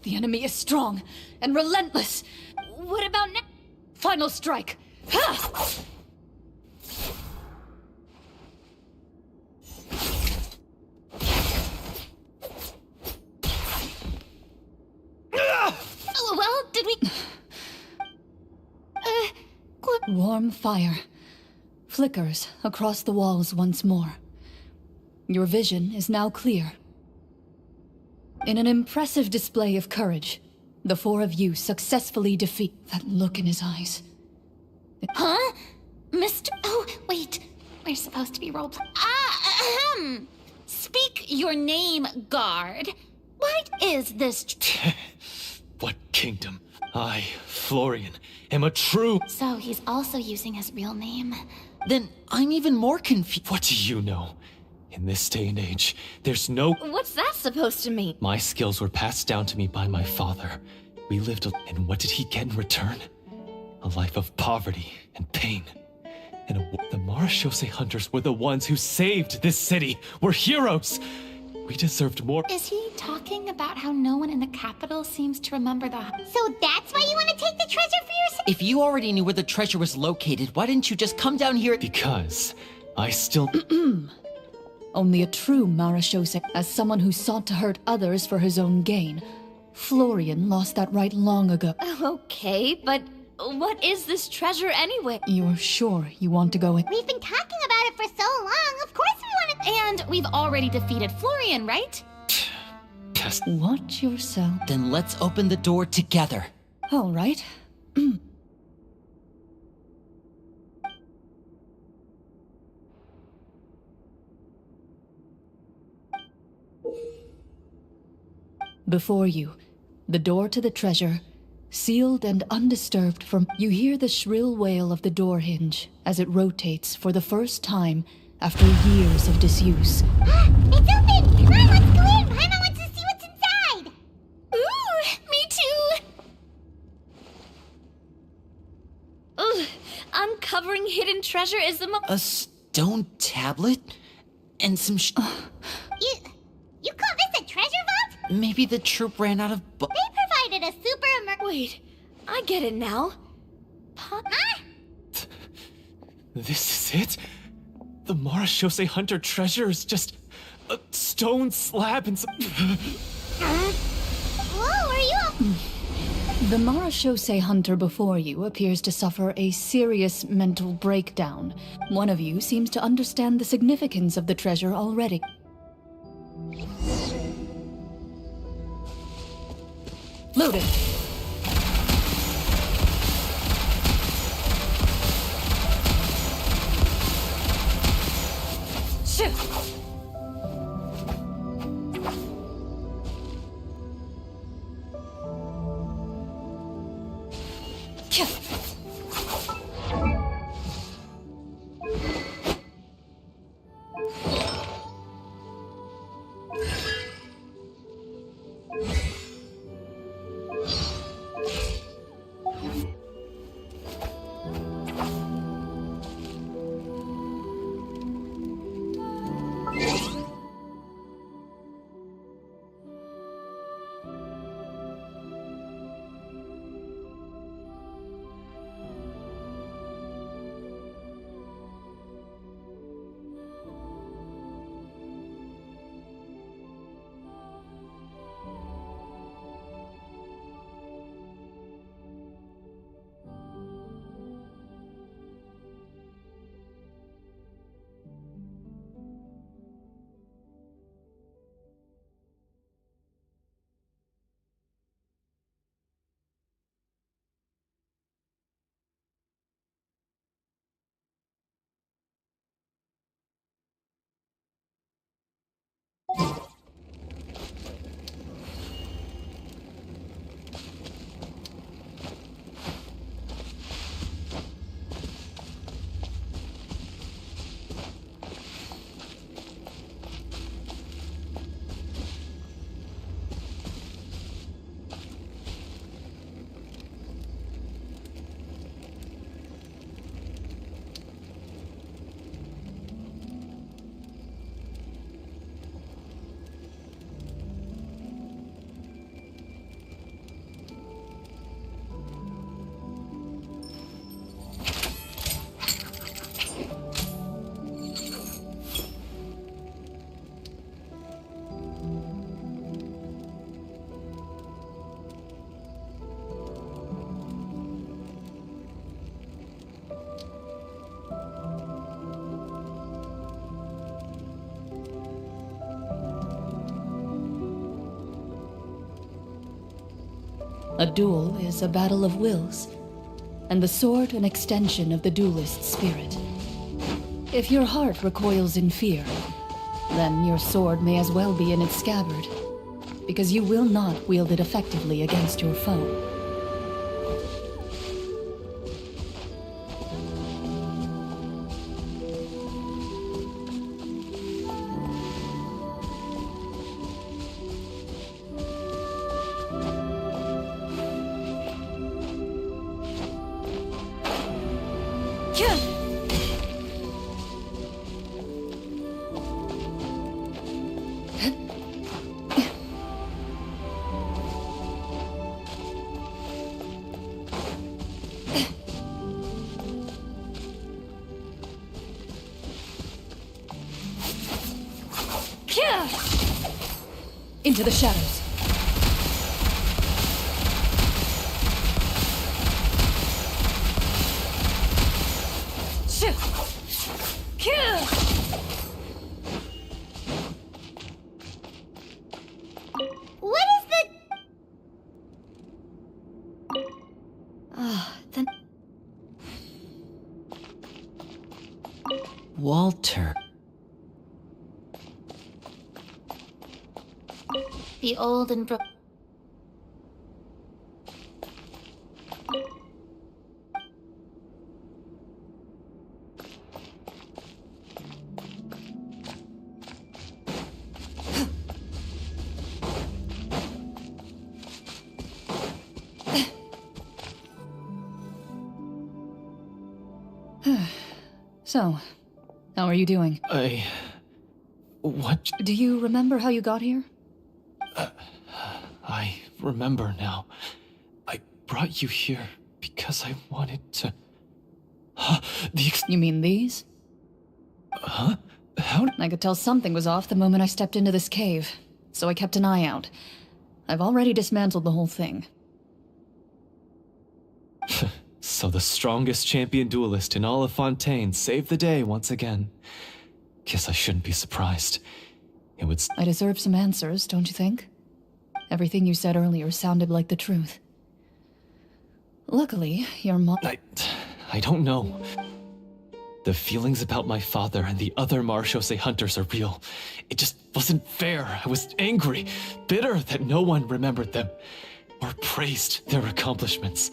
The enemy is strong and relentless. What about now? Final strike. Ha! Well, did we... Warm fire flickers across the walls once more. Your vision is now clear. In an impressive display of courage, the 4 of you successfully defeat... That look in his eyes. Huh? Mr... Oh, wait. We're supposed to be roleplaying. Speak your name, guard. What is this... What kingdom? I, Florian, am a true... So he's also using his real name. Then I'm even more confused. What do you know? In this day and age, there's no... What's that supposed to mean? My skills were passed down to me by my father. We lived and what did he get in return? A life of poverty and pain. And the Marechaussee Hunters were the ones who saved this city. We're heroes! We deserved more. Is he talking about how no one in the capital seems to remember the... So that's why you want to take the treasure for yourself? If you already knew where the treasure was located, why didn't you just come down here? Because I still... Only a true Marechaussee, as someone who sought to hurt others for his own gain. Florian lost that right long ago. Okay, but what is this treasure anyway? You're sure you want to go in? We've been talking about it for so long. Of course we want to... And we've already defeated Florian, right? Watch yourself. Then let's open the door together. All right. Before you, the door to the treasure, sealed and undisturbed from... You hear the shrill wail of the door hinge as it rotates for the first time after years of disuse. It's open! Come on, let's go in! Paimon wants to see what's inside! Ooh, me too! Ugh, uncovering hidden treasure is the most... A stone tablet? And some You call this a treasure vault? Maybe the troop ran out of They provided a super Wait, I get it now. This is it? The Marechaussee Hunter treasure is just a stone slab and some... Whoa, are you... The Marechaussee Hunter before you appears to suffer a serious mental breakdown. One of you seems to understand the significance of the treasure already. Loaded. A duel is a battle of wills, and the sword an extension of the duelist's spirit. If your heart recoils in fear, then your sword may as well be in its scabbard, because you will not wield it effectively against your foe. Into the shadows. What is the... Then... Walter. The old and So, how are you doing? What? Do you remember how you got here? I remember now. I brought you here because I wanted to... You mean these? Huh? How? I could tell something was off the moment I stepped into this cave, so I kept an eye out. I've already dismantled the whole thing. So the strongest champion duelist in all of Fontaine saved the day once again. Guess I shouldn't be surprised. It would... I deserve some answers, don't you think? Everything you said earlier sounded like the truth. Luckily, your mom... I don't know. The feelings about my father and the other Marchose hunters are real. It just wasn't fair. I was angry, bitter that no one remembered them or praised their accomplishments.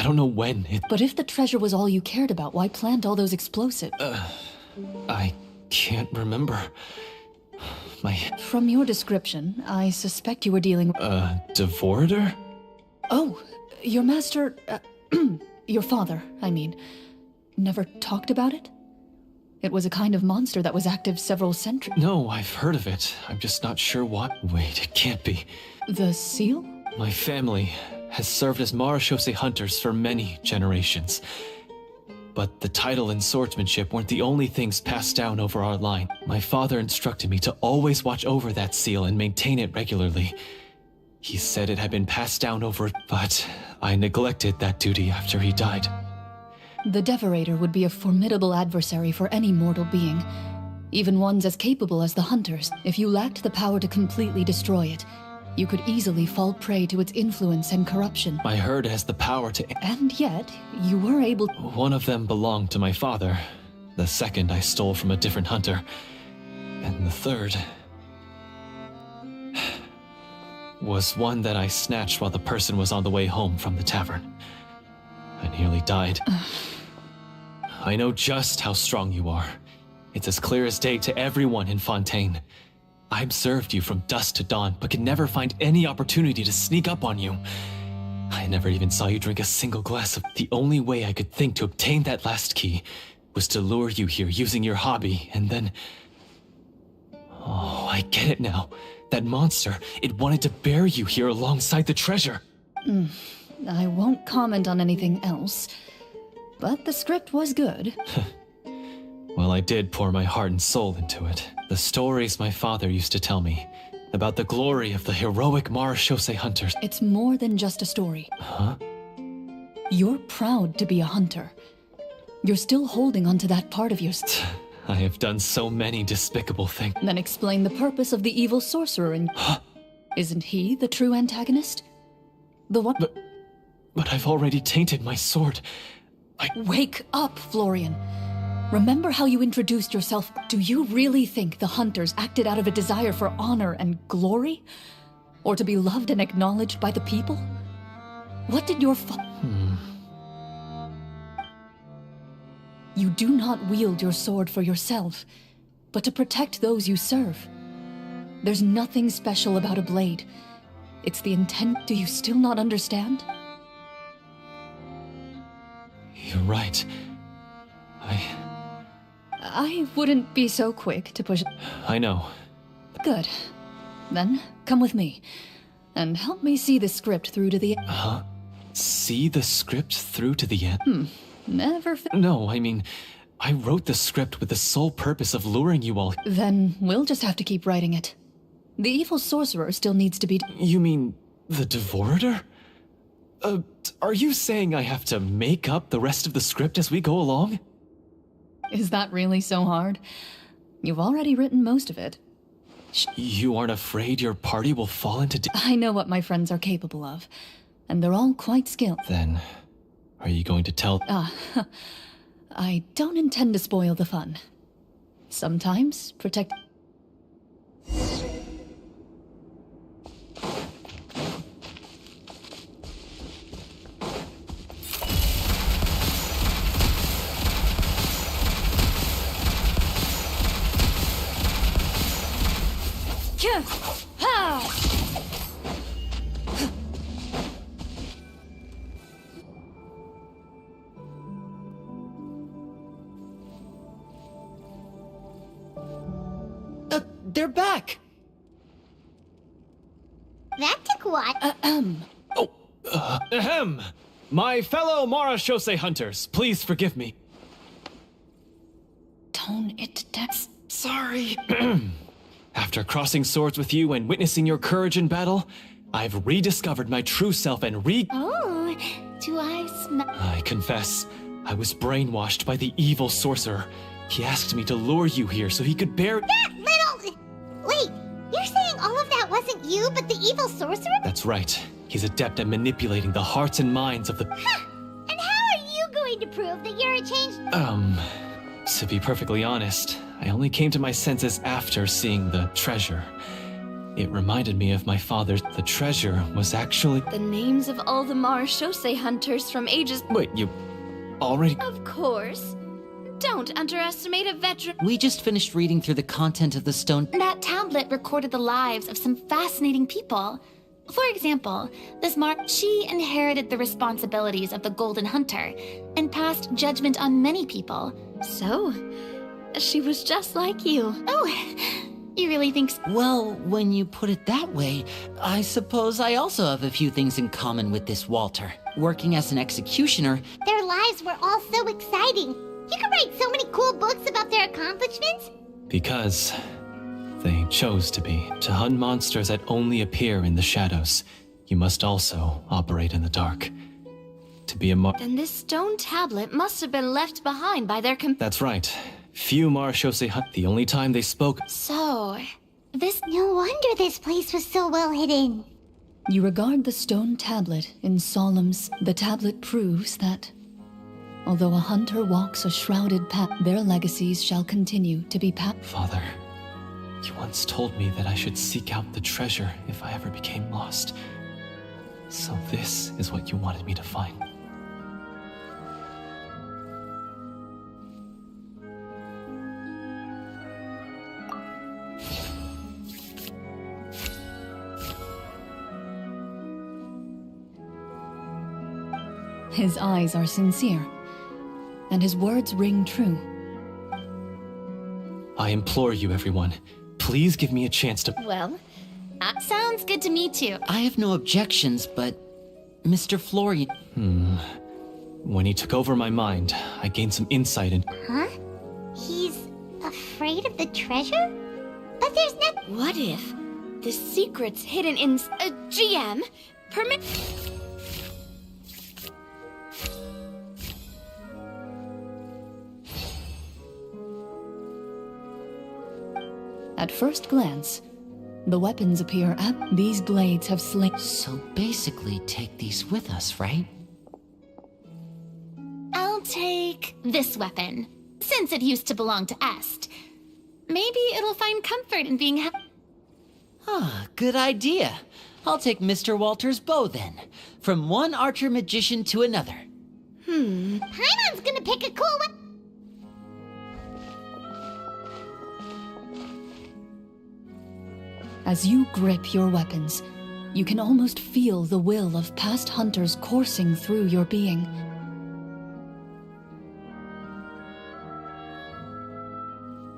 I don't know when it... But if the treasure was all you cared about, why plant all those explosives? I can't remember. From your description, I suspect you were dealing... Devorator? Oh, your master... your father, I mean, never talked about it? It was a kind of monster that was active several centuries... No, I've heard of it. I'm just not sure what... Wait, it can't be. The seal? My family has served as Marachose hunters for many generations. But the title and swordsmanship weren't the only things passed down over our line. My father instructed me to always watch over that seal and maintain it regularly. He said it had been passed down over, but I neglected that duty after he died. The Devorator would be a formidable adversary for any mortal being, even ones as capable as the Hunters. If you lacked the power to completely destroy it, you could easily fall prey to its influence and corruption. I heard it has the power to... And yet, you were able... One of them belonged to my father. The second I stole from a different hunter. And the third... was one that I snatched while the person was on the way home from the tavern. I nearly died. I know just how strong you are. It's as clear as day to everyone in Fontaine. I observed you from dusk to dawn, but could never find any opportunity to sneak up on you. I never even saw you drink a single glass of... The only way I could think to obtain that last key was to lure you here using your hobby, and then... Oh, I get it now. That monster, it wanted to bury you here alongside the treasure. I won't comment on anything else, but the script was good. Well, I did pour my heart and soul into it. The stories my father used to tell me about the glory of the heroic Marachose hunters. It's more than just a story. Huh? You're proud to be a hunter. You're still holding onto that part of yourself. I have done so many despicable things. Then explain the purpose of the evil sorcerer and... Isn't he the true antagonist? The one... But I've already tainted my sword. Wake up, Florian. Remember how you introduced yourself? Do you really think the hunters acted out of a desire for honor and glory? Or to be loved and acknowledged by the people? What did your You do not wield your sword for yourself, but to protect those you serve. There's nothing special about a blade. It's the intent. Do you still not understand? You're right. I wouldn't be so quick to push... I know. Good. Then, come with me, and help me see the script through to the... Huh? See the script through to the end? Never... No, I mean, I wrote the script with the sole purpose of luring you all... Then we'll just have to keep writing it. The evil sorcerer still needs to be... You mean the Devorator? Are you saying I have to make up the rest of the script as we go along? Is that really so hard? You've already written most of it. You aren't afraid your party will fall into... I know what my friends are capable of, and they're all quite skilled. Then, are you going to tell... I don't intend to spoil the fun. Sometimes, protect... They're back! That took what? Ahem! My fellow Marachose hunters, please forgive me. Tone it down. Sorry. After crossing swords with you and witnessing your courage in battle, I've rediscovered my true self and Oh, do I smell... I confess, I was brainwashed by the evil sorcerer. He asked me to lure you here so he could bear... That little... Wait, you're saying all of that wasn't you, but the evil sorcerer? That's right. He's adept at manipulating the hearts and minds of the... Huh. And how are you going to prove that you're a changed... To be perfectly honest, I only came to my senses after seeing the treasure. It reminded me of my father's. The treasure was actually. The names of all the Marechaussee hunters from ages. Wait, you already. Of course. Don't underestimate a veteran. We just finished reading through the content of the stone. That tablet recorded the lives of some fascinating people. For example, this she inherited the responsibilities of the Golden Hunter and passed judgment on many people. So, she was just like you. Oh, you really think so? Well, when you put it that way, I suppose I also have a few things in common with this Walter. Working as an executioner. Their lives were all so exciting. You could write so many cool books about their accomplishments. Because they chose to be. To hunt monsters that only appear in the shadows, you must also operate in the dark. To be a Then this stone tablet must have been left behind by their That's right. Few Marechaussee hunt. The only time they spoke. So, this... No wonder this place was so well hidden. You regard the stone tablet in Solemn's. The tablet proves that, although a hunter walks a shrouded path, their legacies shall continue to be Father, you once told me that I should seek out the treasure if I ever became lost. So this is what you wanted me to find. His eyes are sincere, and his words ring true. I implore you, everyone, please give me a chance to. Well, that sounds good to me too. I have no objections, but Mr. Florian. When he took over my mind, I gained some insight into. Huh? He's afraid of the treasure? But there's no. What if the secret's hidden in a GM? Permit. At first glance, the weapons appear these blades have slain. So basically, take these with us, right? I'll take this weapon, since it used to belong to Est. Maybe it'll find comfort in being Good idea. I'll take Mr. Walter's bow then. From one archer magician to another. Paimon's gonna pick a cool one. As you grip your weapons, you can almost feel the will of past hunters coursing through your being.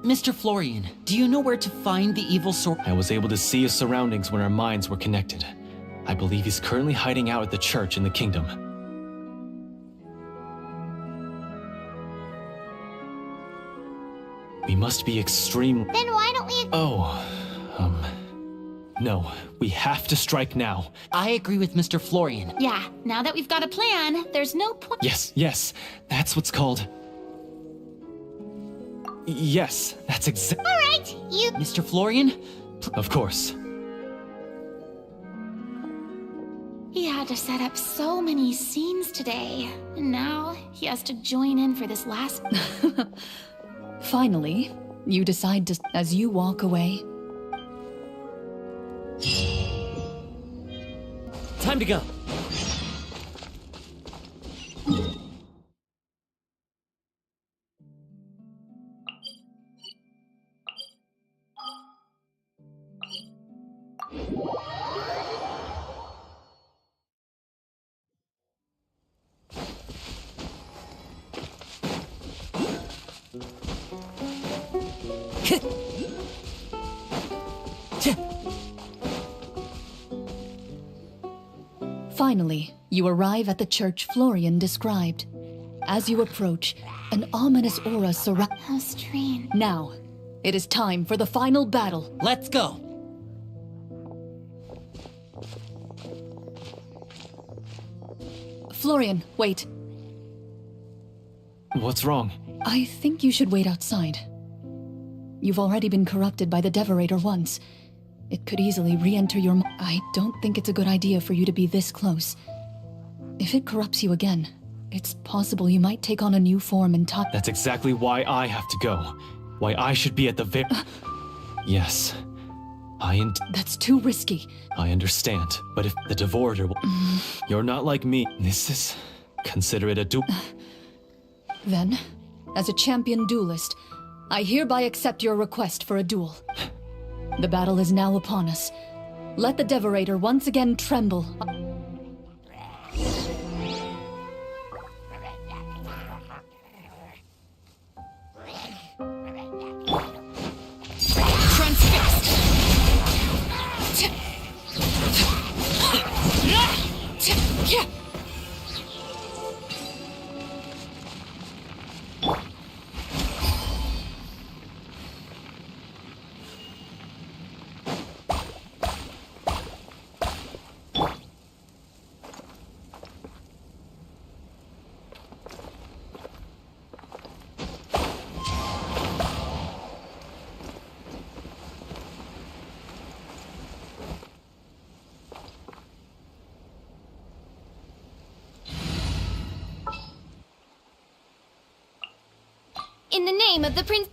Mr. Florian, do you know where to find the evil sword? I was able to see his surroundings when our minds were connected. I believe he's currently hiding out at the church in the kingdom. We must be extreme. Then why don't we... No, we have to strike now. I agree with Mr. Florian. Yeah, now that we've got a plan, there's no point. Yes, that's what's called. Yes, that's exactly. All right, you... Mr. Florian? Of course. He had to set up so many scenes today, and now he has to join in for this last... Finally, you decide to... As you walk away... Time to go. Finally, you arrive at the church Florian described. As you approach, an ominous aura surrounds... How strange. Now, it is time for the final battle. Let's go! Florian, wait. What's wrong? I think you should wait outside. You've already been corrupted by the Devorator once. It could easily re-enter your mind. I don't think it's a good idea for you to be this close. If it corrupts you again, it's possible you might take on a new form in time. That's exactly why I have to go. Why I should be at the Yes. That's too risky. I understand, but if the Devorator You're not like me. This is... Consider it a duel. Then, as a champion duelist, I hereby accept your request for a duel. The battle is now upon us. Let the Devorator once again tremble. In the name of the prince...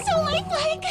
So lifelike!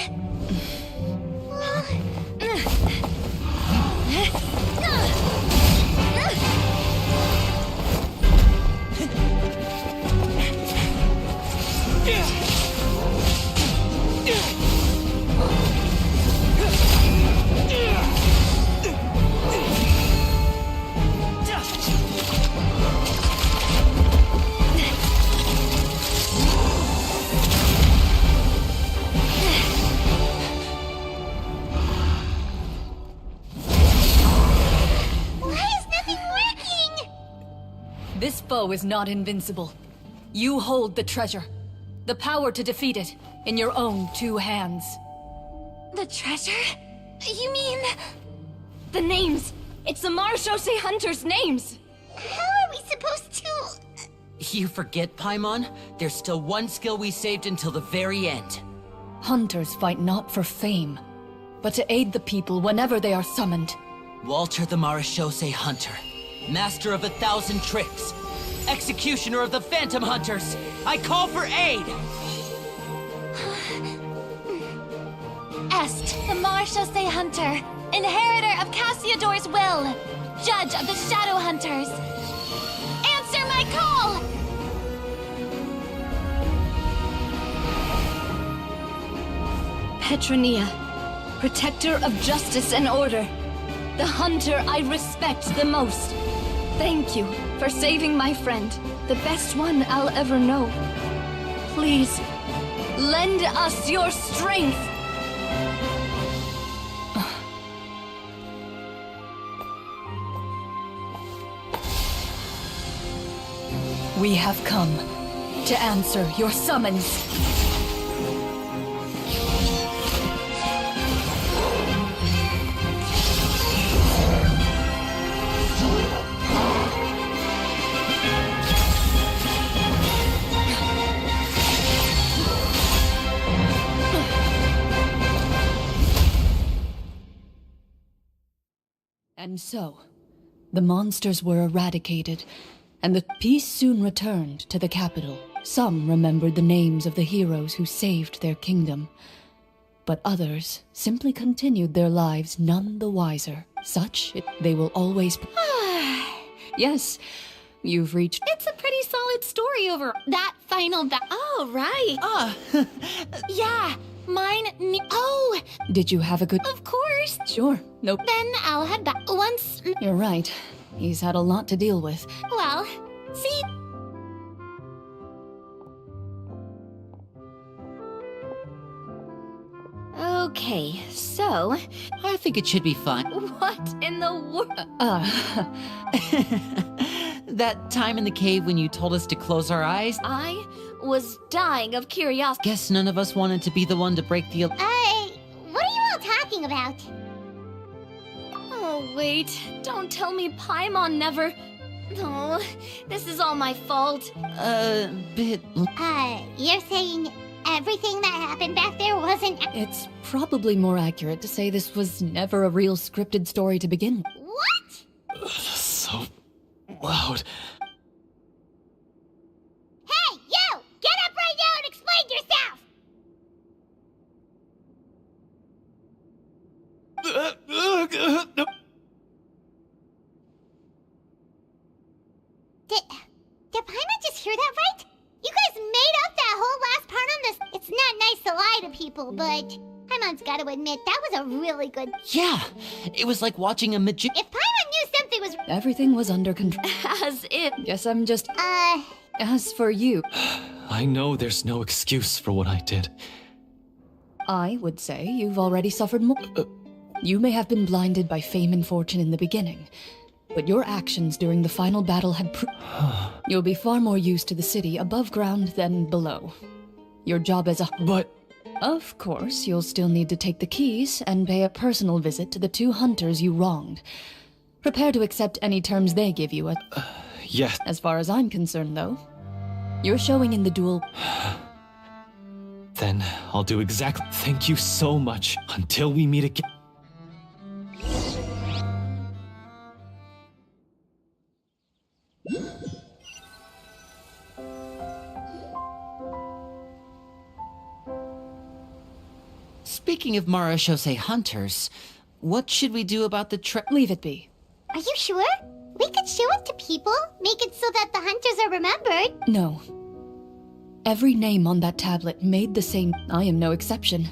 This foe is not invincible. You hold the treasure. The power to defeat it in your own 2 hands. The treasure? You mean... The names! It's the Marshose Hunters' names! How are we supposed to... You forget, Paimon? There's still one skill we saved until the very end. Hunters fight not for fame, but to aid the people whenever they are summoned. Walter the Marashose Hunter, master of 1,000 tricks, executioner of the Phantom Hunters, I call for aid! Est, the Marshose Hunter, inheritor of Cassiodor's will, judge of the Shadow Hunters. Answer my call! Petronia, protector of justice and order, the hunter I respect the most. Thank you for saving my friend, the best one I'll ever know. Please, lend us your strength. We have come to answer your summons. And so, the monsters were eradicated, and the peace soon returned to the capital. Some remembered the names of the heroes who saved their kingdom, but others simply continued their lives none the wiser. They will always... Yes, you've reached... It's a pretty solid story over that final Oh, right. Yeah, mine... Oh! Did you have a good... Of course. Sure, nope. Then I'll head back once... You're right. He's had a lot to deal with. Well, see... Okay, so... I think it should be fun. What in the world? That time in the cave when you told us to close our eyes? I was dying of curiosity. Guess none of us wanted to be the one to break the... What are you all talking about? Oh, wait. Don't tell me Paimon never... No, this is all my fault. Bit... You're saying everything that happened back there wasn't... It's probably more accurate to say this was never a real scripted story to begin with. What? So loud. Hey, you! Get up right now and explain yourself! Did Paimon just hear that right? You guys made up that whole last part on this. It's not nice to lie to people, but Paimon's got to admit, that was a really good... Yeah, it was like watching a magic... If Paimon knew something was... Everything was under control. As if... Guess I'm just... As for you... I know there's no excuse for what I did. I would say you've already suffered more. You may have been blinded by fame and fortune in the beginning, but your actions during the final battle had You'll be far more used to the city above ground than below. Your job as a... But... Of course, you'll still need to take the keys and pay a personal visit to the 2 hunters you wronged. Prepare to accept any terms they give you. Yes. As far as I'm concerned, though, you're showing in the duel... Then I'll do exactly... Thank you so much. Until we meet again... Speaking of Marashose hunters, what should we do about the Leave it be. Are you sure? We could show it to people, make it so that the hunters are remembered. No. Every name on that tablet made the same... I am no exception.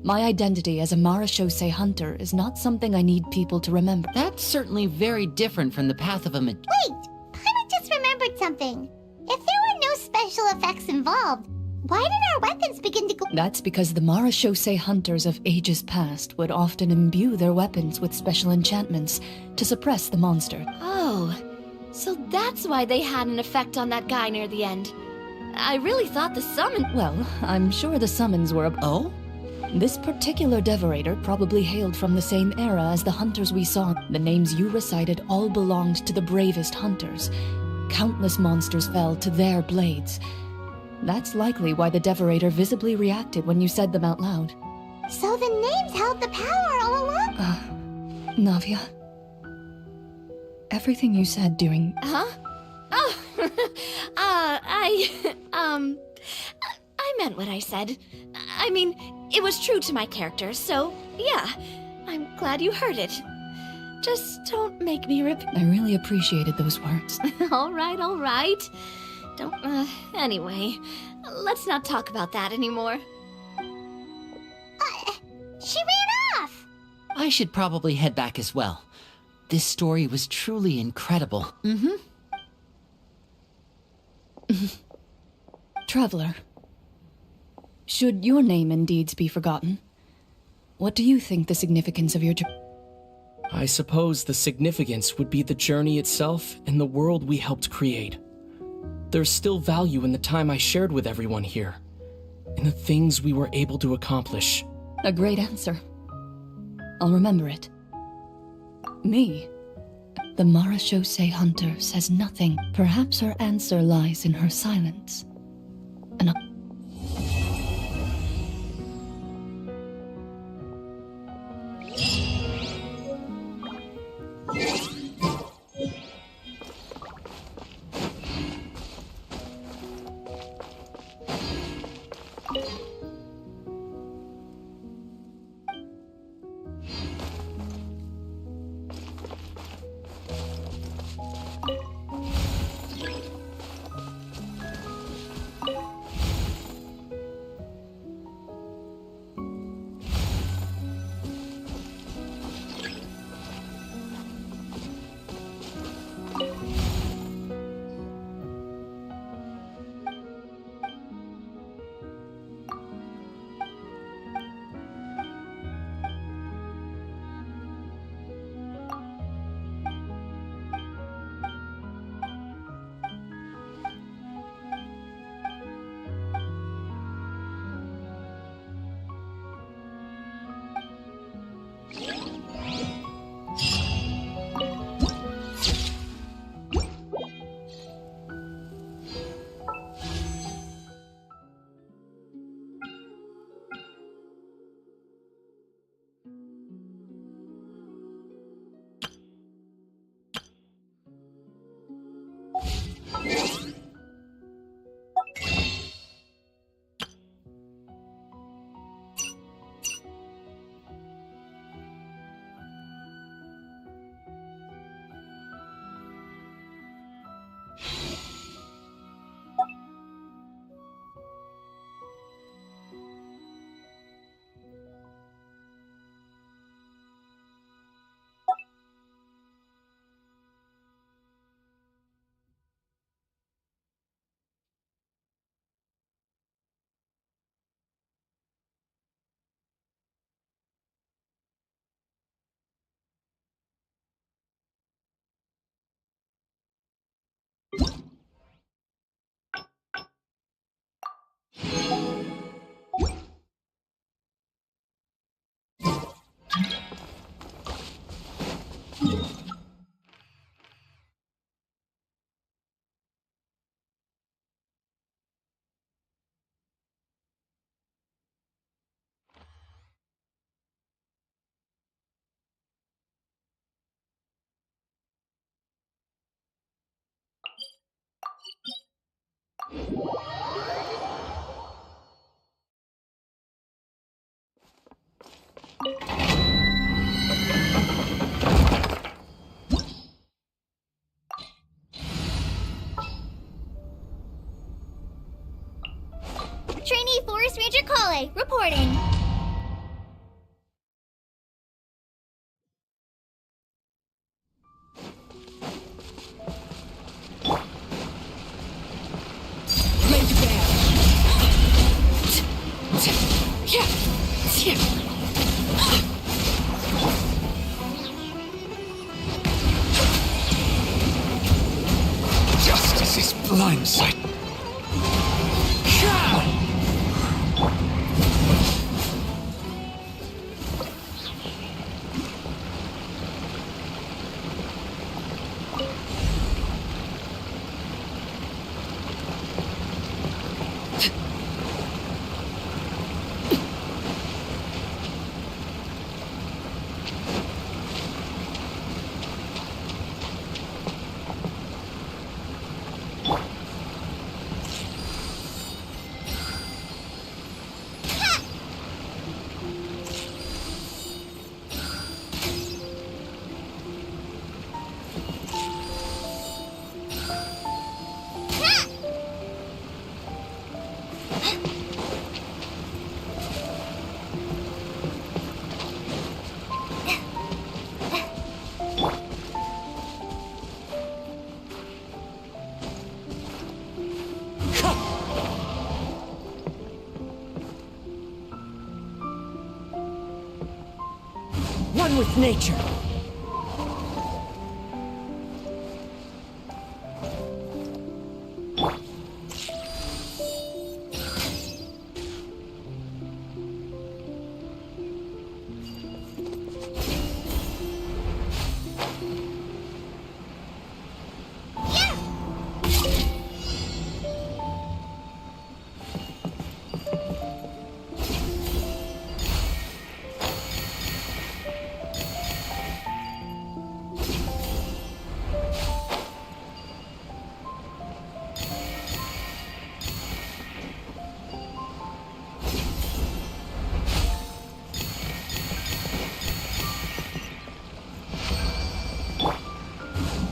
My identity as a Marashose hunter is not something I need people to remember. That's certainly very different from the path of a Wait! Paimon just remembered something. If there were no special effects involved, why did our weapons begin to go... That's because the Marashose hunters of ages past would often imbue their weapons with special enchantments to suppress the monster. Oh, so that's why they had an effect on that guy near the end. I really thought the summon... Well, I'm sure the summons were... Oh? This particular Devorator probably hailed from the same era as the hunters we saw. The names you recited all belonged to the bravest hunters. Countless monsters fell to their blades. That's likely why the Devorator visibly reacted when you said them out loud. So the names held the power all along? Navia. Everything you said during... Huh? Oh, I meant what I said. I mean, it was true to my character, so yeah, I'm glad you heard it. Just don't make me I really appreciated those words. All right. Don't, anyway, let's not talk about that anymore. She ran off! I should probably head back as well. This story was truly incredible. Traveler. Should your name and deeds be forgotten, what do you think the significance of your I suppose the significance would be the journey itself and the world we helped create. there's still value in the time I shared with everyone here, in the things we were able to accomplish. A great answer. I'll remember it. Me? The Marachose hunter says nothing. Perhaps her answer lies in her silence. And Trainee Forest Ranger Kale, reporting. Justice is blindsight. One with nature.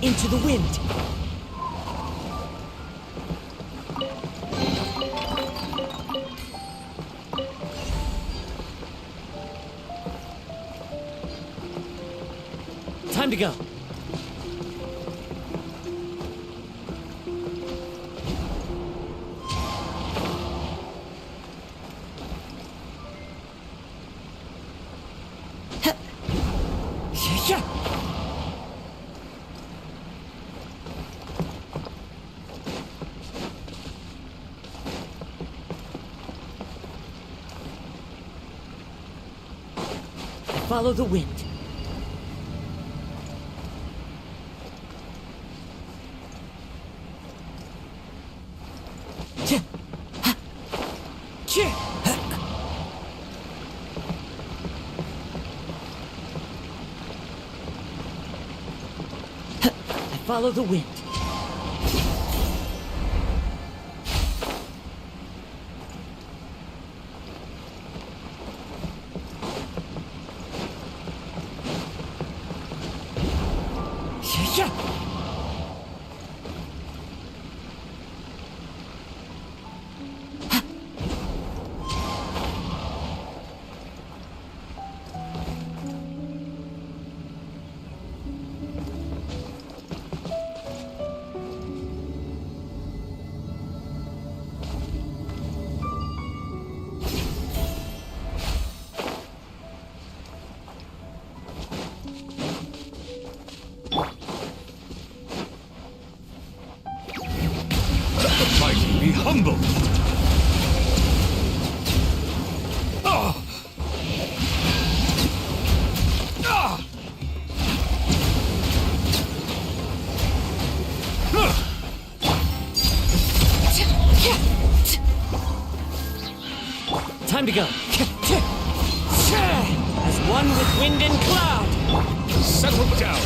Into the wind! Time to go! Follow the wind. Follow the wind. Be humble! Ah! Ah! Time to go! As one with wind and cloud! Settle down!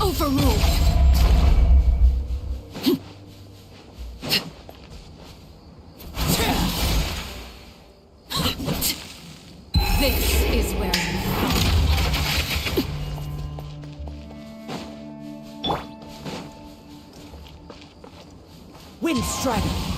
Overruled. This is where Wind Strider!